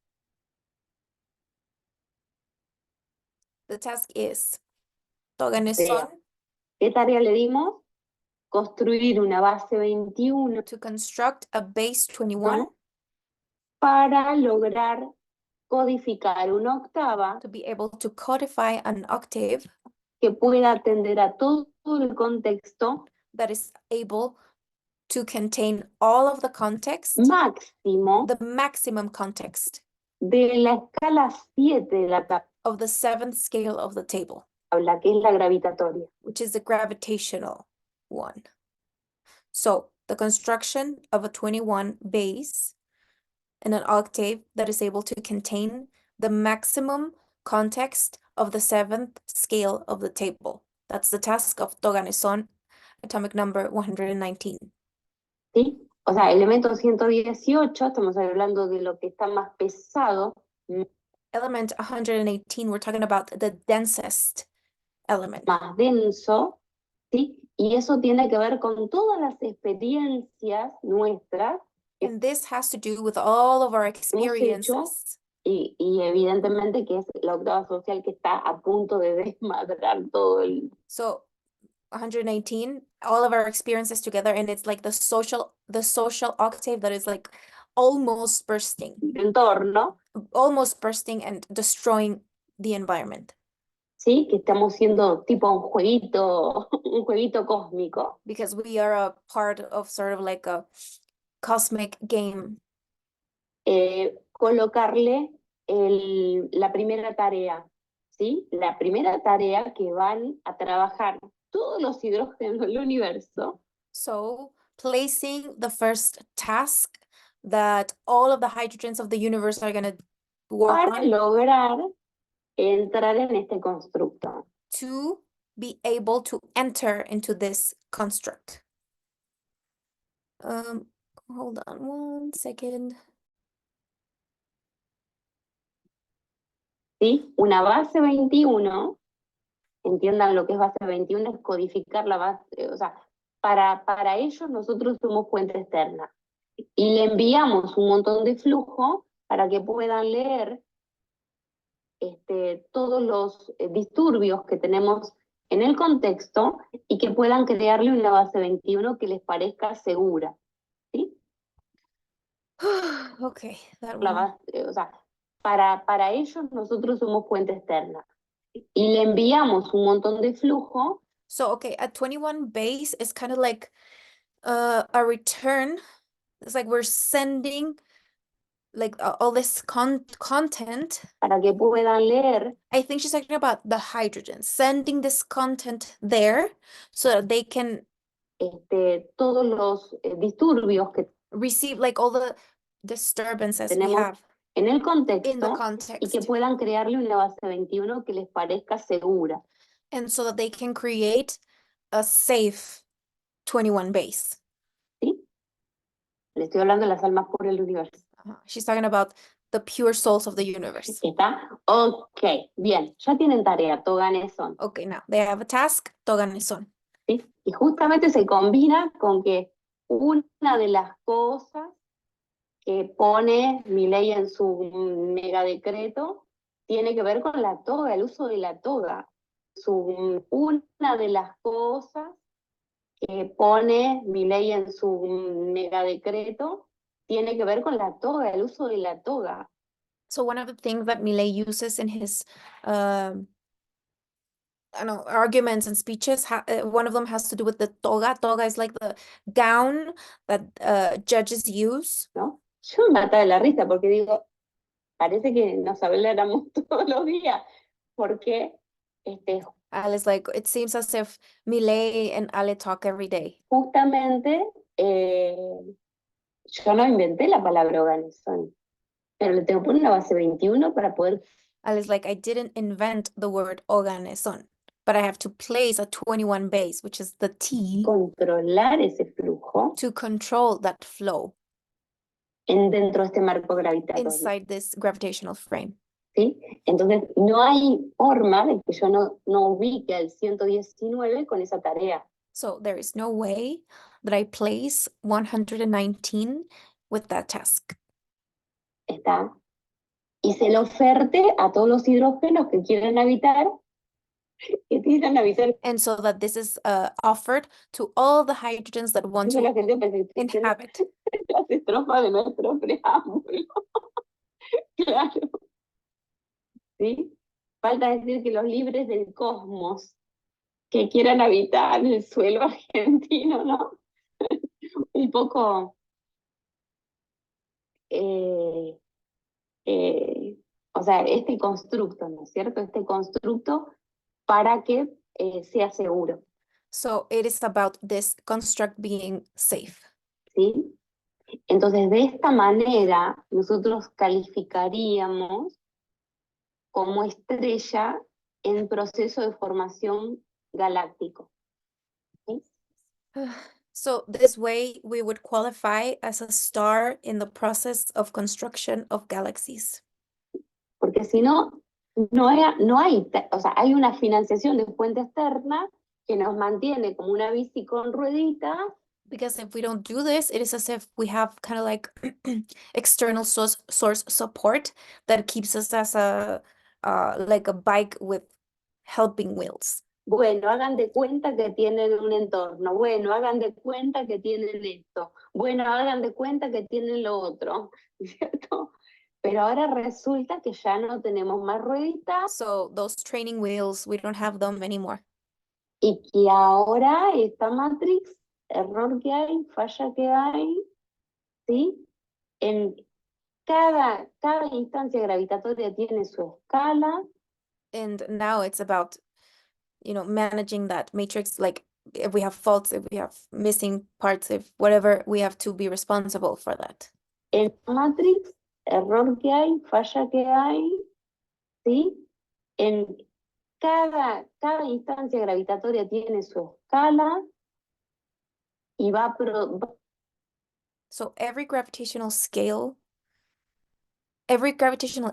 The task is Toganesson ¿Qué tarea le dimos? Construir una base 21 to construct a base 21 para lograr codificar una octava to be able to codify an octave que pueda atender a todo el contexto that is able to contain all of the context, máximo the maximum context de la escala 7 de la of the 7th scale of the table, tabla, que es la gravitatoria. which is the gravitational one. So the construction of a 21 base and an octave that is able to contain the maximum context of the 7th scale of the table. That's the task of Toganesson, atomic number 119. ¿Sí? O sea, elemento 118, estamos hablando de lo que está más pesado, Element 118, we're talking about the densest element. más denso, ¿sí? Y eso tiene que ver con todas las experiencias nuestras And this has to do with all of our experiences. y evidentemente que es la octava social que está a punto de desmadrar todo el So 118, all of our experiences together, and it's like the social octave that is like almost bursting and destroying the environment. ¿sí? Que estamos siendo tipo un jueguito cósmico. Because we are a part of sort of like a cosmic game. Colocarle la primera tarea, ¿sí? La primera tarea que van a trabajar todos los hidrógenos del universo. So placing the first task that all of the hydrogens of the universe are going to work para on lograr entrar en este constructo. to be able to enter into this construct. Hold on one second. ¿Sí? Una base 21, entiendan lo que es base 21, es codificar la base, o sea, para ellos nosotros somos fuente externa. Y le enviamos un montón de flujo para que puedan leer todos los disturbios que tenemos en el contexto y que puedan crearle una base 21 que les parezca segura. ¿Sí? Okay, that La one. base, o sea, para ellos nosotros somos fuente externa. Y le enviamos un montón de flujo. So, okay, a 21 base is kind of like a return. It's like we're sending like all this content. Para que puedan leer. I think she's talking about the hydrogen, sending this content there so that they can todos los disturbios que receive like all the disturbances we tenemos have en el in the contexto y context, que puedan crearle una base 21 que les parezca segura. and so that they can create a safe 21 base. ¿Sí? Le estoy hablando de las almas puras del universo. She's talking about the pure souls of the universe. ¿Está? Ok, bien. Ya tienen tarea, Toganeson. Okay, now they have a task, Toganeson. ¿Sí? Y justamente se combina con que una de las cosas que pone Milei en su mega decreto tiene que ver con la toga, el uso de la toga. Una de las cosas que pone Milei en su mega decreto tiene que ver con la toga, el uso de la toga. So one of the things that Milei uses in his I don't know, arguments and speeches, one of them has to do with the toga. Toga is like the gown that judges use. ¿No? Yo me mataba de la risa porque digo, parece que nos habláramos todos los días, porque Alice, like, it seems as if Milei and Ale talk every day. justamente yo no inventé la palabra organización, pero le tengo que poner una base 21 para poder Alice, like, I didn't invent the word organización, but I have to place a 21 base, which is the T, controlar ese flujo to control that flow dentro de este marco gravitatorio. inside this gravitational frame. ¿Sí? Entonces, no hay forma de que yo no ubique al 119 con esa tarea. So there is no way that I place 119 with that task. ¿Está? Y se lo oferte a todos los hidrógenos que quieran habitar, And so that this is offered to all the hydrogens that want Eso to la gente pensé que era inhabit. las estrofas de nuestro preámbulo. Claro. ¿Sí? Falta decir que los libres del cosmos que quieran habitar el suelo argentino, ¿no? Un poco o sea, este constructo, ¿no es cierto? Este constructo para que sea seguro. So it is about this construct being safe. ¿Sí? Entonces, de esta manera, nosotros calificaríamos como estrella en proceso de formación galáctico. ¿Sí? So this way we would qualify as a star in the process of construction of galaxies. Porque si no, no hay, o sea, hay una financiación de fuente externa que nos mantiene como una bici con rueditas. Because if we don't do this, it is as if we have kind of like external source support that keeps us as a like a bike with helping wheels. Bueno, hagan de cuenta que tienen un entorno. Bueno, hagan de cuenta que tienen esto. Bueno, hagan de cuenta que tienen lo otro, ¿cierto? Pero ahora resulta que ya no tenemos más rueditas. So those training wheels, we don't have them anymore. Y que ahora esta matrix, error que hay, falla que hay, ¿sí? En cada instancia gravitatoria tiene su escala. And now it's about, managing that matrix, like if we have faults, if we have missing parts, if whatever, we have to be responsible for that. En matrix, error que hay, falla que hay, ¿sí? En cada instancia gravitatoria tiene su escala y So every gravitational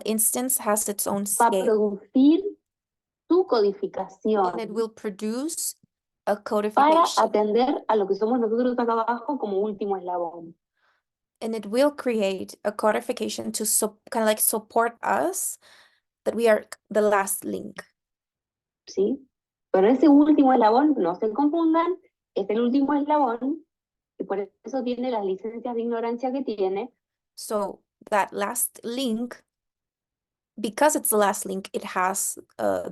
instance has its own va a scale, producir su and it codificación will produce a para codification, atender a lo que somos nosotros acá abajo como último eslabón. and it will create a codification to kind of like support us that we are the last link. ¿Sí? Pero ese último eslabón, no se confundan, es el último eslabón y por eso tiene las licencias de ignorancia que tiene, So that last link, because it's the last link, it has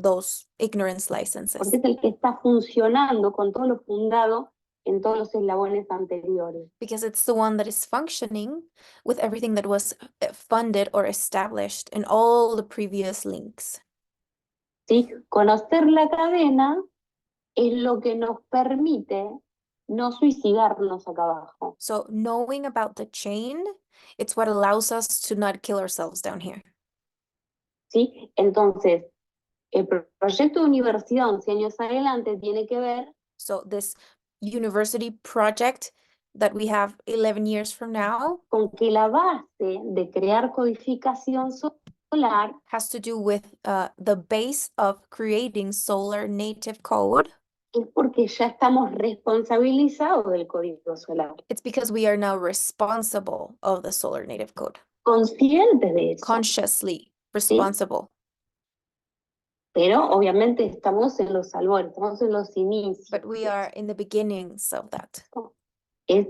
those ignorance licenses, porque es el que está funcionando con todo lo fundado en todos los eslabones anteriores. because it's the one that is functioning with everything that was funded or established in all the previous links. ¿Sí? Conocer la cadena es lo que nos permite no suicidarnos acá abajo. So knowing about the chain, it's what allows us to not kill ourselves down here. ¿Sí? Entonces, el proyecto de universidad 11 años adelante tiene que ver So this university project that we have 11 years from now con que la base de crear codificación solar has to do with the base of creating solar native code. es porque ya estamos responsabilizados del código solar, It's because we are now responsible of the solar native code, conscientes de eso. consciously responsible. Pero obviamente estamos en los albores, estamos en los inicios. But we are in the beginnings of that. Es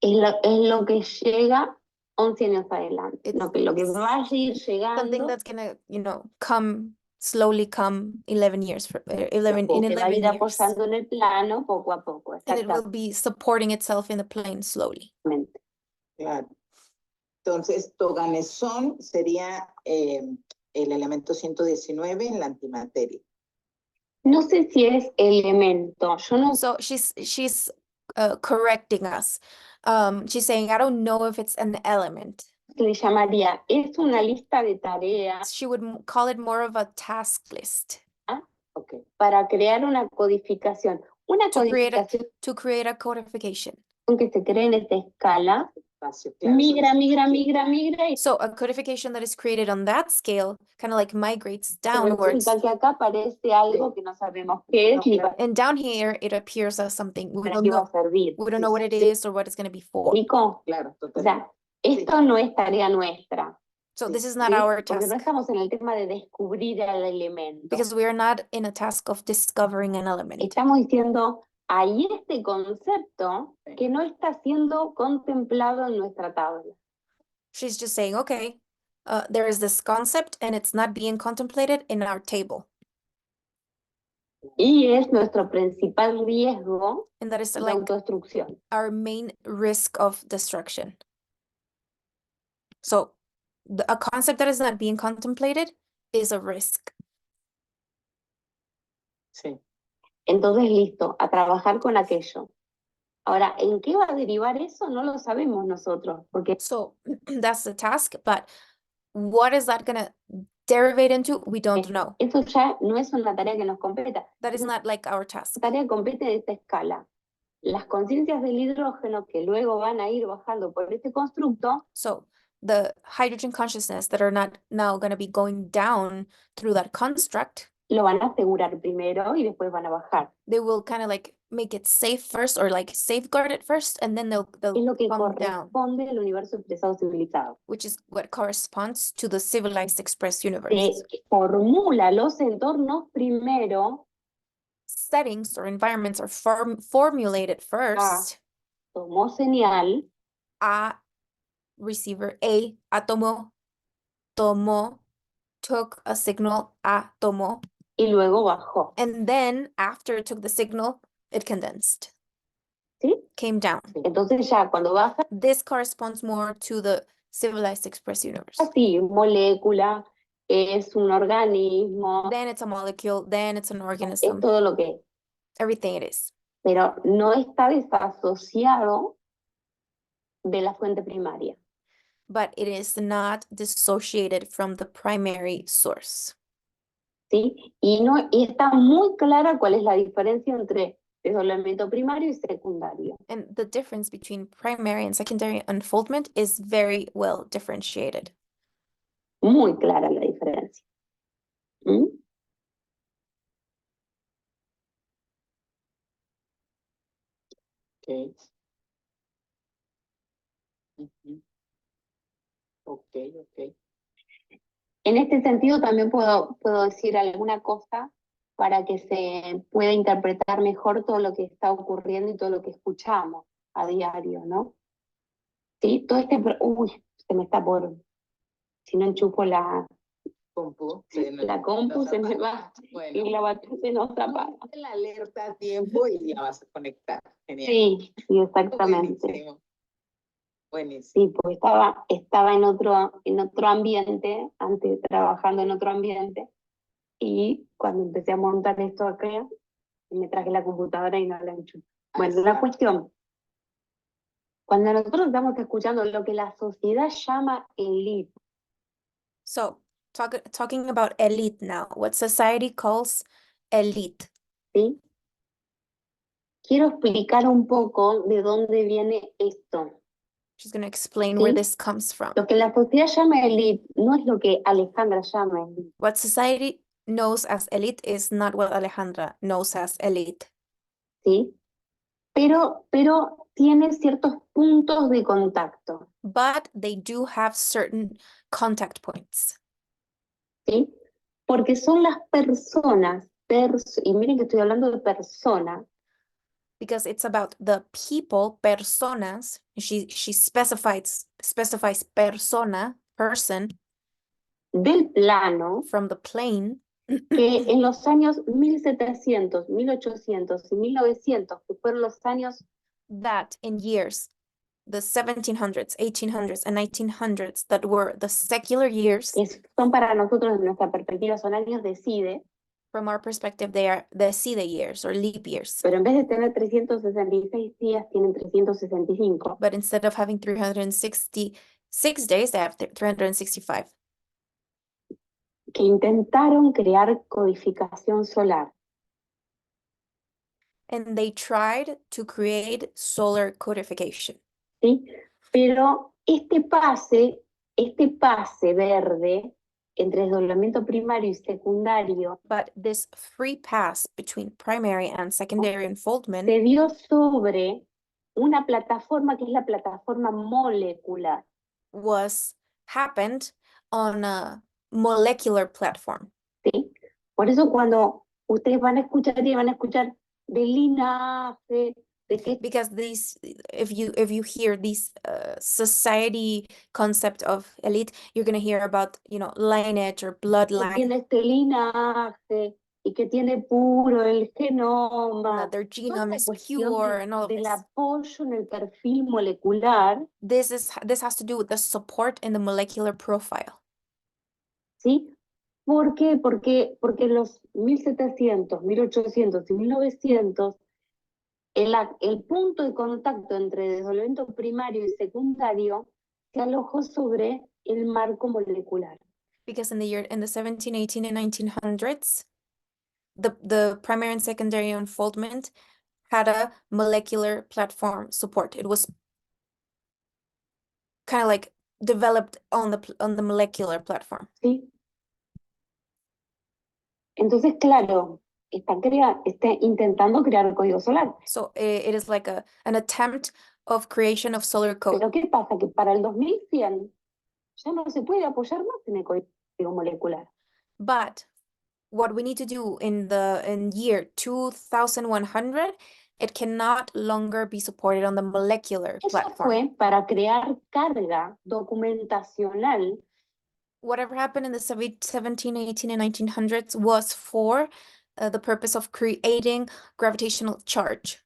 lo que llega 11 años adelante. It's Lo que va a ir Something llegando, that's gonna, slowly come 11 years, que 11 va a ir years. apoyando en el plano poco a poco. And it will be supporting itself in the plane slowly. Exactamente. Claro. Entonces, Toganesón sería el elemento 119 en la antimateria. No sé si es elemento, yo no So she's correcting us. She's saying, I don't know if it's an element. le llamaría, es una lista de tareas She would call it more of a task list Okay. para crear una codificación. Una to create codificación a codification. que se cree en esta escala, Espacio, claro, migra, son migra, espacios. migra, migra, y So a codification that is created on that scale kind of like migrates resulta downwards. que acá aparece algo que no sabemos qué es, ni para And down here, it appears as something we don't qué va a know. servir. We don't know what it is or what it's going to be for. ¿Explico? Claro, O totalmente. sea, esto no es tarea nuestra, So Sí, this is not ¿sí? our Porque no task estamos en el tema de descubrir el elemento. because we are not in a task of discovering an element. Estamos diciendo, hay este concepto que no está siendo contemplado en nuestra tabla. She's just saying, okay, there is this concept and it's not being contemplated in our table. Y es nuestro principal riesgo And that is de like autodestrucción. our main risk of destruction. So a concept that is not being contemplated is a risk. Sí. Entonces, listo, a trabajar con aquello. Ahora, ¿en qué va a derivar eso? No lo sabemos nosotros, porque So that's the task, but what is that gonna derivate into? We don't know. eso ya no es una tarea que nos competa. That is Es not like our task. una tarea que compete de esta escala. Las conciencias del hidrógeno que luego van a ir bajando por este constructo, So the hydrogen consciousness that are not now gonna be going down through that construct, lo van a asegurar primero y después van a bajar. they will kind of like make it safe first or like safeguard it first, and then they'll Es lo que come down, corresponde al universo expresado civilizado. which is what corresponds to the civilized express universe. Se formula los entornos primero, Settings or environments are formulated first. tomó señal, A receiver, A tomó, took a signal, A tomó, y luego bajó. and then after it took the signal, it condensed, ¿Sí? came down. Entonces ya cuando baja, This corresponds more to the civilized express universe. así, molécula, es un organismo, Then it's a molecule, then it's an es organism, todo lo que es. everything it is. Pero no está desasociado de la fuente primaria. But it is not dissociated from the primary source. ¿sí? Y está muy clara cuál es la diferencia entre desdoblamiento primario y secundario. And the difference between primary and secondary unfoldment is very well differentiated. Muy clara la diferencia. ¿Mm? Ok. Ujú. Ok, ok. En este sentido también puedo decir alguna cosa para que se pueda interpretar mejor todo lo que está ocurriendo y todo lo que escuchamos a diario, ¿no? Sí, todo uy, se me está por, si no enchufo la Compu, compu, nos se me apaga. va Bueno, y la batería se nos apaga. ponte la alerta a tiempo y la vas a conectar. Genial. Sí, sí, exactamente. Buenísimo. Buenísimo. Sí, porque estaba en otro ambiente, antes trabajando en otro ambiente, y cuando empecé a montar esto acá, me traje la computadora y no la enchufé. Bueno, la cuestión, cuando nosotros estamos escuchando lo que la sociedad llama elite, So, talking about elite now, what society calls elite. ¿sí? Quiero explicar un poco de dónde viene esto. She's going to explain where ¿Sí? this comes from. Lo que la sociedad llama elite no es lo que Alejandra llama elite. What society knows as elite is not what Alejandra knows as elite. ¿Sí? Pero tiene ciertos puntos de contacto. But they do have certain contact points. ¿Sí? Porque son las personas, y miren que estoy hablando de personas, Because it's about the people, personas. She specifies persona, person, del plano from the plane que en los años 1700, 1800 y 1900, que fueron los años that in years, the 1700s, 1800s, and 1900s, that were the secular years. que son para nosotros, de nuestra perspectiva, son años de CIDE, From our perspective, they are the SIDE years or leap years. pero en vez de tener 366 días, tienen 365. But instead of having 366 days, they have 365. Que intentaron crear codificación solar. And they tried to create solar codification. ¿Sí? Pero este pase verde entre desdoblamiento primario y secundario But this free pass between primary and secondary unfoldment se dio sobre una plataforma que es la plataforma molecular. happened on a molecular platform. ¿Sí? Por eso cuando ustedes van a escuchar de linaje, de que Because these, if you hear these society concept of elite, you're gonna hear about, lineage or bloodline, tiene este linaje y que tiene puro el and genoma, that their toda genome la is cuestión pure and all of del this. apoyo en el perfil molecular, This has to do with the support in the molecular profile. ¿sí? ¿Por qué? Porque los 1700, 1800 y 1900, el punto de contacto entre desdoblamiento primario y secundario se alojó sobre el marco molecular. Because in the 17, 18, and 1900s, the primary and secondary unfoldment had a molecular platform support. It was kind of like developed on the molecular platform. ¿Sí? Entonces, claro, está intentando crear el código solar. So it is like an attempt of creation of solar code. Pero ¿qué pasa? Que para el 2100 ya no se puede apoyar más en el código molecular. But what we need to do in year 2100, it cannot longer be supported on the molecular Eso platform. fue para crear carga documentacional. Whatever happened in the 17, 18, and 1900s was for the purpose of creating gravitational charge,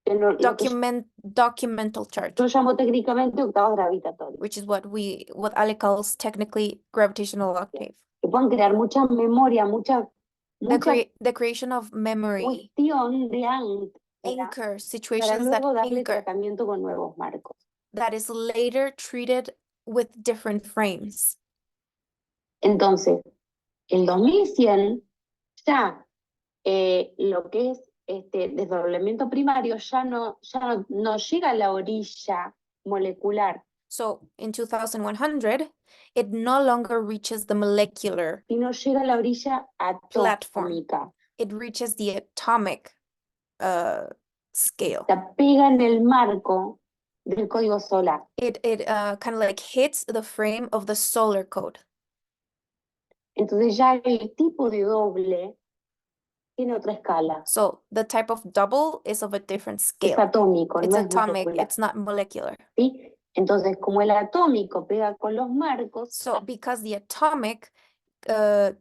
Lo que documental charge, yo llamo técnicamente octavas gravitatorias. which is what Ale calls technically gravitational octave. Que puedan crear mucha memoria, mucha The creation of memory, cuestión de ancla anchor para situations that luego darle anchor, tratamiento con nuevos marcos. that is later treated with different frames. Entonces, el 2100 ya lo que es desdoblamiento primario no llega a la orilla molecular, So in 2100, it no longer reaches the molecular, sino llega a la orilla Platform. atómica. it reaches the atomic scale. Se pega en el marco del código solar. It kind of like hits the frame of the solar code. Entonces ya el tipo de doble tiene otra escala. So the type of double is of a different Es scale. atómico, It's no es atomic, molecular. it's not molecular. ¿Sí? Entonces, como el atómico pega con los marcos, So because the atomic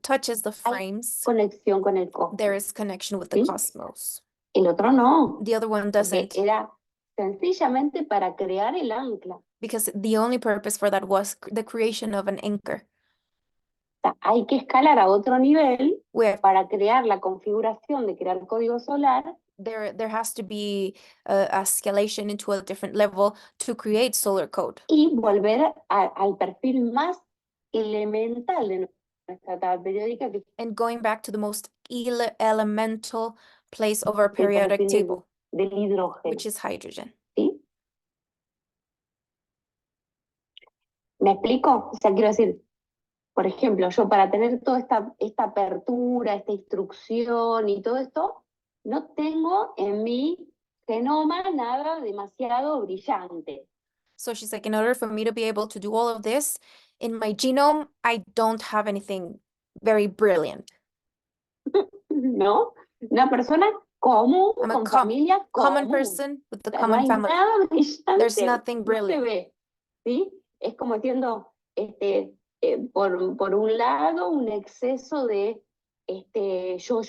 touches the hay frames, conexión con el cosmos. there is connection with the ¿Sí? cosmos. El otro no, The other one porque doesn't, era sencillamente para crear el ancla. because the only purpose for that was the creation of an anchor. O sea, hay que escalar a otro nivel Where para crear la configuración de crear código solar there has to be a escalation into a different level to create solar code. y volver al perfil más elemental de nuestra tabla periódica, que And going back to the most elemental place of our es el periodic perfil table, del hidrógeno. which is hydrogen. ¿Sí? ¿Me explico? O sea, quiero decir, por ejemplo, yo para tener toda esta apertura, esta instrucción y todo esto, no tengo en mi genoma nada demasiado brillante. So she's like, in order for me to be able to do all of this, in my genome, I don't have anything very brilliant. ¿No? Una persona común, I'm a con familia Common común. person with the O sea, no common hay family. nada brillante, There's nothing no se brilliant. ve, ¿sí? Es como diciendo, por un lado, un exceso de yo,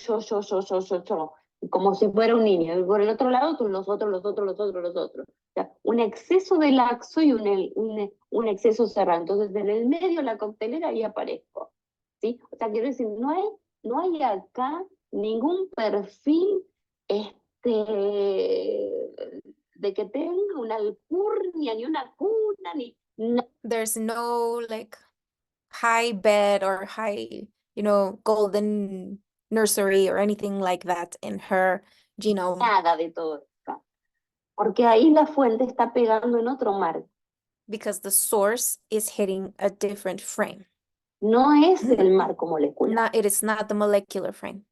como si fuera un niño, y por el otro lado, los otros. O sea, un exceso de laxo y un exceso cerrado. Entonces, en el medio, la coctelera, ahí aparezco, ¿sí? O sea, quiero decir, no hay acá ningún perfil, de que tenga una alcurnia, ni una cuna, ni There's no like high bed or high, golden nursery or anything like that in her genome, nada de todo esto. Porque ahí la fuente está pegando en otro marco. because the source is hitting a different frame. No es el marco molecular. It is not the molecular frame.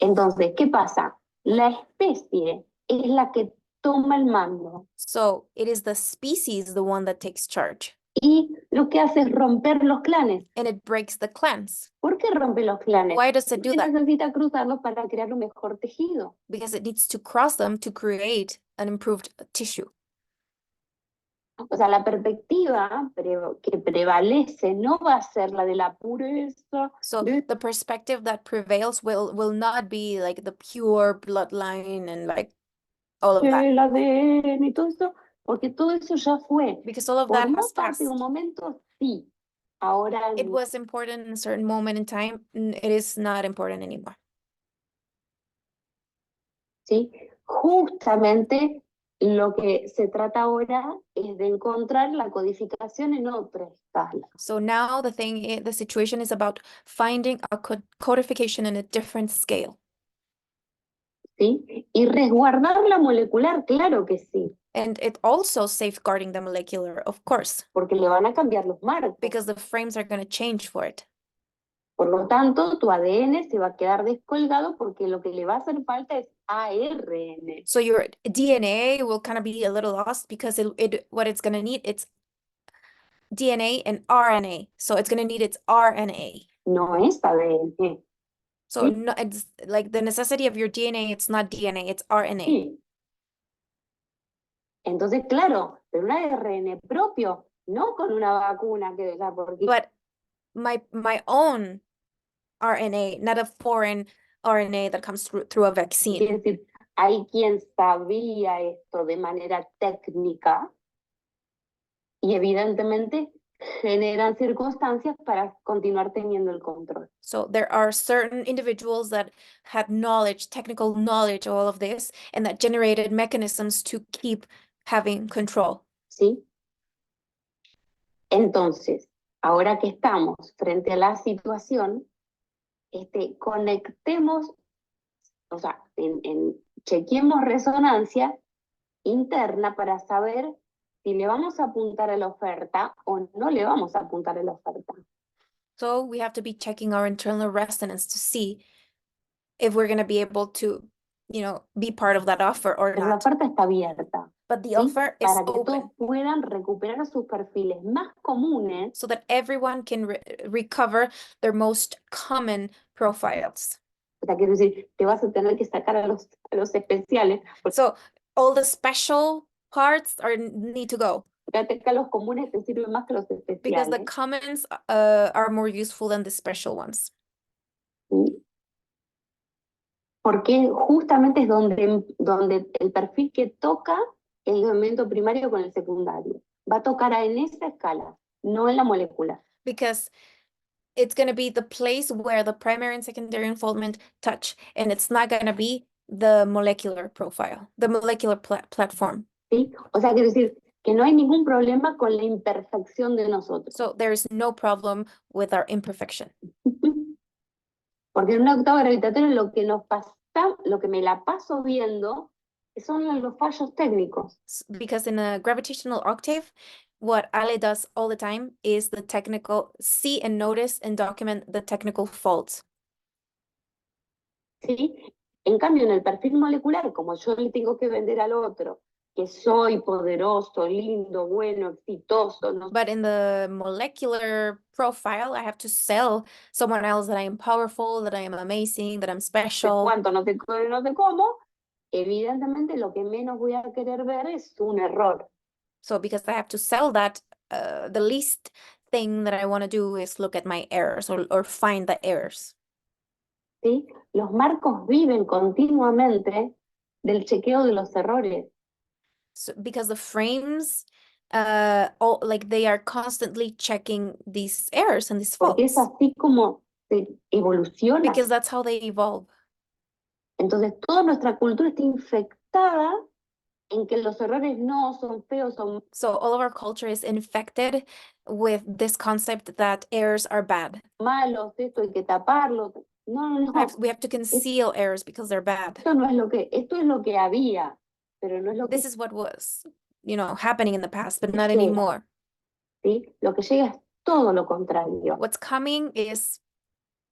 Entonces, ¿qué pasa? La especie es la que toma el mando So it is the species the one that takes charge, y lo que hace es romper los clanes. and it breaks the clans. ¿Por qué rompe los clanes? Why does it do Porque that? necesita cruzarlos para crear un mejor tejido. Because it needs to cross them to create an improved tissue. O sea, la perspectiva que prevalece no va a ser la de la pureza, So de the perspective that prevails will not be like the pure bloodline and like all of that, el ADN y todo eso, porque todo eso ya fue. because all of that Formó has parte de passed. un momento, sí. Ahora It no. was important in a certain moment in time. It is not important anymore. ¿Sí? Justamente lo que se trata ahora es de encontrar la codificación en otra escala. So now the situation is about finding a codification in a different scale. ¿Sí? Y resguardar la molecular, claro que sí, And it also safeguarding the molecular, of course, porque le van a cambiar los marcos. because the frames are going to change for it. Por lo tanto, tu ADN se va a quedar descolgado porque lo que le va a hacer falta es ARN. So your DNA will kind of be a little lost because what it's going to need, it's DNA and RNA. So it's going to need its RNA. No es ADN. So no, it's like the necessity of your DNA, it's not DNA, it's RNA. Sí. Entonces, claro, pero un ARN propio, no con una vacuna que deja porque But my own RNA, not a foreign RNA that comes through a vaccine. quiere decir, hay quien sabía esto de manera técnica y evidentemente generan circunstancias para continuar teniendo el control. So there are certain individuals that had knowledge, technical knowledge, all of this, and that generated mechanisms to keep having control. ¿Sí? Entonces, ahora que estamos frente a la situación, conectemos, o sea, chequeemos resonancia interna para saber si le vamos a apuntar a la oferta o no le vamos a apuntar a la oferta. So we have to be checking our internal resonance to see if we're going to be able to, be part of that offer or Pero la not. oferta está abierta, But the ¿sí? offer is Para que todos open puedan recuperar sus perfiles más comunes, so that everyone can recover their most common profiles. o sea, quiero decir, te vas a tener que sacar a los especiales, porque So all the special parts need to go fíjate que los comunes te sirven más que los because the especiales. commons are more useful than the special ones. ¿Sí? Porque justamente es donde el perfil que toca el elemento primario con el secundario. Va a tocar en esa escala, no en la molecular. Because it's going to be the place where the primary and secondary unfoldment touch, and it's not going to be the molecular profile, the molecular platform. ¿Sí? O sea, quiero decir que no hay ningún problema con la imperfección de nosotros. So there's no problem with our imperfection. Porque en una octava gravitatoria lo que nos pasa, lo que me la paso viendo son los fallos técnicos. Because in a gravitational octave, what Ale does all the time is the technical, see and notice and document the technical faults. ¿Sí? En cambio, en el perfil molecular, como yo le tengo que vender al otro que soy poderoso, lindo, bueno, exitoso, no But in the molecular profile, I have to sell someone else that I am powerful, that I am amazing, that I'm sé special. cuánto, no sé cómo, evidentemente lo que menos voy a querer ver es un error. So because I have to sell that, the least thing that I want to do is look at my errors or find the errors. ¿Sí? Los marcos viven continuamente del chequeo de los errores. So because the frames, like they are constantly checking these errors and these Porque es faults así como se evoluciona. because that's how they evolve. Entonces, toda nuestra cultura está infectada en que los errores no son feos, son So all of our culture is infected with this concept that errors are bad. malos, esto hay que taparlo. No, no, no. We have to conceal errors because they're bad. Esto es lo que había, pero no es lo que This is what was, happening in the past, but not llega, anymore. ¿sí? Lo que llega es todo lo contrario. What's coming is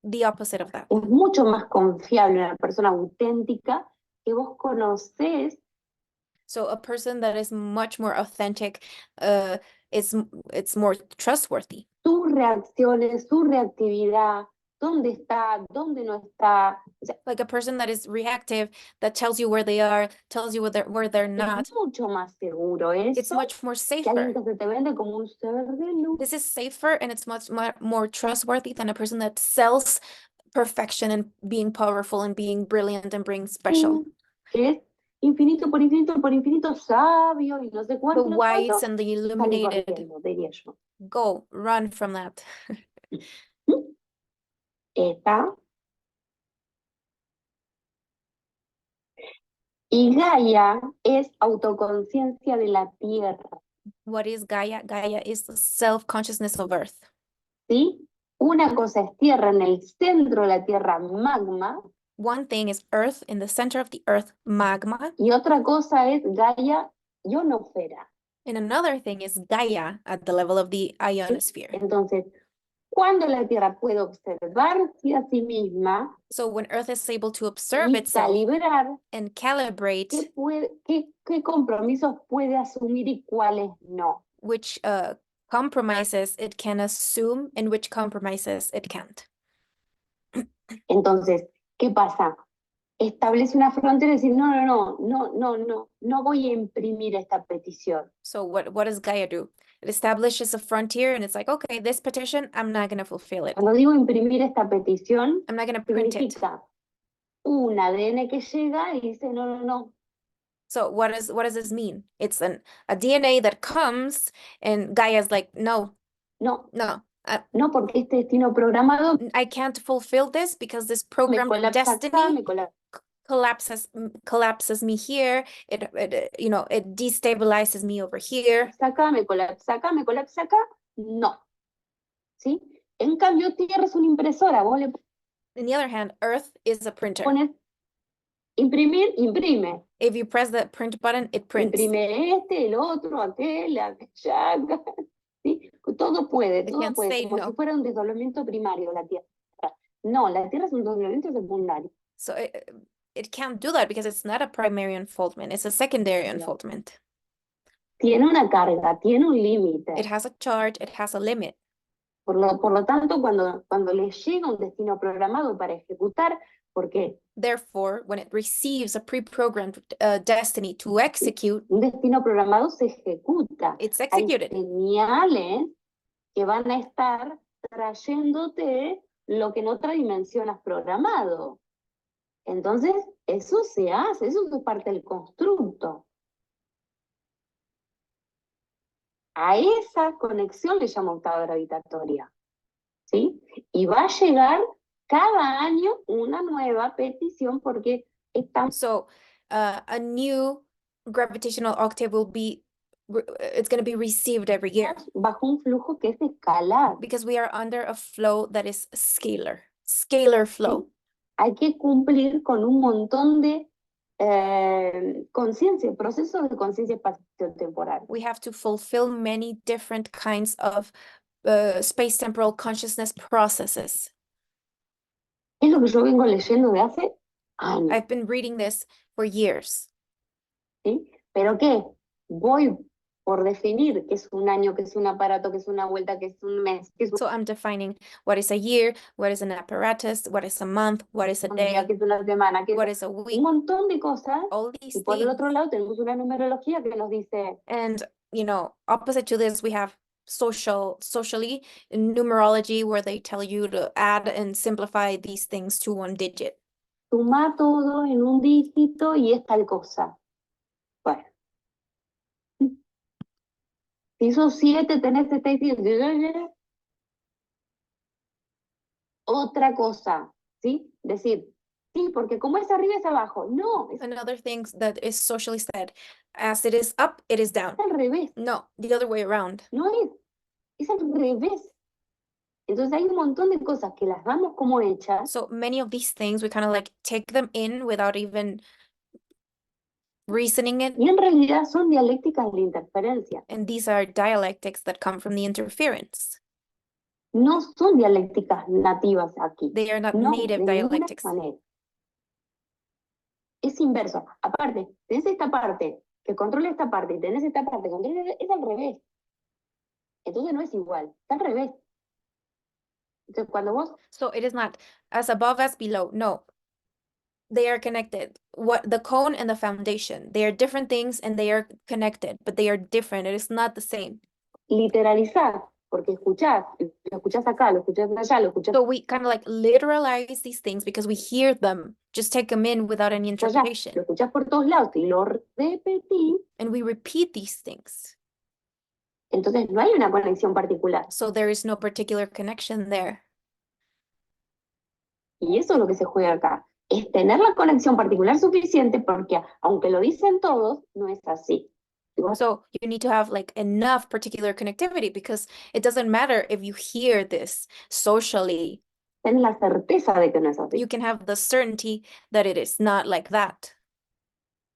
the opposite of that. Es mucho más confiable una persona auténtica que vos conocés. So a person that is much more authentic, it's more trustworthy. Sus reacciones, su reactividad, dónde está, dónde no está. O sea, Like a person that is reactive, that tells you where they are, tells you where they're not. es mucho más seguro It's eso much more que alguien safer. que se te vende como un ser de luz. This is safer and it's much more trustworthy than a person that sells perfection and being powerful and being brilliant and being special. Que es infinito por infinito por infinito, sabio y no sé The cuánto, no sé wise cuánto. and the Sale illuminated. corriendo, diría yo. Go, run from that. Esta. Y Gaia es autoconciencia de la Tierra, What is Gaia? Gaia is the self-consciousness of Earth. ¿sí? Una cosa es Tierra, en el centro de la Tierra, magma, One thing is Earth, in the center of the Earth, magma. y otra cosa es Gaia, ionosfera. And another thing is Gaia at the level of the ionosphere. Entonces, cuando la Tierra puede observarse a sí misma So when Earth is able to observe y itself calibrar, and calibrate ¿qué compromisos puede asumir y cuáles no? which compromises it can assume and which compromises it can't. Entonces, ¿qué pasa? Establece una frontera y decir, no voy a imprimir esta petición. So what does Gaia do? It establishes a frontier and it's like, okay, this petition, I'm not going to fulfill it. Cuando digo imprimir esta petición, I'm not going to print it. significa un ADN que llega y dice, no. So what does this mean? It's a DNA that comes and Gaia's like, no, No, porque este destino programado I can't fulfill this because this me programmed colapsa acá, destiny me colapsa. collapses me here. It destabilizes me over here. Acá, me colapsa acá, no. ¿Sí? En cambio, Tierra es una impresora, vos le On the other hand, Earth is a printer. Pones imprimir, imprime. If you press the print button, it prints. Imprime el otro, aquel, aquella, ¿sí? Todo puede, todo can't puede, say como no. si fuera un desdoblamiento primario la Tierra. No, la Tierra es un desdoblamiento secundario. So it can't do that because it's not a primary unfoldment, it's a secondary No. unfoldment. Tiene una carga, tiene un límite. It has a charge, it has a limit. Por lo tanto, cuando le llega un destino programado para ejecutar, porque Therefore, when it receives a pre-programmed destiny to execute, un destino programado se ejecuta. it's Hay executed. señales que van a estar trayéndote lo que en otra dimensión has programado. Entonces, eso se hace, eso es parte del constructo. A esa conexión le llamo octava gravitatoria, ¿sí? Y va a llegar cada año una nueva petición porque estamos So a new gravitational octave will be, it's going to be received every year bajo un flujo que es escalar. because we are under a flow that is scalar flow. Hay que cumplir con un montón de conciencia, procesos de conciencia espaciotemporal. We have to fulfill many different kinds of space-temporal consciousness processes. Es lo que yo vengo leyendo de hace años. I've been reading this for years. ¿Sí? ¿Pero qué? Voy por definir qué es un año, qué es un aparato, qué es una vuelta, qué es un mes, qué es So I'm defining what is a year, what is an apparatus, what is a month, what is a un día, day, qué es una semana, qué what es is a un week, montón de cosas. all these Y por el things. otro lado tenemos una numerología que nos dice, And, you know, opposite to this, we have socially in numerology where they tell you to add and simplify these things to one digit. suma todo en un dígito y es tal cosa. Bueno. Si sos 7, tenés 7. Otra cosa, ¿sí? Decir, sí, porque como es arriba es abajo. No, es Another thing that is socially said, as it is up, it is down. al revés. No, the other way around. No es al revés. Entonces hay un montón de cosas que las damos como hechas So many of these things, we kind of like take them in without even reasoning it. y en realidad son dialécticas de la interferencia. And these are dialectics that come from the interference. No son dialécticas nativas aquí. They are not No, native de ninguna dialectics. manera. Es inverso. Aparte, tenés esta parte que controla esta parte y tenés esta parte que controla, es al revés. Entonces no es igual, está al revés. Entonces cuando vos, So it is not as above as below. No, they are connected. What the cone and the foundation, they are different things and they are connected, but they are different. It is not the same. literalizás, porque escuchás, lo escuchás acá, lo escuchás allá, lo escuchás So we kind of like literalize these things because we hear them, just take them in without any allá, interpretation. lo escuchás por todos lados y lo repetís, And we repeat these things. entonces no hay una conexión particular. So there is no particular connection there. Y eso es lo que se juega acá. Es tener la conexión particular suficiente porque aunque lo dicen todos, no es así. Si vos So you need to have like enough particular connectivity because it doesn't matter if you hear this socially. tenés la certeza de que no es así. You can have the certainty that it is not like that.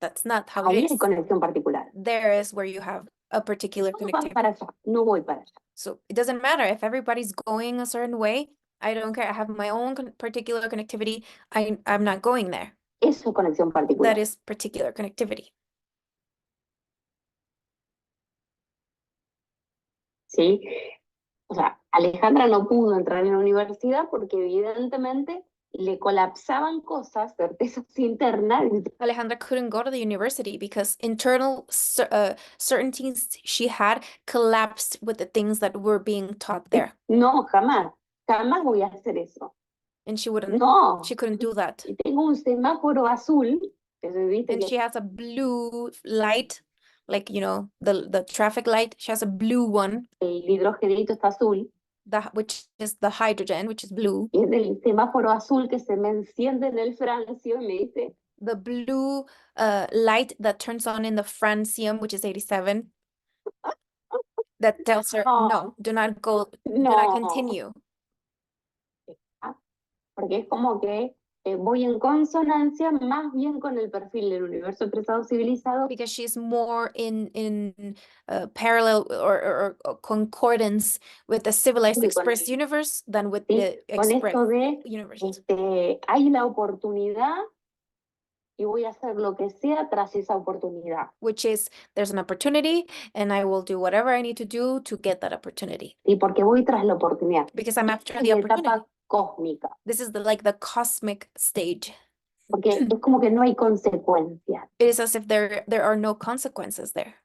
That's not how Ahí it hay is. conexión particular. There is where you have a particular No vas connectivity. para allá, no voy para allá. So it doesn't matter if everybody's going a certain way. I don't care. I have my own particular connectivity. I'm not going there. Eso es conexión particular. That is particular connectivity. ¿Sí? O sea, Alejandra no pudo entrar en la universidad porque evidentemente le colapsaban cosas, certezas internas. Alejandra couldn't go to the university because internal certainties she had collapsed with the things that were being taught there. No, jamás, jamás voy a hacer eso. And she wouldn't, No, she couldn't do that. y tengo un semáforo azul, que viste And que she has a blue light, like, you know, the traffic light. She has a blue one, el hidrogenito está azul, which is the hydrogen, which is blue. y es el semáforo azul que se me enciende en el francio y me dice, The blue light that turns on in the francium, which is 87, that tells her, no, do not go, do not no. continue. porque es como que voy en consonancia más bien con el perfil del universo expresado civilizado because she's more in parallel or concordance with the civilized Sí, expressed universe than with ¿sí? the Con expressed esto de universe. hay la oportunidad y voy a hacer lo que sea tras esa oportunidad. Which is there's an opportunity and I will do whatever I need to do to get that opportunity ¿Sí? Porque voy tras la oportunidad. because I'm after Es the la opportunity. etapa cósmica, This is like the cosmic stage. porque es como que no hay consecuencias. It is as if there are no consequences there.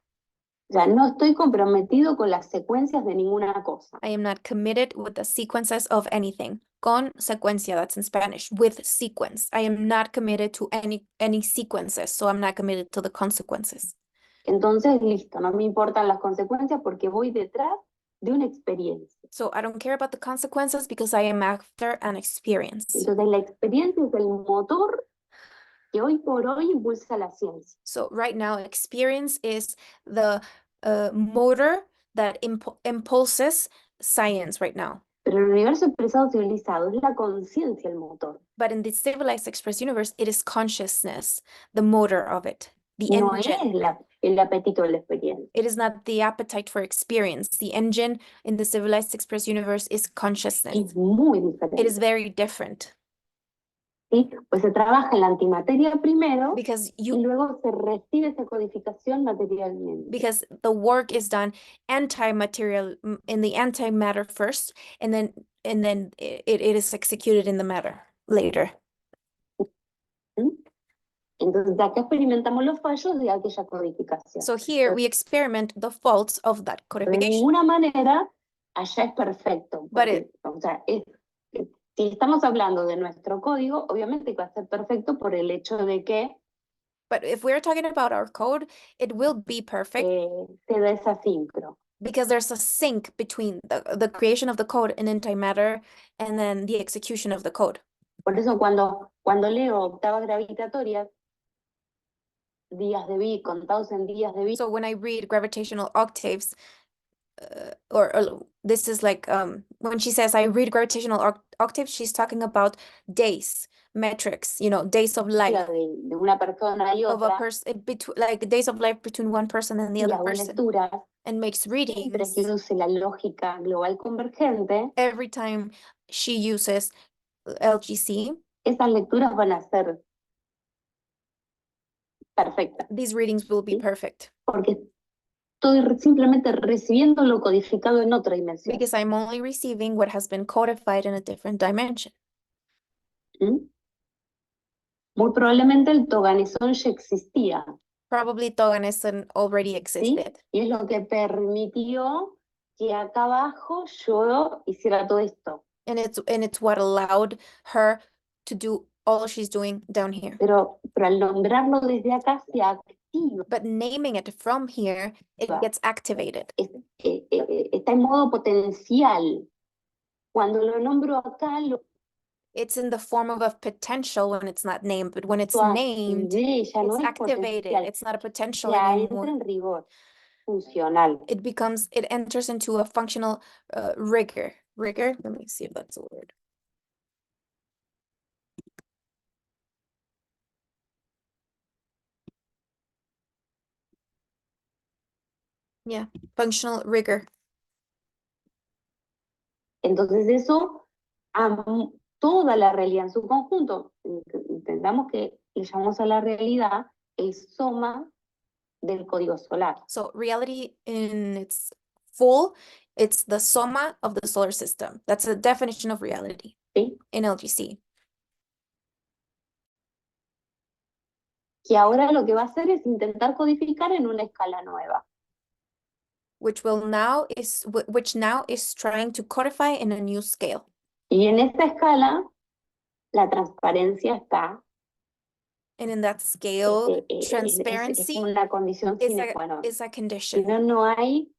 O sea, no estoy comprometido con las secuencias de ninguna cosa. I am not committed with the sequences of anything. Con secuencia, that's in Spanish, with sequence. I am not committed to any sequences, so I'm not committed to the consequences. Entonces, listo, no me importan las consecuencias porque voy detrás de una experiencia. So I don't care about the consequences because I am after an experience. Entonces, la experiencia es el motor que hoy por hoy impulsa la ciencia. So right now, experience is the motor that impulses science right now. Pero el universo expresado civilizado es la conciencia el motor. But in the civilized express universe, it is consciousness, the motor of it, the No es engine. el apetito de la experiencia. It is not the appetite for experience. The engine in the civilized express universe is consciousness. Es muy It is diferente. very different ¿Sí? Pues se trabaja en la antimateria primero because y luego se recibe esa codificación materialmente. the work is done anti-material in the antimatter first, and then it is executed in the matter later. ¿Mm? Entonces, acá experimentamos los fallos de aquella codificación. So here we experiment the faults of that Pero de codification. ninguna manera allá es perfecto. But Porque, o sea, si estamos hablando de nuestro código, obviamente que va a ser perfecto por el hecho de que But if we're talking about our code, it will be perfect se da esa sincro. because there's a sync between the creation of the code in antimatter and then the execution of the code. Por eso cuando leo octavas gravitatorias, días de vida, contados en días de vida, So when I read gravitational octaves, or this is like when she says I read gravitational octaves, she's talking about days, metrics, days of life de una persona y of a otra, person, between like days of life between one person and the y other hago person, lecturas, and makes siempre readings que use la lógica global convergente, every time she uses LGC. esas lecturas van a ser perfectas, These readings will be ¿sí? perfect Porque estoy simplemente recibiendo lo codificado en otra dimensión. because I'm only receiving what has been codified in a different dimension. ¿Mm? Muy probablemente el Toganezón ya existía, Probably Toganeson already ¿sí? existed. Y es lo que permitió que acá abajo yo hiciera todo esto. And it's what allowed her to do all she's doing down here. Pero al nombrarlo desde acá se activa, But naming it from here, it gets activated. está en modo potencial. Cuando lo nombro acá, lo It's in the form of a potential when it's not named, but when it's named, activé, ya no it's es activated. potencial, It's not a potential ya entra anymore. en rigor funcional. It enters into a functional rigor. Rigor? Let me see if that's a word. Yeah, functional rigor. Entonces eso, toda la realidad en su conjunto, entendamos que le llamamos a la realidad el soma del código solar. So reality in its full, it's the soma of the solar system. That's the definition of reality ¿Sí? in LGC. Que ahora lo que va a hacer es intentar codificar en una escala nueva. Which now is trying to codify in a new scale. Y en esta escala, la transparencia está, And in that scale, es transparency una condición is sine qua non. a Si condition. no hay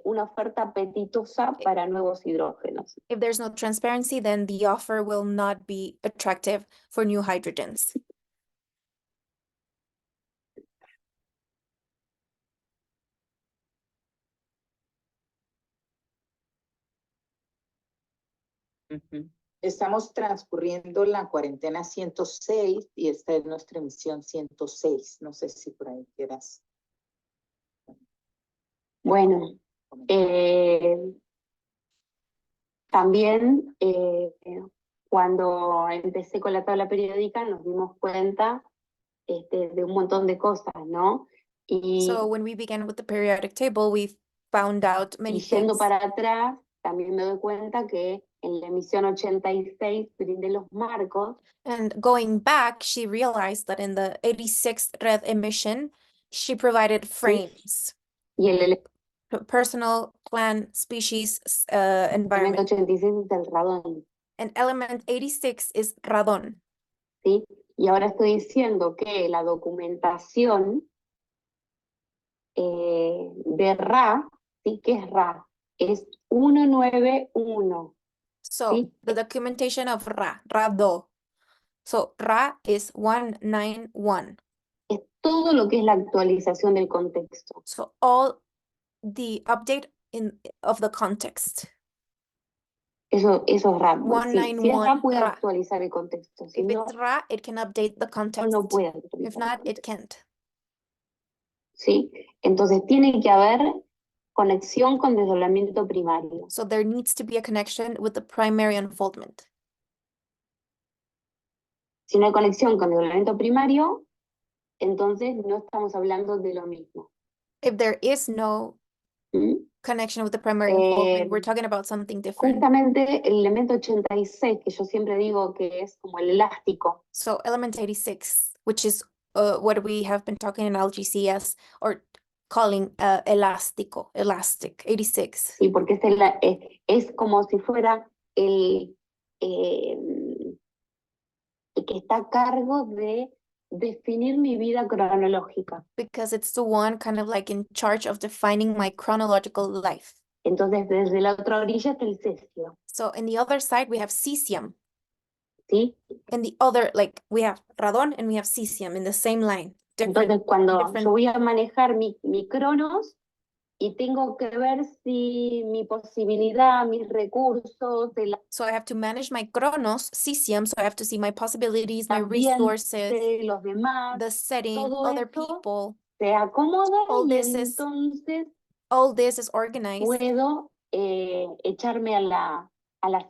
una oferta apetitosa para nuevos hidrógenos. If there's no transparency, then the offer will not be attractive for new hydrogens. Ujú. Estamos transcurriendo la cuarentena 106 y esta es nuestra emisión 106. No sé si por ahí quieras. Bueno, también cuando empecé con la tabla periódica nos dimos cuenta de un montón de cosas, ¿no? Y, So when we began with the periodic table, we found out y many yendo things. para atrás, también me doy cuenta que en la emisión 86 brindé los marcos And going back, she realized that in the 86th red emission, she provided frames, y el personal, clan, species, elemento environment. 86 es el radón, And element 86 is radon. ¿sí? Y ahora estoy diciendo que la documentación de Ra, ¿sí? ¿Qué es Ra? Es 191. So Sí. the documentation of Rado. So Ra is 191. Es todo lo que es la actualización del contexto. So all the update of the context. Eso es Ra. Si es 191 Ra, puede Ra. actualizar el contexto. Si If no, it's Ra, it can update the context. no puede If actualizar el not, it contexto, can't. ¿sí? Entonces tiene que haber conexión con desdoblamiento primario. So there needs to be a connection with the primary unfoldment. Si no hay conexión con desdoblamiento primario, entonces no estamos hablando de lo mismo. If there is no ¿Mm? connection with the primary unfoldment, we're Eh, talking about something different. Justamente el elemento 86, que yo siempre digo que es como el elástico, So element 86, which is what we have been talking in LGCS or calling elastic 86. ¿sí? Porque es como si fuera eh, el que está a cargo de definir mi vida cronológica. Because it's the one kind of like in charge of defining my chronological life. Entonces, desde la otra orilla está el cesio, So in the other side, we have cesium. ¿sí? In the other, like we have radon and we have cesium in the same line. Entonces, cuando different- yo voy a manejar mi cronos y tengo que ver si mi posibilidad, mis recursos, el So I have to manage my chronos, cesium, so I have to see my possibilities, my ambiente resources, de los demás, the setting, todo other eso people. se acomoda All y this is- entonces All this is organized. puedo echarme a las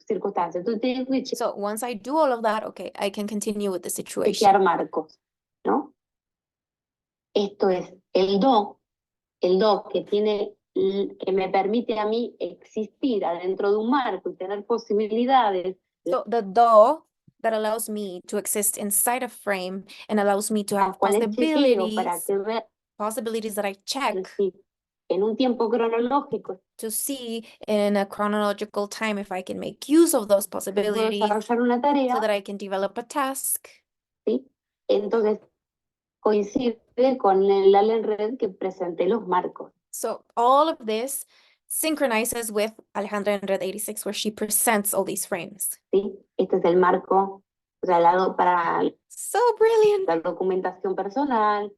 circunstancias. Entonces tengo que So once I do all of that, okay, I can continue with the situation. chequear marcos, ¿no? Esto es el do que que me permite a mí existir adentro de un marco y tener posibilidades. So the do that allows me to exist inside a frame and allows me to have ¿Cuál es chequeo? Para possibilities, que ver possibilities that I check si en un tiempo cronológico to see in a chronological time if I can make use of those puedo possibilities desarrollar una tarea, so that I can develop a task. ¿sí? Entonces coincide con el Allen Red que presenté los marcos. So all of this synchronizes with Alejandra en Red 86, where she presents all these frames. ¿Sí? Este es el marco para So brilliant. la documentación personal,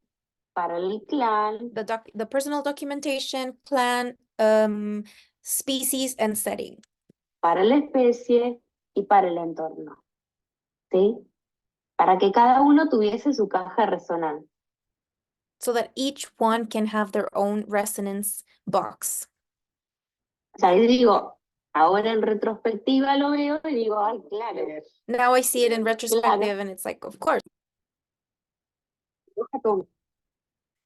para el clan, The personal documentation, clan, species, and setting. para la especie y para el entorno. ¿Sí? Para que cada uno tuviese su caja de resonancia. So that each one can have their own resonance box. O sea, y digo, ahora en retrospectiva lo veo y digo, ay, claro, Now I see it in retrospective and it's like, of course. reloj atómico.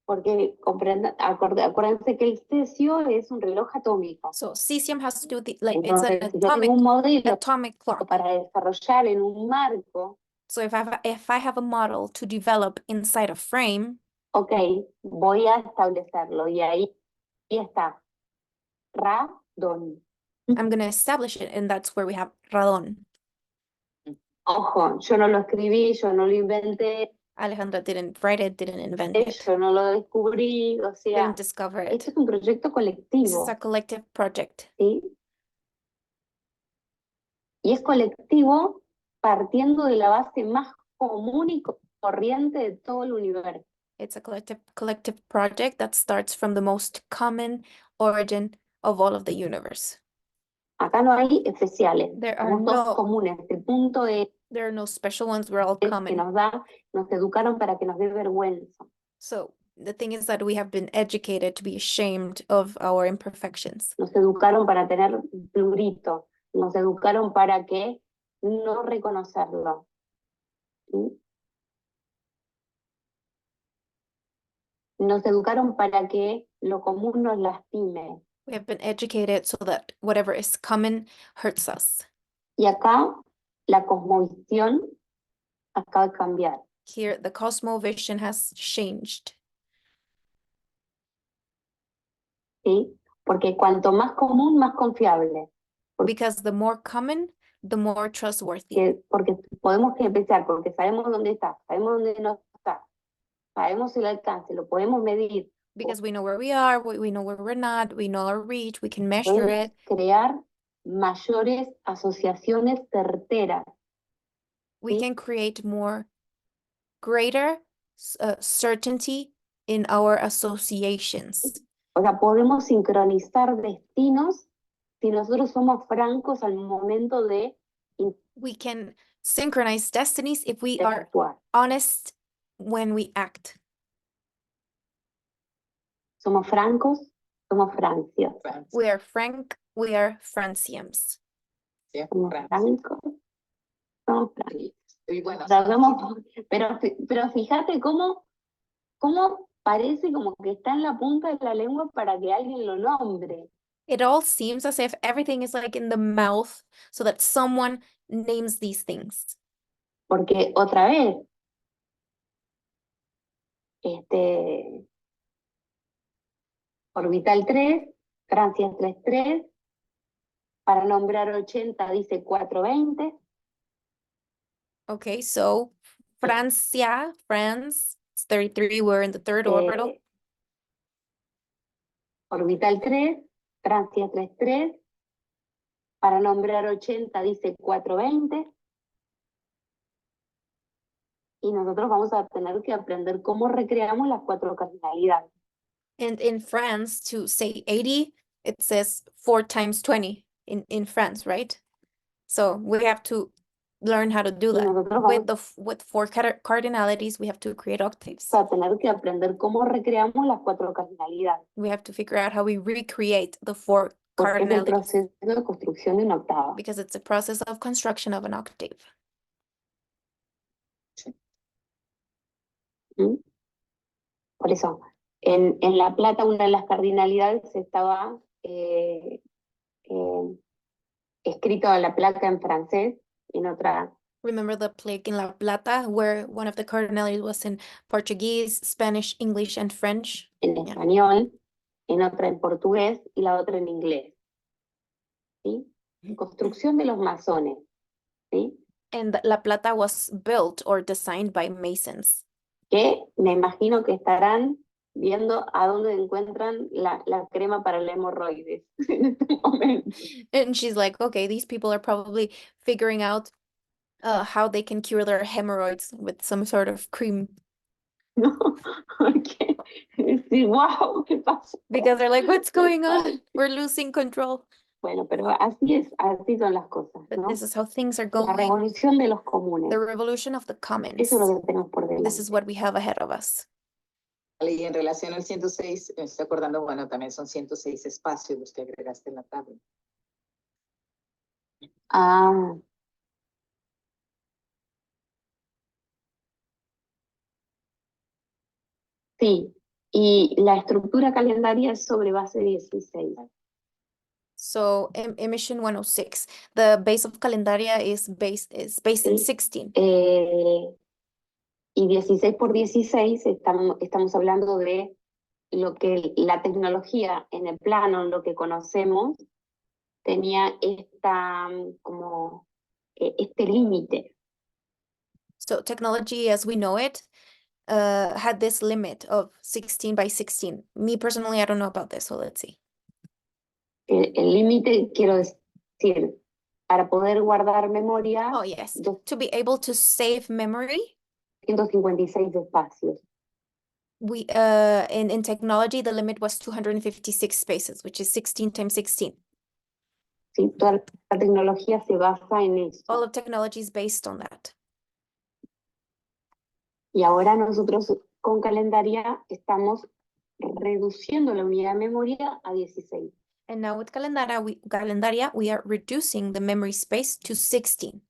Porque acuérdense que el cesio es un reloj atómico. So cesium has to do like it's Entonces, an si yo tengo un modelo atomic clock. para desarrollar en un marco, So if I have a model to develop inside a frame, ok, voy a establecerlo y ahí está. Radón. I'm gonna establish it, and that's where we have radon. Ojo, yo no lo escribí, yo no lo inventé, Alejandra didn't write it, didn't invent it, yo no lo descubrí, o sea, didn't discover it. esto es un proyecto This colectivo, is a collective project. ¿sí? Y es colectivo partiendo de la base más común y corriente de todo el universo. It's a collective project that starts from the most common origin of all of the universe. Acá no hay especiales, There are somos todos no comunes. El punto es there are no special ones, we're all que common. nos educaron para que nos dé vergüenza. So the thing is that we have been educated to be ashamed of our imperfections. Nos educaron para tener plurito, nos educaron para que no reconocerlo. ¿Sí? Nos educaron para que lo común nos lastime. We have been educated so that whatever is common hurts us. Y acá la cosmovisión acaba de cambiar. Here, the cosmovision has changed ¿Sí? Porque cuanto más común, más confiable. because the more common, the more trustworthy. Porque podemos empezar, porque sabemos dónde está, sabemos dónde no está, sabemos el alcance, lo podemos medir, Because we know where we are, we know where we're not, we know our reach, we can measure podemos it. crear mayores asociaciones certeras. We ¿Sí? can create greater certainty in our associations. O sea, podemos sincronizar destinos si nosotros somos francos al momento de We can synchronize destinies if we are interactuar. honest when we act. Somos francos, somos Francia. Francia, We are frank, we are Franciums. ¿sí? Somos Francia. francos, somos Francia. Y bueno, Pero fíjate cómo parece como que está en la punta de la lengua para que alguien lo nombre. It all seems as if everything is like in the mouth so that someone names these things. Porque otra vez, orbital 3, Francia 33, para nombrar 80 dice 420. Okay, so Francia, France, it's 33, we're in the third orbital. Orbital 3, Francia 33, para nombrar 80 dice 420. Y nosotros vamos a tener que aprender cómo recreamos las 4 cardinalidades. And in France, to say 80, it says 4 times 20 in France, right? So we have to learn how to do Y that. nosotros With vamos with 4 cardinalities, we have to create octaves. a tener que aprender cómo recreamos las 4 cardinalidades. We have to figure out how we recreate the 4 Porque es el cardinalities proceso de construcción de una octava. because it's a process of construction of an octave. ¿Mm? Por eso, en La Plata una de las cardinalidades estaba escrito en la placa en francés, en otra Remember the plague in La Plata, where one of the cardinalities was in Portuguese, Spanish, English, and French? en Yeah. español, en otra en portugués y la otra en inglés. ¿Sí? Construcción de los masones. ¿Sí? And La Plata was built or designed by Masons. Que me imagino que estarán viendo a dónde encuentran la crema para el hemorroides en este momento. And she's like, okay, these people are probably figuring out how they can cure their hemorrhoids with some sort of cream. ¿No? Porque sí, wow, ¿qué pasó? Because they're like, what's going on? We're losing control. Bueno, pero así son las cosas, But ¿no? this is how things are La going. revolución de los comunes. The revolution of the commons. Eso es lo que tenemos por delante. This is what we have ahead of us. y en relación al 106, me estoy acordando, bueno, también son 106 espacios los que agregaste en la tabla. Ah. Sí, y la estructura calendaria es sobre base 16. So emission 106. The base of Calendaria is based in Sí. 16. Y 16 por 16 estamos hablando de lo que la tecnología en el plano, lo que conocemos, tenía este límite. So technology as we know it had this limit of 16 by 16. Me personally, I don't know about this, so let's see. El límite, quiero decir, para poder guardar memoria, Oh, yes. To be able to save memory, 256 espacios. we in technology, the limit was 256 spaces, which is 16 times 16. ¿sí? Toda la tecnología se basa en eso. All of technology is based on that. Y ahora nosotros con Calendaria estamos reduciendo la unidad de memoria a 16. And now with Calendaria, we are reducing the memory space to 16.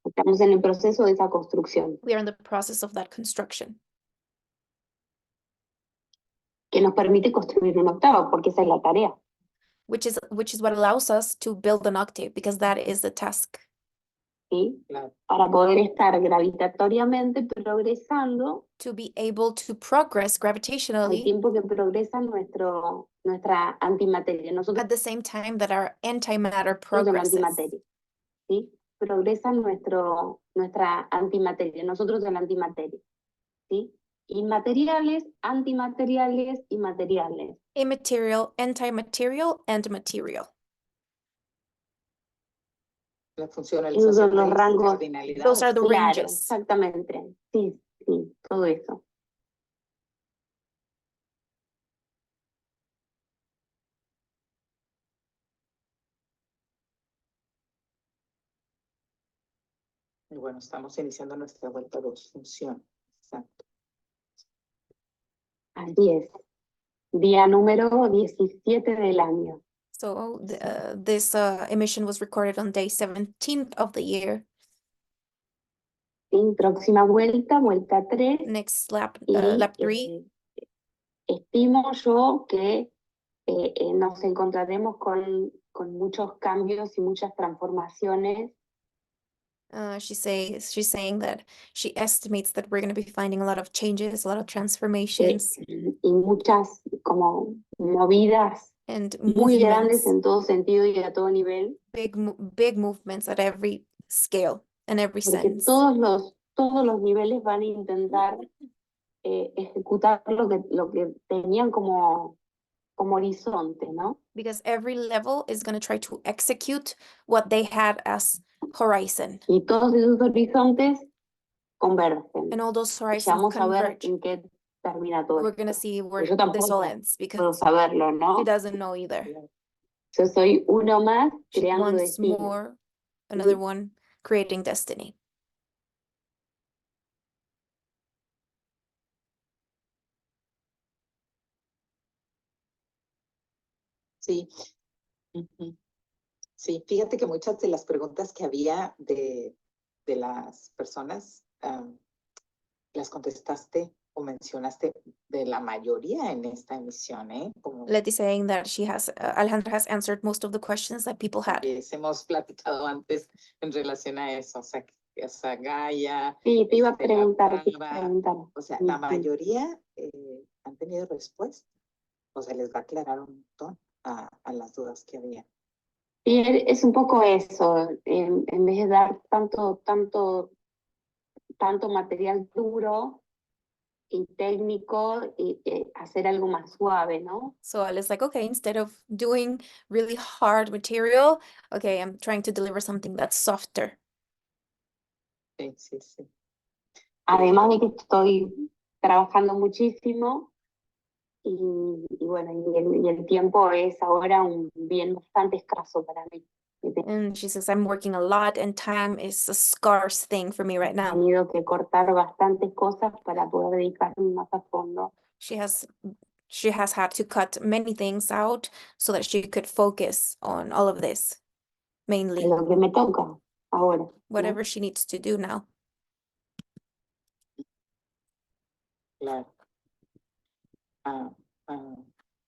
Estamos en el proceso de esa construcción, We are in the process of that construction, que nos permite construir una octava, porque esa es la tarea. which is what allows us to build an octave, because that is the task. ¿Sí? Claro. Para poder estar gravitatoriamente progresando To be able to progress al gravitationally tiempo que progresa nuestra antimateria. Nosotros at the same time that our antimatter de la progresses. antimateria. ¿Sí? Progresa nuestra antimateria, nosotros de la antimateria. ¿Sí? Inmateriales, antimateriales y materiales. Immaterial, antimaterial, and material. La Esos funcionalización son los de rangos. cardinalidad. Those are the Claro, ranges. exactamente. Sí, sí, todo eso. Y bueno, estamos iniciando nuestra vuelta 2, función. Exacto. Así es. Día número 17 del año. So this emission was recorded on day 17th of the year. ¿Sí? Próxima vuelta, vuelta 3. Next lap, Y lap 3. estimo yo que nos encontraremos con muchos cambios y muchas transformaciones. She's saying that she estimates that we're going to be finding a lot of changes, a lot of transformations, Y muchas como movidas and muy grandes movements, en todo sentido y a todo nivel, big movements at every scale and every porque sense. todos los niveles van a intentar ejecutar lo que tenían como horizonte, ¿no? Because every level is going to try to execute what they had as horizon, Y todos esos horizontes convergen. and all those Ya horizons vamos a ver converge. en qué termina todo We're going to esto. see where Yo this all tampoco ends, puedo because saberlo, ¿no? she doesn't know either. Yo soy uno más She creando once destino. more, another one creating destiny. Sí. Ujú. Sí, fíjate que muchas de las preguntas que había de las personas, las contestaste o mencionaste de la mayoría en esta emisión, ¿eh? Como Letty saying that Alejandra has answered most of the questions that people had. hemos platicado antes en relación a eso, o sea, Gaia. Sí, te iba a la preguntar, Brava, o sea, la Ujú. mayoría han tenido respuesta, o sea, les va a aclarar un montón a las dudas que había. Sí, es un poco eso, en vez de dar tanto material duro y técnico, y hacer algo más suave, ¿no? So I was like, okay, instead of doing really hard material, okay, I'm trying to deliver something that's softer. Sí, sí, sí. Además de que estoy trabajando muchísimo y bueno, y el tiempo es ahora un bien bastante escaso para mí. He And she says, I'm working a lot and time is a scarce thing for me right now. tenido que cortar bastantes cosas para poder dedicarme más a fondo. She has had to cut many things out so that she could focus on all of this, mainly, Lo que me toca ahora, ¿no? whatever she needs to do now. Claro.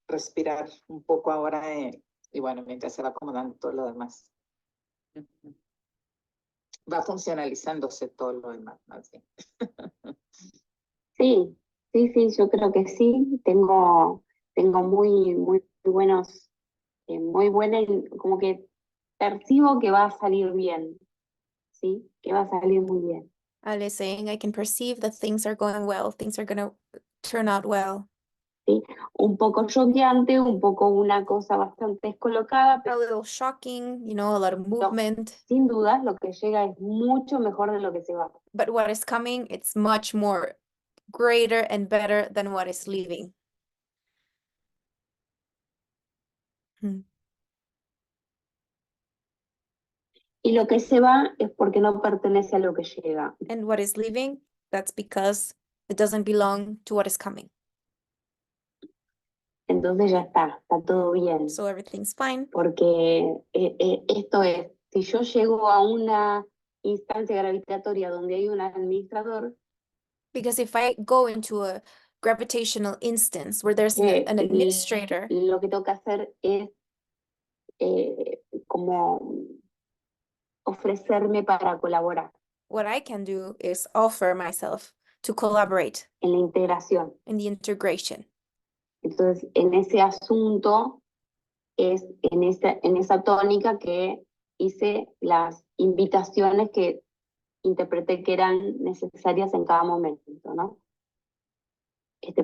Respirar un poco ahora y bueno, mientras se va acomodando todo lo demás. Ujú. Va funcionalizándose todo lo demás, más bien. Sí, yo creo que sí. Tengo muy buenos, como que percibo que va a salir bien, ¿sí? Que va a salir muy bien. Ale is saying, I can perceive that things are going well, things are going to turn out well. ¿sí? Un poco choqueante, un poco una cosa bastante descolocada, A pero little shocking, you know, a lot of movement. sin dudas lo que llega es mucho mejor de lo que se va. But what is coming, it's much more greater and better than what is leaving. Hmm. Y lo que se va es porque no pertenece a lo que llega. And what is leaving, that's because it doesn't belong to what is coming. Entonces ya está todo bien. So everything's fine. Porque esto es, si yo llego a una instancia gravitatoria donde hay un administrador, Because if I go into a gravitational instance where there's an administrator, lo que tengo que hacer es como ofrecerme para colaborar what I can do is offer myself to collaborate en la integración. in the integration. Entonces, en ese asunto, es en esa tónica que hice las invitaciones que interpreté que eran necesarias en cada momento, ¿no?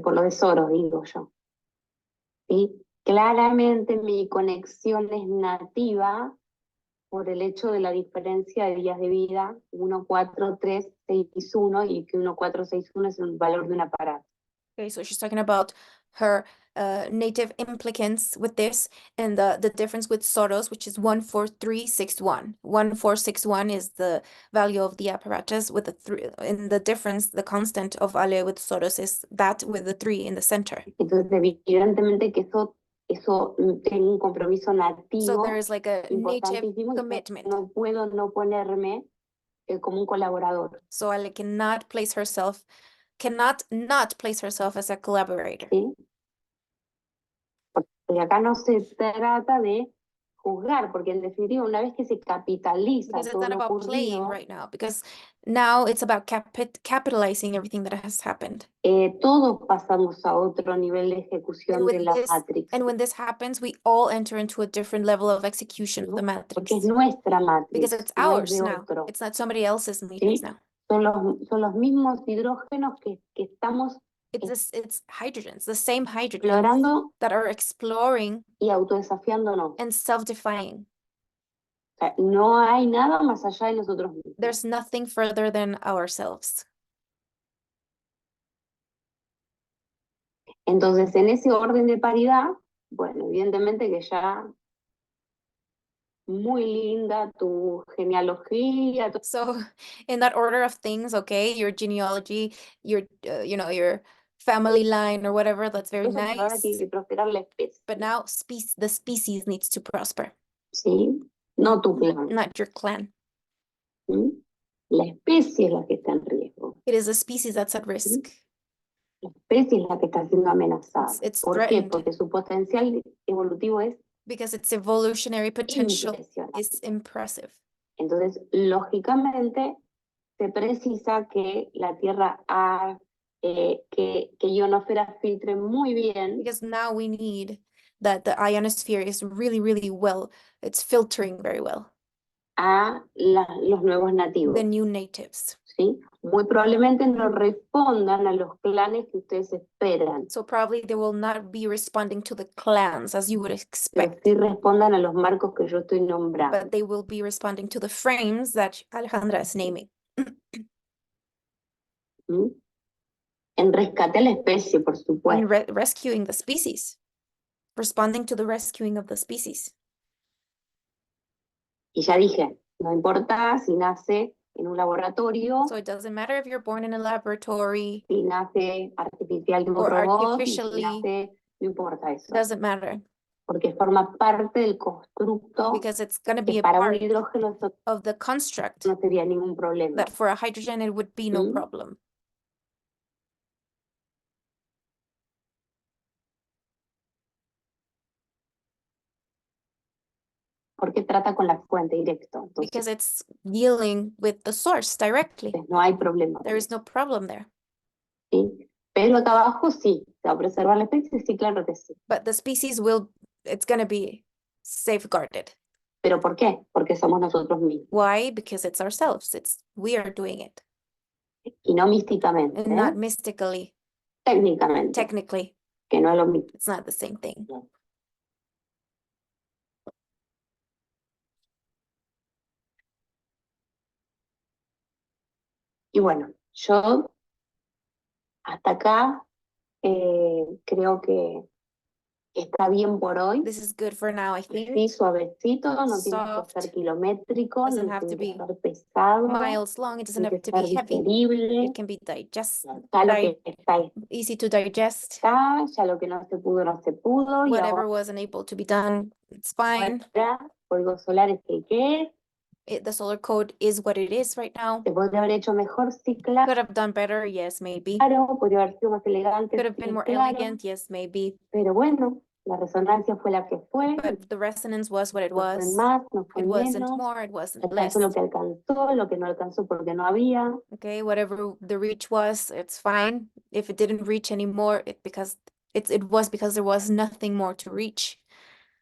Por lo de Soros, digo yo. ¿Sí? Claramente mi conexión es nativa por el hecho de la diferencia de días de vida, 1, 4, 3, 6, 1, y que 1, 4, 6, 1 es el valor de un aparato. Okay, so she's talking about her native implicants with this and the difference with Soros, which is 14361. 1461 is the value of the apparatus with the 3, and the difference, the constant of Ale with Soros is that with the 3 in the center. Entonces, evidentemente que eso tengo un compromiso So nativo there is like a native importantísimo y commitment. no puedo no ponerme como un colaborador. So Ale cannot place herself, cannot not place herself as a collaborator. ¿Sí? Porque acá no se trata de juzgar, porque en definitiva una vez que se capitaliza Because it's todo not lo about playing ocurrido, right now, because now it's about capitalizing everything that has happened. Todos pasamos a otro nivel de And ejecución de la Matrix, and when this happens, we all enter into a different level of execution of the ¿no? Porque matrix. es nuestra Because Matrix, it's no es ours de now. otro. It's not somebody else's matrix ¿Sí? now. Son los mismos hidrógenos que estamos It's hydrogens, the same hydrogens explorando that are exploring y autodesafiándonos. and self-defying. O sea, no hay nada más allá de nosotros mismos. There's nothing further than ourselves. Entonces, en ese orden de paridad, bueno, evidentemente que ya muy linda tu genealogía, So in that order of things, okay, your genealogy, your your family line or whatever, that's very todo eso, pero ahora tiene nice. que prosperar la especie, But now the species needs to prosper, ¿sí? No tu clan. not your clan. ¿Sí? La especie es la que está en riesgo. It is a species that's at risk. La especie es la que está siendo amenazada. It's ¿Por qué? threatened Porque su potencial evolutivo es because its evolutionary potential impresionante. is impressive. Entonces, lógicamente, se precisa que la Tierra que ionosfera filtre muy bien Because now we need that the ionosphere is really, really well, it's filtering very well a los nuevos nativos, the new natives. ¿sí? Muy probablemente no respondan a los planes que ustedes esperan, So probably they will not be responding to the clans as you would pero expect, sí respondan a los marcos que yo estoy nombrando. but they will be responding to the frames that Alejandra is naming. ¿Mm? En rescate a la especie, por In supuesto. rescuing the species, responding to the rescuing of the species. Y ya dije, no importa si nace en un laboratorio, So it doesn't matter if you're born in a laboratory, si nace artificial de un or robot, y si artificially, nace, no importa eso, doesn't matter, porque forma parte del constructo because it's going to be que a para un part hidrógeno eso of the construct no sería ningún problema. that for a hydrogen it would be no ¿Mm? problem. Porque trata con la fuente directo, Because entonces it's dealing with the source directly. no hay problema. There is no problem there. ¿Sí? Pero acá abajo sí, ¿se va a preservar la especie? Sí, claro que sí. But the species it's going to be safeguarded. ¿Pero por qué? Porque somos nosotros mismos, Why? Because it's ourselves. We are doing it, y no místicamente, and not mystically, técnicamente. technically. que no es lo mismo. It's not the same thing. Y bueno, yo hasta acá creo que está bien por hoy. This is good for now, I think. Sí, suavecito, no tiene que Soft. ser kilométrico, Doesn't no have to tiene que be ser pesado, Miles long, it doesn't tiene have que to be ser heavy. digerible. It can be Ya lo que está, easy to digest. está, ya lo que no se pudo, no se pudo. Y Whatever ahora wasn't able to be done, it's fine. código solar es el que es. The solar code is what it is right now. Se podría haber hecho mejor, sí, claro. Could have done better, yes, maybe. Podría haber sido más elegante, Could have sí, been more claro. elegant, yes, maybe. Pero bueno, la resonancia fue la que fue. But the resonance was what it No fue was. más, no fue It wasn't menos. more, it wasn't Alcanzó less. lo que alcanzó, lo que no alcanzó porque no había. Okay, whatever the reach was, it's fine. If it didn't reach anymore, it was because there was nothing more to reach.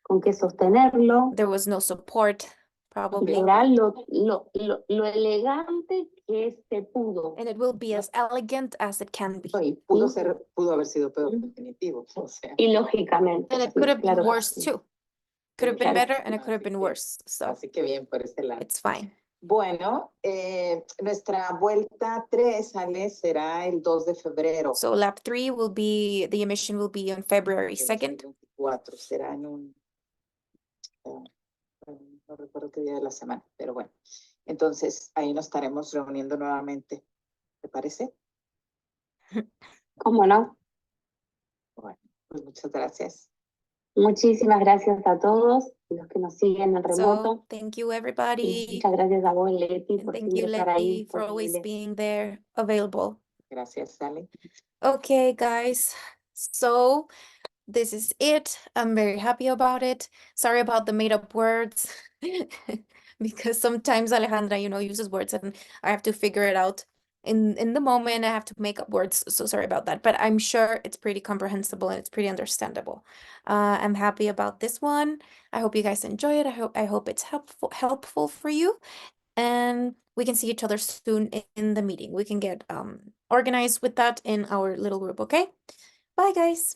Con qué sostenerlo. There was no support, probably. Lograr lo elegante que se pudo. And it will be as elegant as it can be. Y pudo haber sido peor, definitivo. O sea, Y lógicamente. And it sí, could have been claro que worse sí. too. Could have been Claro que better and it sí. could have been Así que- worse. So así que bien por ese lado. it's fine. Bueno, nuestra vuelta 3, Ale, será el 2 de febrero. So lap 3 will be, the emission will be on February 2nd. 24, será en un... no recuerdo qué día de la semana, pero bueno. Entonces, ahí nos estaremos reuniendo nuevamente. ¿Te parece? ¿Cómo no? Bueno, pues muchas gracias. Muchísimas gracias a todos los que nos siguen en So remoto. thank you Y everybody. muchas gracias a vos, Leti, And por thank you, siempre estar ahí Letty, for always disponible. being there, available. Gracias, Ale. Okay, guys. So this is it. I'm very happy about it. Sorry about the made up words. Because sometimes Alejandra, uses words and I have to figure it out. In the moment, I have to make up words. So sorry about that. But I'm sure it's pretty comprehensible and it's pretty understandable. I'm happy about this one. I hope you guys enjoy it. I hope it's helpful for you. And we can see each other soon in the meeting. We can get organized with that in our little group, okay? Bye, guys.